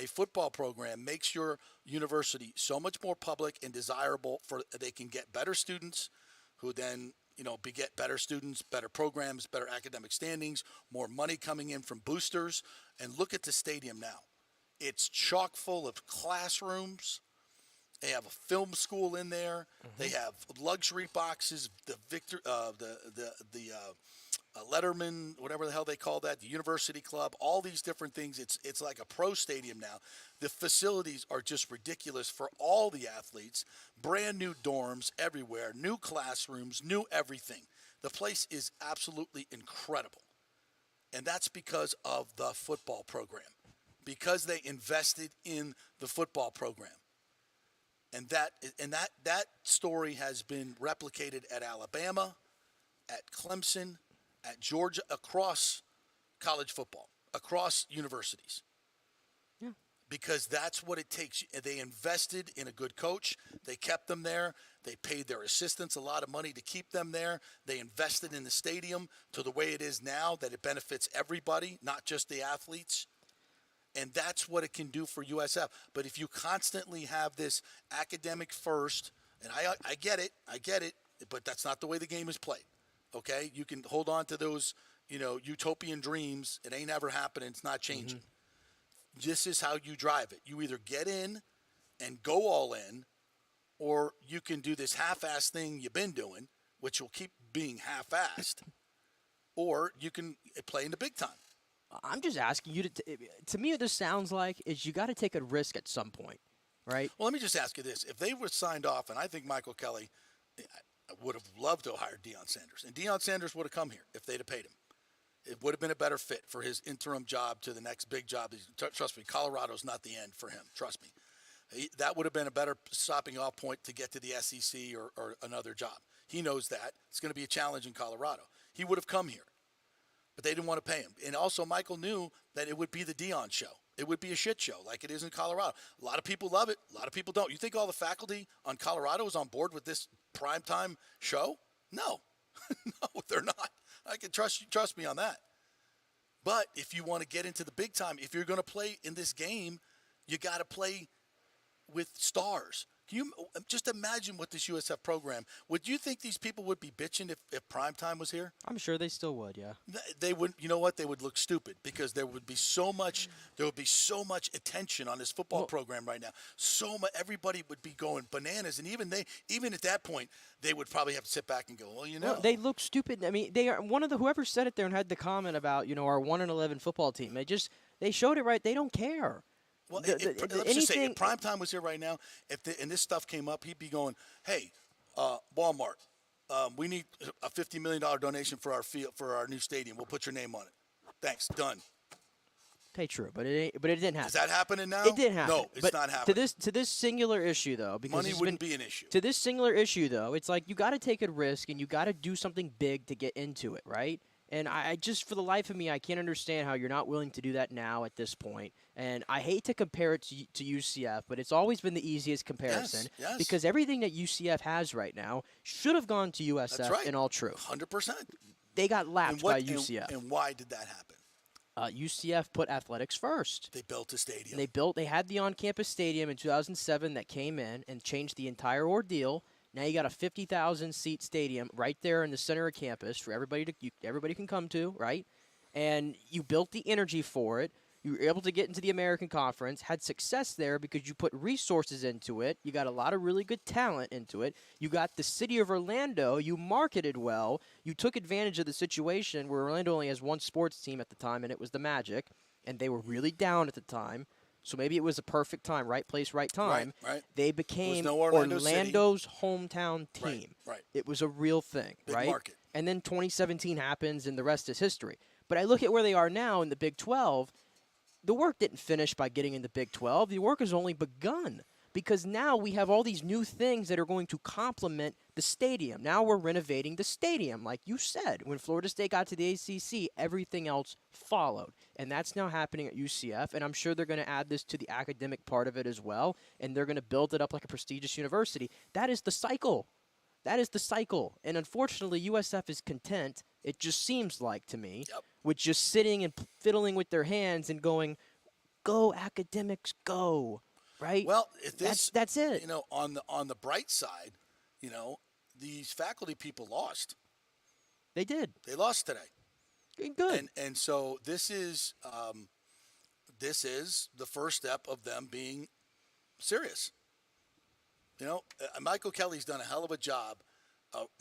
football program, makes your university so much more public and desirable. They can get better students, who then beget better students, better programs, better academic standings, more money coming in from boosters. And look at the stadium now. It's chock full of classrooms. They have a film school in there. They have luxury boxes, the Letterman, whatever the hell they call that, the University Club, all these different things. It's like a pro stadium now. The facilities are just ridiculous for all the athletes. Brand new dorms everywhere, new classrooms, new everything. The place is absolutely incredible. And that's because of the football program, because they invested in the football program. And that story has been replicated at Alabama, at Clemson, at Georgia, across college football, across universities. Yeah. Because that's what it takes. They invested in a good coach. They kept them there. They paid their assistants a lot of money to keep them there. They invested in the stadium to the way it is now, that it benefits everybody, not just the athletes. And that's what it can do for USF. But if you constantly have this academic first, and I get it, but that's not the way the game is played. Okay? You can hold on to those, utopian dreams. It ain't ever happening. It's not changing. This is how you drive it. You either get in and go all in, or you can do this half-assed thing you've been doing, which will keep being half-assed, or you can play in the big time. I'm just asking you to me, what this sounds like is you got to take a risk at some point, right? Well, let me just ask you this. If they were signed off, and I think Michael Kelly would have loved to have hired Deion Sanders, and Deion Sanders would have come here if they'd have paid him. It would have been a better fit for his interim job to the next big job. Trust me, Colorado's not the end for him. Trust me. That would have been a better stopping off point to get to the SEC or another job. He knows that. It's going to be a challenge in Colorado. He would have come here. But they didn't want to pay him. And also, Michael knew that it would be the Deion show. It would be a shit show like it is in Colorado. A lot of people love it. A lot of people don't. You think all the faculty on Colorado is on board with this primetime show? No. No, they're not. I can trust me on that. But if you want to get into the big time, if you're going to play in this game, you got to play with stars. Can you just imagine what this USF program, would you think these people would be bitching if primetime was here? I'm sure they still would, yeah. They would, you know what? They would look stupid because there would be so much attention on this football program right now. Everybody would be going bananas. And even at that point, they would probably have to sit back and go, well, they look stupid. I mean, they are whoever said it there and had the comment about, our 1-11 football team. They showed it right. They don't care. Well, let's just say if primetime was here right now, and this stuff came up, he'd be going, hey, Walmart, we need a $50 million donation for our field, for our new stadium. We'll put your name on it. Thanks, done. Okay, true, but it didn't happen. Is that happening now? It didn't happen. No, it's not happening. To this singular issue, though, because money wouldn't be an issue. To this singular issue, though, it's like you got to take a risk and you got to do something big to get into it, right? And I just, for the life of me, I can't understand how you're not willing to do that now at this point. And I hate to compare it to UCF, but it's always been the easiest comparison. Yes. Because everything that UCF has right now should have gone to USF. That's right. In all truth. 100%. They got lapped by UCF. And why did that happen? UCF put athletics first. They built a stadium. They had the on-campus stadium in 2007 that came in and changed the entire ordeal. Now you got a 50,000-seat stadium right there in the center of campus for everybody can come to, right? And you built the energy for it. You were able to get into the American Conference, had success there because you put resources into it. You got a lot of really good talent into it. You got the city of Orlando. You marketed well. You took advantage of the situation where Orlando only has one sports team at the time, and it was the Magic, and they were really down at the time. So maybe it was a perfect time, right place, right time. Right. They became no Orlando's hometown team. Right. It was a real thing, Big right? market. And then 2017 happens, and the rest is history. But I look at where they are now in the Big 12. The work didn't finish by getting in the Big 12. The work has only begun because now we have all these new things that are going to complement the stadium. Now we're renovating the stadium, like you said. When Florida State got to the ACC, everything else followed. And that's now happening at UCF, and I'm sure they're going to add this to the academic part of it as well, and they're going to build it up like a prestigious university. That is the cycle. That is the cycle. And unfortunately, USF is content, it just seems like to me, with just sitting and fiddling with their hands and going, go academics, go. Right? Well, if this, that's it. You know, on the bright side, you know, these faculty people lost. They did. They lost today. Good. And so this is the first step of them being serious. You know, Michael Kelly's done a hell of a job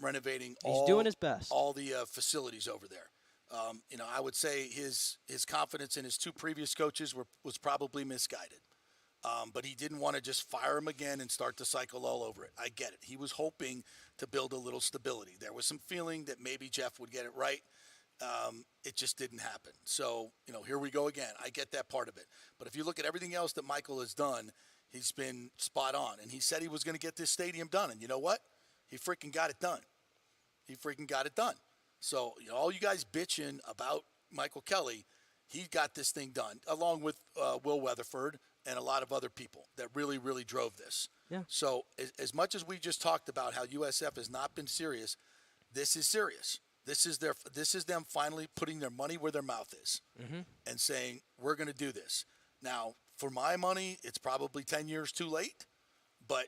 renovating. He's doing his best. All the facilities over there. You know, I would say his confidence in his two previous coaches was probably misguided. But he didn't want to just fire him again and start the cycle all over it. I get it. He was hoping to build a little stability. There was some feeling that maybe Jeff would get it right. It just didn't happen. So, you know, here we go again. I get that part of it. But if you look at everything else that Michael has done, he's been spot on. And he said he was going to get this stadium done. And you know what? He freaking got it done. So, you know, all you guys bitching about Michael Kelly, he got this thing done, along with Will Weatherford and a lot of other people that really, really drove this. Yeah. So as much as we just talked about how USF has not been serious, this is serious. This is them finally putting their money where their mouth is and saying, we're going to do this. Now, for my money, it's probably 10 years too late, but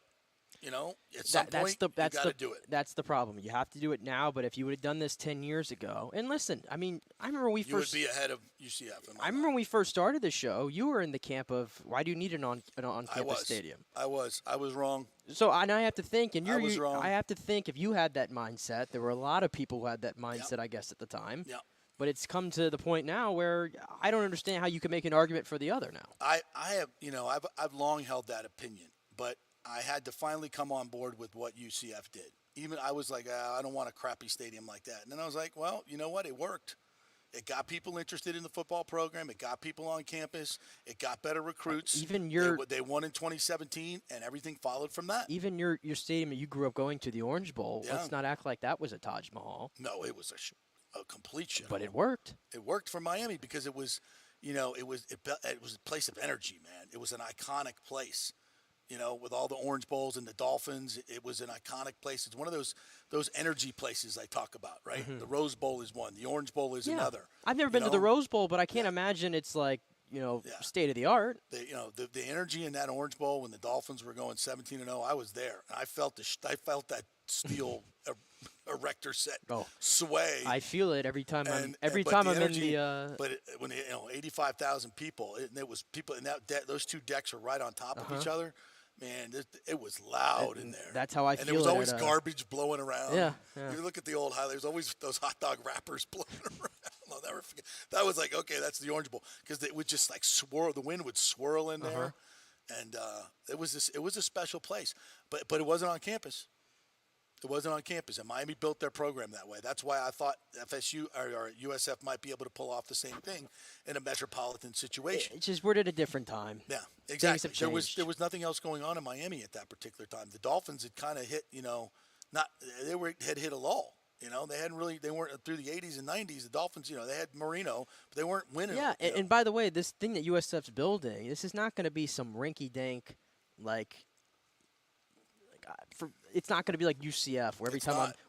you know, at some point, you got to do it. That's the problem. You have to do it now, but if you would have done this 10 years ago, and listen, I mean, I remember when we you would be ahead of UCF. I remember when we first started the show, you were in the camp of, why do you need an on-campus stadium? I was wrong. So and I have to think, and I was wrong. I have to think if you had that mindset, there were a lot of people who had that mindset, I guess, at the time. Yeah. But it's come to the point now where I don't understand how you can make an argument for the other now. I have, you know, I've long held that opinion, but I had to finally come on board with what UCF did. Even I was like, I don't want a crappy stadium like that. And then I was like, well, you know what? It worked. It got people interested in the football program. It got people on campus. It got better recruits. Even they won in 2017, and everything followed from that. Even your stadium that you grew up going to, the Orange Bowl, let's not act like that was a Taj Mahal. No, it was a complete shit. But it worked. It worked for Miami because it was, you know, it was a place of energy, man. It was an iconic place. You know, with all the Orange Bowls and the Dolphins, it was an iconic place. It's one of those energy places I talk about, right? The Rose Bowl is one. The Orange Bowl is another. I've never been to the Rose Bowl, but I can't imagine it's like, you know, state of the art. The energy in that Orange Bowl when the Dolphins were going 17-0, I was there. And I felt that steel erector set sway. I feel it every time I'm in the. But when 85,000 people, and there was people, and those two decks are right on top of each other. Man, it was loud in there. That's how I feel. And there was always garbage blowing around. Yeah. You look at the old highlights. There's always those hot dog wrappers blowing around. I'll never forget. That was like, okay, that's the Orange Bowl, because it would just like swirl. The wind would swirl in there, and it was a special place. But it wasn't on campus. It wasn't on campus, and Miami built their program that way. That's why I thought FSU or USF might be able to pull off the same thing in a metropolitan situation. It's just we're at a different time. Yeah, exactly. There was nothing else going on in Miami at that particular time. The Dolphins had kind of hit, you know, had hit a lull. You know, they weren't through the 80s and 90s. The Dolphins, you know, they had Marino, but they weren't winning. Yeah, and by the way, this thing that USF's building, this is not going to be some rinky-dink it's not going to be like UCF, where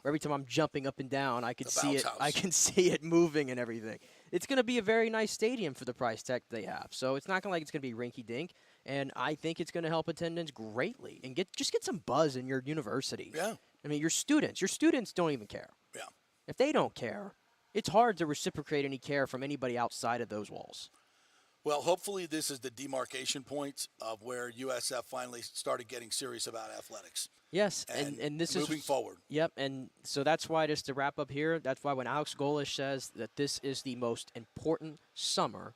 every time I'm jumping up and down, I can see it. I can see it moving and everything. It's going to be a very nice stadium for the price tag they have. So it's not going to like it's going to be rinky-dink, and I think it's going to help attendance greatly and get some buzz in your university. Yeah. I mean, your students don't even care. Yeah. If they don't care, it's hard to reciprocate any care from anybody outside of those walls. Well, hopefully this is the demarcation point of where USF finally started getting serious about athletics. Yes, and this is moving forward. Yep, and so that's why, just to wrap up here, that's why when Alex Golish says that this is the most important summer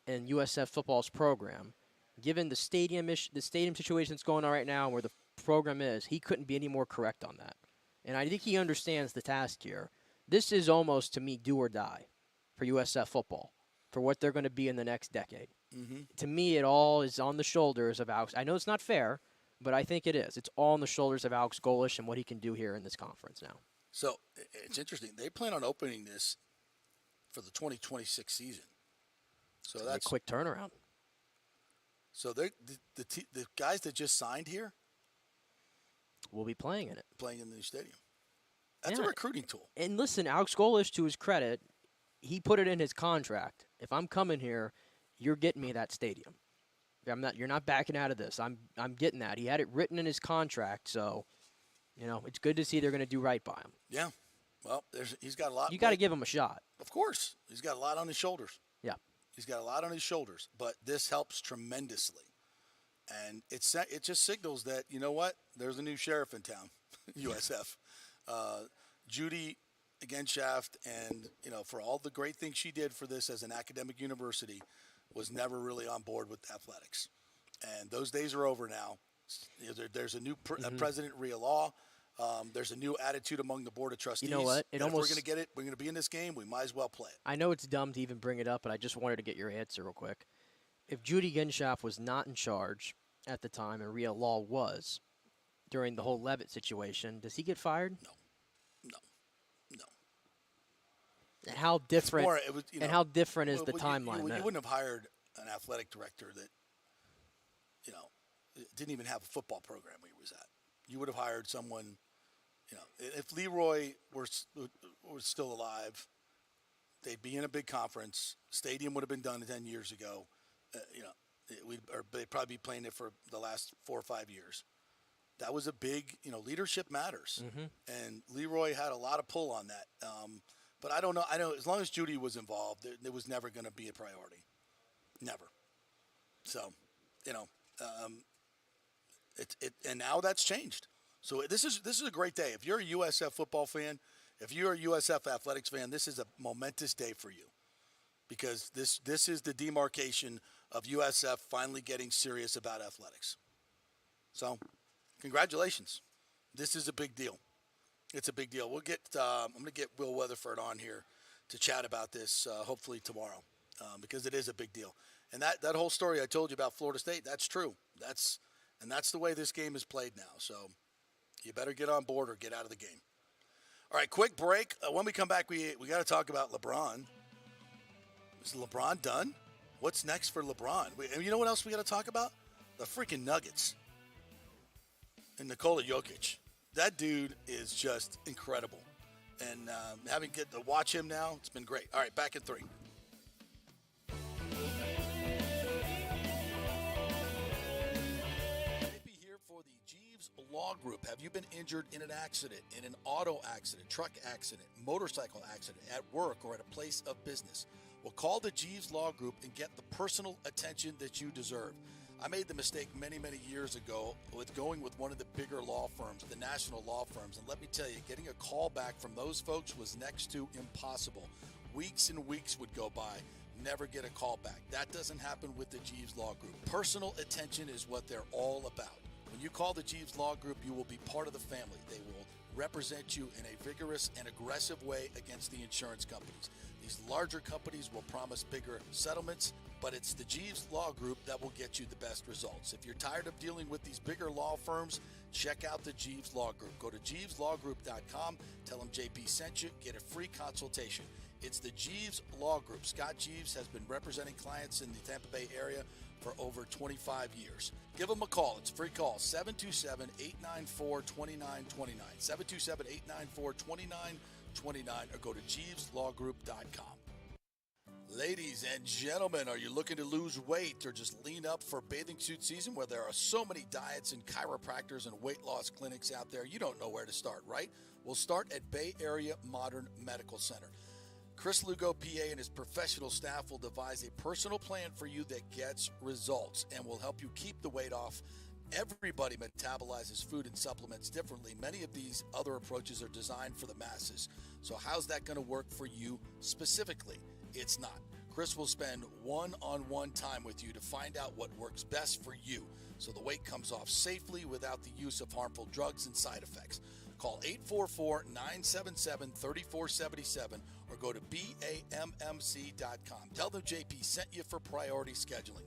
in USF football's program, given the stadium situation that's going on right now and where the program is, he couldn't be any more correct on that. And I think he understands the task here. This is almost, to me, do or die for USF football, for what they're going to be in the next decade. Mm-hmm. To me, it all is on the shoulders of Alex. I know it's not fair, but I think it is. It's all on the shoulders of Alex Golesh and what he can do here in this conference now. So it's interesting. They plan on opening this for the 2026 season. So that's a quick turnaround. So the guys that just signed here will be playing in it. Playing in the new stadium. That's a recruiting tool. And listen, Alex Golesh, to his credit, he put it in his contract. If I'm coming here, you're getting me that stadium. You're not backing out of this. I'm getting that. He had it written in his contract, so it's good to see they're going to do right by him. Yeah. Well, he's got a lot. You got to give him a shot. Of course. He's got a lot on his shoulders. Yeah. He's got a lot on his shoulders, but this helps tremendously. And it just signals that, you know what? There's a new sheriff in town, USF. Judy Genshaft, and, for all the great things she did for this as an academic university, was never really on board with athletics. And those days are over now. There's a new president, Rhea Law. There's a new attitude among the board of trustees. You know what? If we're going to get it, we're going to be in this game, we might as well play it. I know it's dumb to even bring it up, but I just wanted to get your answer real quick. If Judy Genshaft was not in charge at the time and Rhea Law was during the whole Levitt situation, does he get fired? No. And how different? How different is the timeline? You wouldn't have hired an athletic director that, didn't even have a football program where he was at. You would have hired someone, if Leroy were still alive, they'd be in a big conference. Stadium would have been done 10 years ago. They'd probably be playing it for the last 4 or 5 years. That was a big, leadership matters. Mm-hmm. And Leroy had a lot of pull on that. But I don't know. I know as long as Judy was involved, it was never going to be a priority. Never. So, and now that's changed. So this is a great day. If you're a USF football fan, if you're a USF athletics fan, this is a momentous day for you, because this is the demarcation of USF finally getting serious about athletics. So, congratulations. This is a big deal. It's a big deal. We'll get. I'm going to get Will Weatherford on here to chat about this hopefully tomorrow, because it is a big deal. And that whole story I told you about Florida State, that's true. That's the way this game is played now. So you better get on board or get out of the game. All right, quick break. When we come back, we got to talk about LeBron. Is LeBron done? What's next for LeBron? And you know what else we got to talk about? The freaking Nuggets and Nikola Jokic. That dude is just incredible. And having get to watch him now, it's been great. All right, back in 3. JP here for the Jeeves Law Group. Have you been injured in an accident, in an auto accident, truck accident, motorcycle accident, at work, or at a place of business? Well, call the Jeeves Law Group and get the personal attention that you deserve. I made the mistake many, many years ago with going with one of the bigger law firms, the national law firms. And let me tell you, getting a call back from those folks was next to impossible. Weeks and weeks would go by, never get a call back. That doesn't happen with the Jeeves Law Group. Personal attention is what they're all about. When you call the Jeeves Law Group, you will be part of the family. They will represent you in a vigorous and aggressive way against the insurance companies. These larger companies will promise bigger settlements, but it's the Jeeves Law Group that will get you the best results. If you're tired of dealing with these bigger law firms, check out the Jeeves Law Group. Go to JeevesLawGroup.com, tell them JP sent you, get a free consultation. It's the Jeeves Law Group. Scott Jeeves has been representing clients in the Tampa Bay area for over 25 years. Give them a call. It's a free call, 727-894-2929, 727-894-2929, or go to JeevesLawGroup.com. Ladies and gentlemen, are you looking to lose weight or just lean up for bathing suit season, where there are so many diets and chiropractors and weight loss clinics out there? You don't know where to start, right? We'll start at Bay Area Modern Medical Center. Chris Lugo, PA, and his professional staff will devise a personal plan for you that gets results and will help you keep the weight off. Everybody metabolizes food and supplements differently. Many of these other approaches are designed for the masses. So how's that going to work for you specifically? It's not. Chris will spend one-on-one time with you to find out what works best for you. so the weight comes off safely without the use of harmful drugs and side effects. Call 844-977-3477 or go to BAMMC.com. Tell them JP sent you for priority scheduling.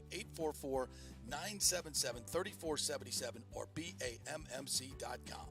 844-977-3477 or BAMMC.com.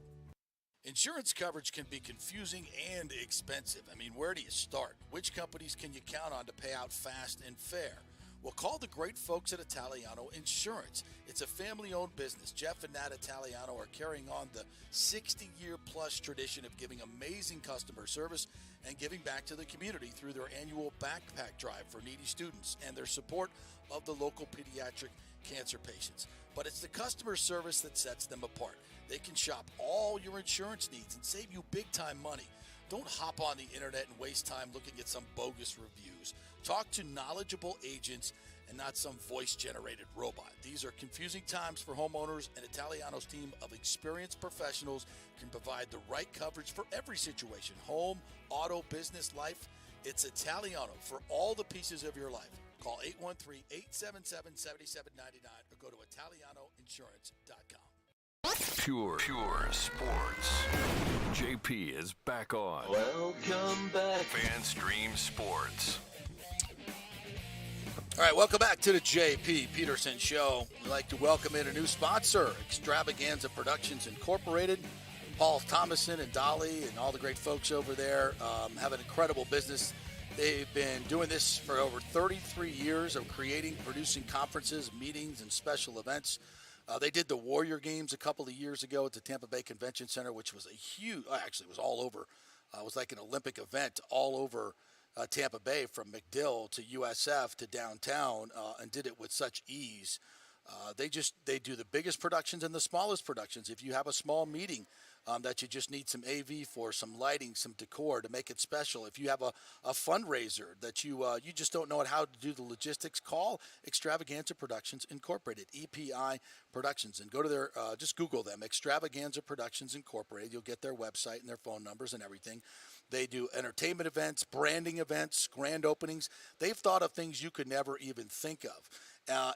Insurance coverage can be confusing and expensive. I mean, where do you start? Which companies can you count on to pay out fast and fair? Well, call the great folks at Italiano Insurance. It's a family-owned business. Jeff and Nat Italiano are carrying on the 60-year-plus tradition of giving amazing customer service and giving back to the community through their annual backpack drive for needy students and their support of the local pediatric cancer patients. But it's the customer service that sets them apart. They can shop all your insurance needs and save you big-time money. Don't hop on the internet and waste time looking at some bogus reviews. Talk to knowledgeable agents and not some voice-generated robot. These are confusing times for homeowners, and Italiano's team of experienced professionals can provide the right coverage for every situation. Home, auto, business, life. It's Italiano for all the pieces of your life. Call 813-877-7799 or go to ItalianoInsurance.com. Pure sports. JP is back on. Welcome back. FanStream Sports. All right, welcome back to the JP Peterson Show. We'd like to welcome in a new sponsor, Extravaganza Productions Incorporated. Paul Thomason and Dolly and all the great folks over there have an incredible business. They've been doing this for over 33 years of creating, producing conferences, meetings, and special events. They did the Warrior Games a couple of years ago at the Tampa Bay Convention Center, which was a huge, actually it was all over. It was like an Olympic event all over Tampa Bay, from MacDill to USF to downtown, and did it with such ease. They do the biggest productions and the smallest productions. If you have a small meeting that you just need some AV for, some lighting, some decor to make it special. If you have a fundraiser that you just don't know how to do the logistics, call Extravaganza Productions Incorporated, EPI Productions, and go to their, just Google them, Extravaganza Productions Incorporated. You'll get their website and their phone numbers and everything. They do entertainment events, branding events, grand openings. They've thought of things you could never even think of.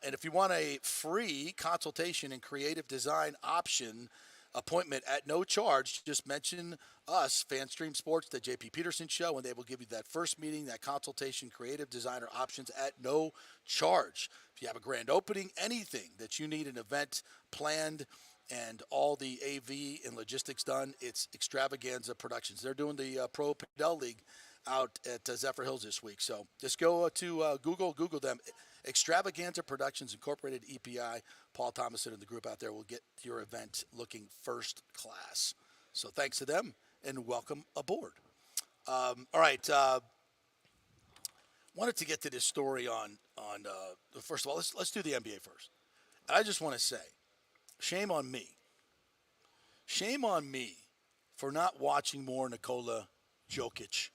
And if you want a free consultation and creative design option appointment at no charge, just mention us, FanStream Sports, the JP Peterson Show, and they will give you that first meeting, that consultation, creative designer options at no charge. If you have a grand opening, anything that you need an event planned and all the AV and logistics done, it's Extravaganza Productions. They're doing the Pro Padel League out at Zephyr Hills this week. So just go to Google them. Extravaganza Productions Incorporated, EPI. Paul Thomason and the group out there will get your event looking first class. So thanks to them and welcome aboard. All right. Wanted to get to this story on first of all, let's do the NBA first. I just want to say, shame on me. Shame on me for not watching more Nikola Jokic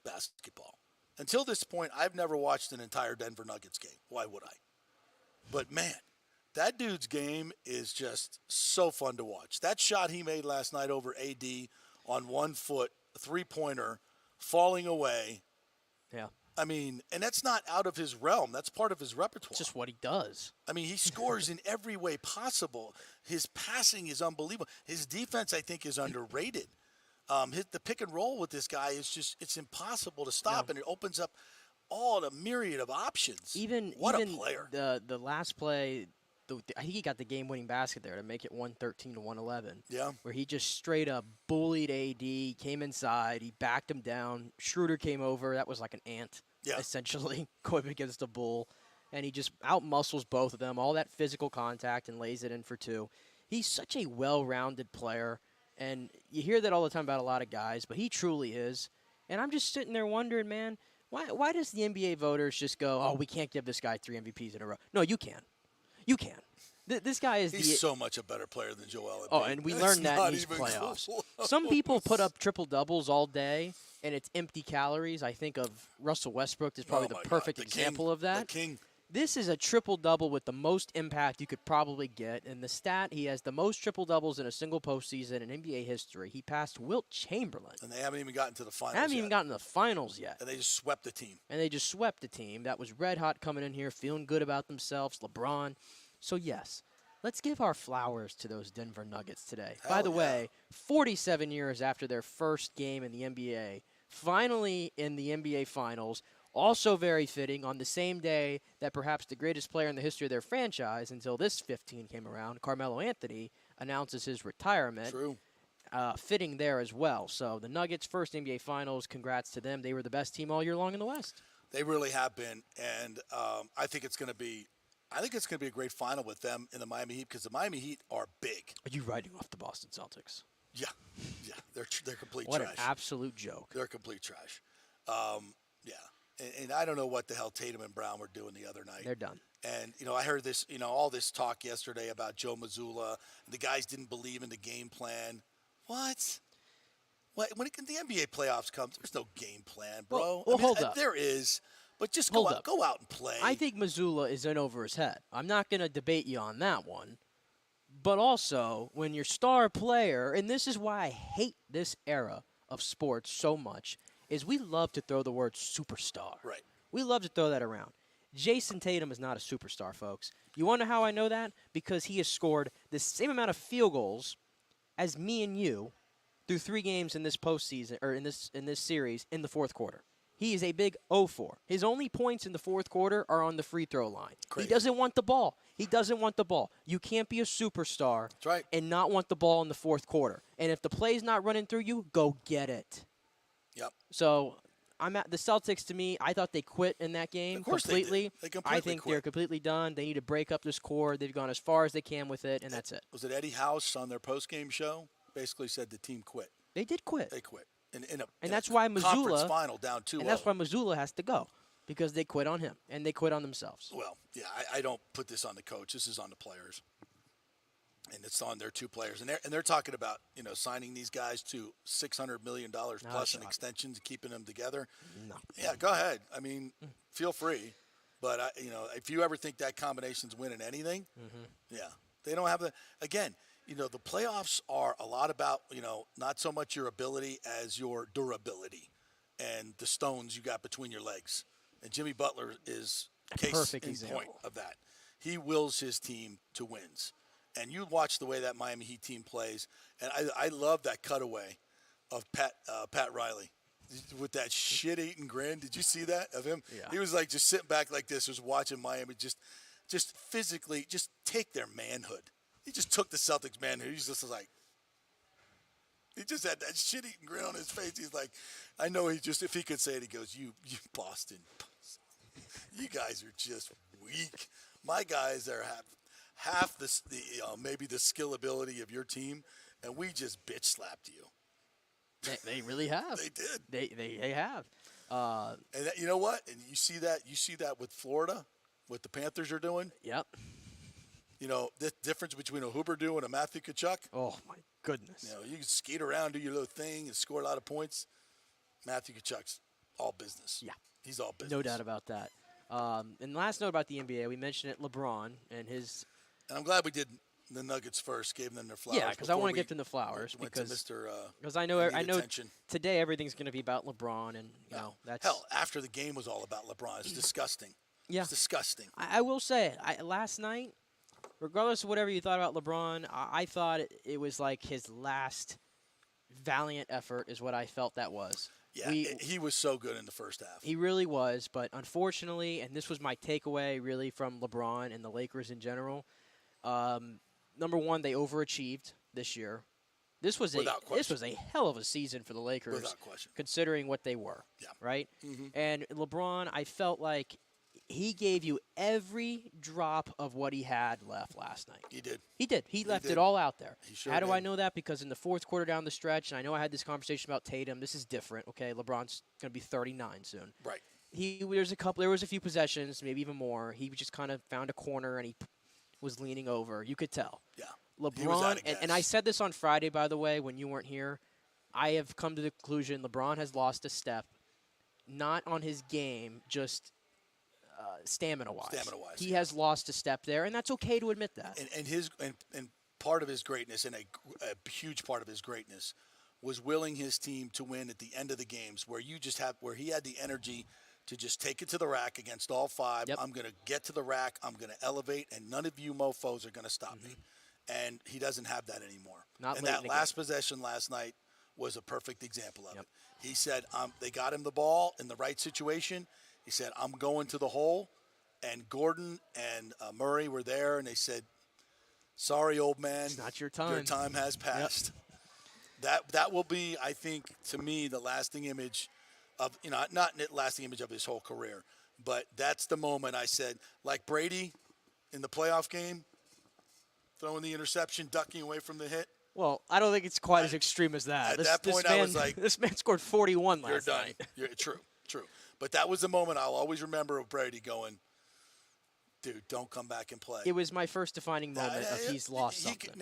basketball. Until this point, I've never watched an entire Denver Nuggets game. Why would I? But, man, that dude's game is just so fun to watch. That shot he made last night over AD on 1 foot, three-pointer, falling away. Yeah. I mean, and that's not out of his realm. That's part of his repertoire. It's just what he does. I mean, he scores in every way possible. His passing is unbelievable. His defense, I think, is underrated. The pick and roll with this guy is just, it's impossible to stop, and it opens up all the myriad of options. What a player. The last play, I think he got the game-winning basket there to make it 113 to 111. Yeah. Where he just straight up bullied AD, came inside, he backed him down. Schroeder came over. That was like an ant, essentially, going against a bull. And he just out-muscles both of them, all that physical contact, and lays it in for two. He's such a well-rounded player. And you hear that all the time about a lot of guys, but he truly is. And I'm just sitting there wondering, man, why does the NBA voters just go, oh, we can't give this guy 3 MVPs in a row? No, you can. You can. This guy is He's so much a better player than Joel Embiid. Oh, and we learned that in these playoffs. Some people put up triple-doubles all day, and it's empty calories. I think of Russell Westbrook is probably the perfect example of that. The king. This is a triple-double with the most impact you could probably get. And the stat, he has the most triple-doubles in a single postseason in NBA history. He passed Wilt Chamberlain. And they haven't even gotten to the finals Haven't even gotten to the finals yet. And they just swept the team. That was red hot coming in here, feeling good about themselves, LeBron. So, yes, Let's give our flowers to those Denver Nuggets today. Hell By the yeah. way, 47 years after their first game in the NBA, finally in the NBA Finals, also very fitting on the same day that perhaps the greatest player in the history of their franchise until this 15 came around, Carmelo Anthony, announces his retirement. True. Fitting there as well. So the Nuggets' first NBA Finals, congrats to them. They were the best team all year long in the West. They really have been, and I think it's going to be a great final with them in the Miami Heat because the Miami Heat are big. Are you writing off the Boston Celtics? Yeah, they're complete what trash. What an absolute joke. They're complete trash. And I don't know what the hell Tatum and Brown were doing the other night. They're done. And, I heard this, all this talk yesterday about Joe Mazzulla. The guys didn't believe in the game plan. What? When the NBA playoffs come, there's no game plan, bro. Well, hold up. There is, but just Hold go up. go out and play. I think Mazzulla is in over his head. I'm not going to debate you on that one. But also, when your star player, and this is why I hate this era of sports so much, is we love to throw the word superstar. Right. We love to throw that around. Jason Tatum is not a superstar, folks. You want to know how I know that? Because he has scored the same amount of field goals as me and you through 3 games in this postseason or in this series in the fourth quarter. He is a big 0-4. His only points in the fourth quarter are on the free throw line. Crazy. He doesn't want the ball. He doesn't want the ball. You can't be a superstar and not want the ball in the fourth quarter. And if the play's not running through you, go get it. Yep. So I'm at the Celtics. To me, I thought they quit in that game Of course completely. They completely I think quit. they're completely done. They need to break up this core. They've gone as far as they can with it, and that's it. Was it Eddie House on their post-game show? Basically said the team quit. They did quit. They quit. In that's a why conference Mazzulla final down 2-0. And that's why Mazzulla has to go because they quit on him and they quit on themselves. Well, yeah, I don't put this on the coach. This is on the players, and it's on their 2 players. And they're talking about signing these guys to $600 million plus in extensions, keeping them together. No. Yeah, go ahead. I mean, feel free, but if you ever think that combination's winning anything, yeah, they don't have the again. The playoffs are a lot about, not so much your ability as your durability and the stones you got between your legs. And Jimmy Butler is case in point of that. He wills his team to wins. And you watch the way that Miami Heat team plays, and I love that cutaway of Pat Riley with that shit-eating grin. Did you see that of him? Yeah. He was like just sitting back like this, was watching Miami just physically just take their manhood. He just took the Celtics manhood. He's just like, he just had that shit-eating grin on his face. He's like, I know if he could say it, he goes, you Boston, you guys are just weak. My guys are half the maybe the skill ability of your team, and we just bitch slapped you. They really have. They did. They have. And you know what? And you see that with Florida, what the Panthers are doing. Yep. The difference between a Huberdeau and a Matthew Tkachuk. Oh, my goodness. You can skate around, do your little thing, and score a lot of points. Matthew Tkachuk's all business. Yeah. He's all business. No doubt about that. And last note about the NBA, we mentioned it, LeBron and his. And I'm glad we did the Nuggets first, gave them their flowers. Yeah, because I want to get them the flowers because I know today everything's going to be about LeBron and that's hell. After the game was all about LeBron. It's disgusting. Yeah, it's disgusting. I will say last night, regardless of whatever you thought about LeBron, I thought it was like his last valiant effort is what I felt that was. Yeah, he was so good in the first half. He really was, but unfortunately, and this was my takeaway really from LeBron and the Lakers in general, number one, they overachieved this year. This was a hell of a season for the Lakers, without question, considering what they were. Yeah. Right. Mm-hmm. And LeBron, I felt like he gave you every drop of what he had left last night. He did. He did. He left it all out there. He sure How do did. I know that? Because in the fourth quarter down the stretch, and I know I had this conversation about Tatum. This is different. Okay, LeBron's going to be 39 soon. Right. There was a few possessions, maybe even more. He just kind of found a corner and he was leaning over. You could tell. Yeah. LeBron, and I said this on Friday, by the way, when you weren't here. I have come to the conclusion LeBron has lost a step, not on his game, just stamina-wise. He has lost a step there, and that's okay to admit that. And part of his greatness, and a huge part of his greatness, was willing his team to win at the end of the games, where he had the energy to just take it to the rack against all five. Yep. I'm going to get to the rack. I'm going to elevate, and none of you mofos are going to stop me. And he doesn't have that anymore. Not and late that in the last game. possession last night was a perfect example of it. He said, they got him the ball in the right situation. He said, I'm going to the hole. And Gordon and Murray were there, and they said, sorry, old man. It's not your time. Your time has passed. That will be, I think, to me, the lasting image of, not the lasting image of his whole career, but that's the moment I said, like Brady in the playoff game, throwing the interception, ducking away from the hit. Well, I don't think it's quite as extreme as that. At that point, I was like, this man scored 41 last you're done. night. True. But that was the moment I'll always remember of Brady going, dude, don't come back and play. It was my first defining moment of he's lost something.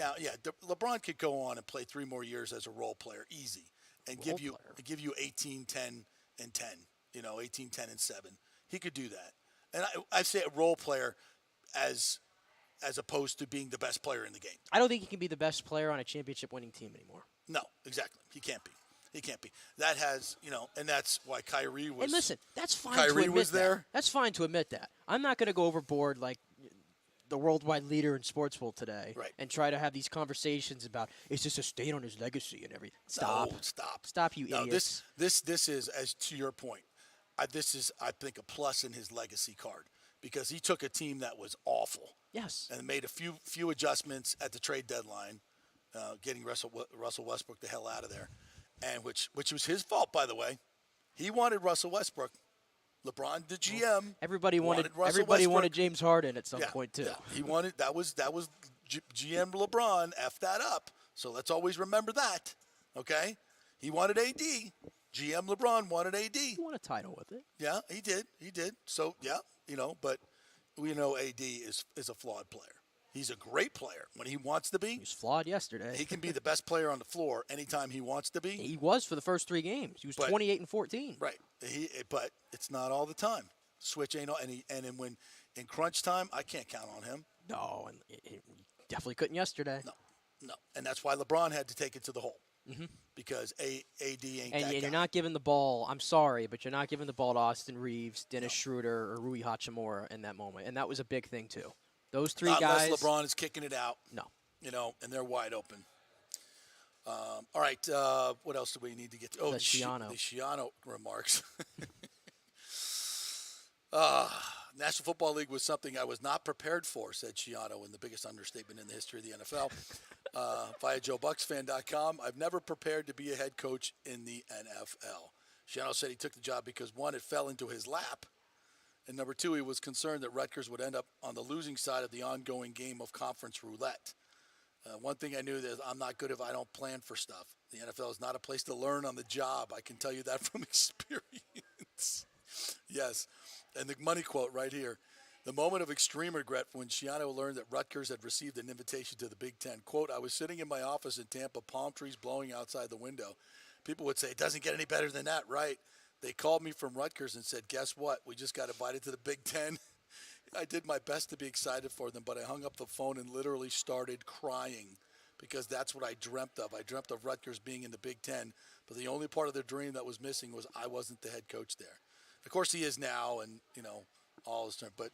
LeBron could go on and play 3 more years as a role player, easy, and give you 18, 10, and 10. 18, 10, and 7. He could do that. And I say a role player as opposed to being the best player in the game. I don't think he can be the best player on a championship-winning team anymore. No, exactly. He can't be. That has, and that's why Kyrie was. And listen, that's fine Kyrie to admit was there. that. That's fine to admit that. I'm not going to go overboard like the worldwide leader in sports world today and try to have these conversations about, is this a stain on his legacy and everything? Stop. No, stop. Stop, you idiots. This is, as to your point, this is, I think, a plus in his legacy card because he took a team that was awful. Yes. And made a few adjustments at the trade deadline, getting Russell Westbrook the hell out of there. And which was his fault, by the way. He wanted Russell Westbrook. LeBron, the GM, everybody wanted James Harden at some point too. Yeah. He wanted that was GM LeBron effed that up. So let's always remember that. Okay, he wanted AD. GM LeBron wanted AD. He won a title with it. Yeah, he did. So but we know AD is a flawed player. He's a great player when he wants to be. He was flawed yesterday. He can be the best player on the floor anytime he wants to be. He was for the first 3 games. He was 28 and 14. Right. But it's not all the time. Switch ain't all. And when in crunch time, I can't count on him. No, and he definitely couldn't yesterday. No. And that's why LeBron had to take it to the hole. Mm-hmm. Because AD ain't that guy. And you're not giving the ball, I'm sorry, but you're not giving the ball to Austin Reeves, Dennis Schroeder, or Rui Hachimura in that moment. And that was a big thing, too. Those 3 guys. Unless LeBron is kicking it out. No. And they're wide open. All right. What else do we need to get to? Oh, the Schiano remarks. National Football League was something I was not prepared for, said Schiano in the biggest understatement in the history of the NFL. Via JoeBucksFan.com. I've never prepared to be a head coach in the NFL. Schiano said he took the job because, 1, it fell into his lap. And number 2, he was concerned that Rutgers would end up on the losing side of the ongoing game of conference roulette. One thing I knew is I'm not good if I don't plan for stuff. The NFL is not a place to learn on the job. I can tell you that from experience. Yes. And the money quote right here. The moment of extreme regret when Schiano learned that Rutgers had received an invitation to the Big Ten. Quote, I was sitting in my office in Tampa, palm trees blowing outside the window. People would say, it doesn't get any better than that, right? They called me from Rutgers and said, guess what? We just got invited to the Big Ten. I did my best to be excited for them, but I hung up the phone and literally started crying because that's what I dreamt of. I dreamt of Rutgers being in the Big Ten, but the only part of their dream that was missing was I wasn't the head coach there. Of course, he is now, and, all his term. But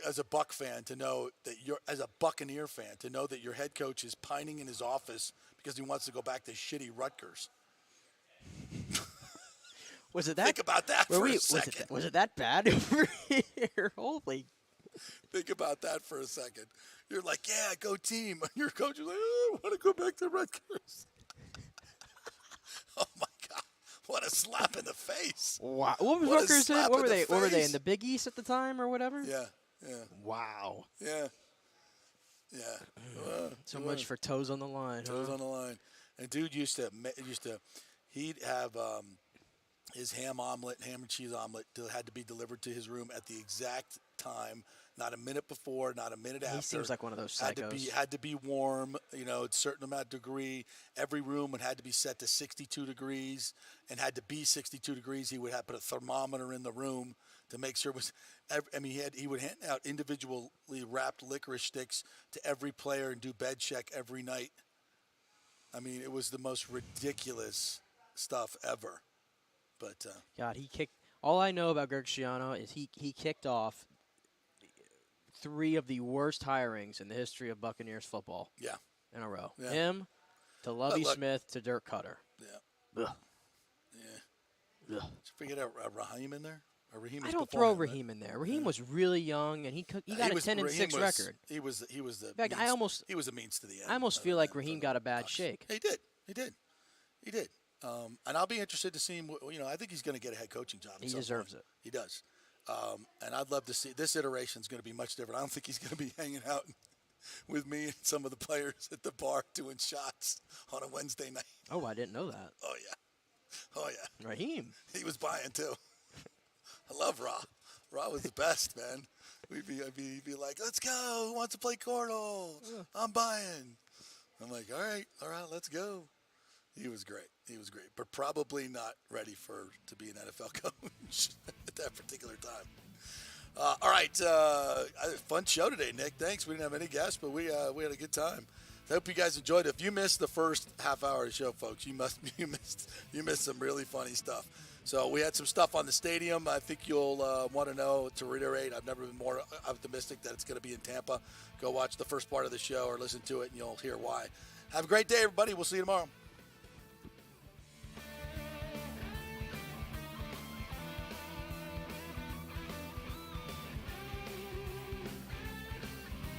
as a Buck fan, to know that as a Buccaneer fan, to know that your head coach is pining in his office because he wants to go back to shitty Rutgers. Was it that? Think about that for a second. Was it that bad over here? Holy. Think about that for a second. You're like, yeah, go team. And your coach is like, oh, I want to go back to Rutgers. Oh, my God. What a slap in the face. Wow. What was Rutgers in? What were they? What were they in the Big East at the time or whatever? Yeah. Wow. Yeah. So much for toes on the line. Toes on the line. And dude he'd have his ham and cheese omelet had to be delivered to his room at the exact time, not a minute before, not a minute after. He seems like one of those psychos. Had to be warm, a certain amount of degree. Every room had to be set to 62 degrees and had to be 62 degrees. He would have put a thermometer in the room to make sure it was. He would hand out individually wrapped licorice sticks to every player and do bed check every night. It was the most ridiculous stuff ever. But God, he kicked All I know about Greg Schiano is he kicked off 3 of the worst hirings in the history of Buccaneers football. Yeah. In a row. Yeah. Him to Lovie Smith to Dirk Cutter. Yeah. Ugh. Yeah. Did you forget Raheem in there? I don't throw Raheem in there. Raheem was really young, and he got a 10-6 record. He was the. In fact, he was the means to the end. I almost feel like Raheem got a bad shake. He did. And I'll be interested to see him. I think he's going to get a head coaching job. He deserves it. He does. And I'd love to see this iteration is going to be much different. I don't think he's going to be hanging out with me and some of the players at the bar doing shots on a Wednesday night. Oh, I didn't know that. Oh yeah. Raheem. He was buying too. I love Ra. Ra was the best, man. I'd be like, let's go. Who wants to play cornhole? I'm buying. I'm like, all right, let's go. He was great. But probably not ready to be an NFL coach at that particular time. All right, fun show today, Nick. Thanks. We didn't have any guests, but we had a good time. I hope you guys enjoyed it. If you missed the first half hour of the show, folks, you missed some really funny stuff. So we had some stuff on the stadium. I think you'll want to know. To reiterate, I've never been more optimistic that it's going to be in Tampa. Go watch the first part of the show or listen to it, and you'll hear why. Have a great day, everybody. We'll see you tomorrow.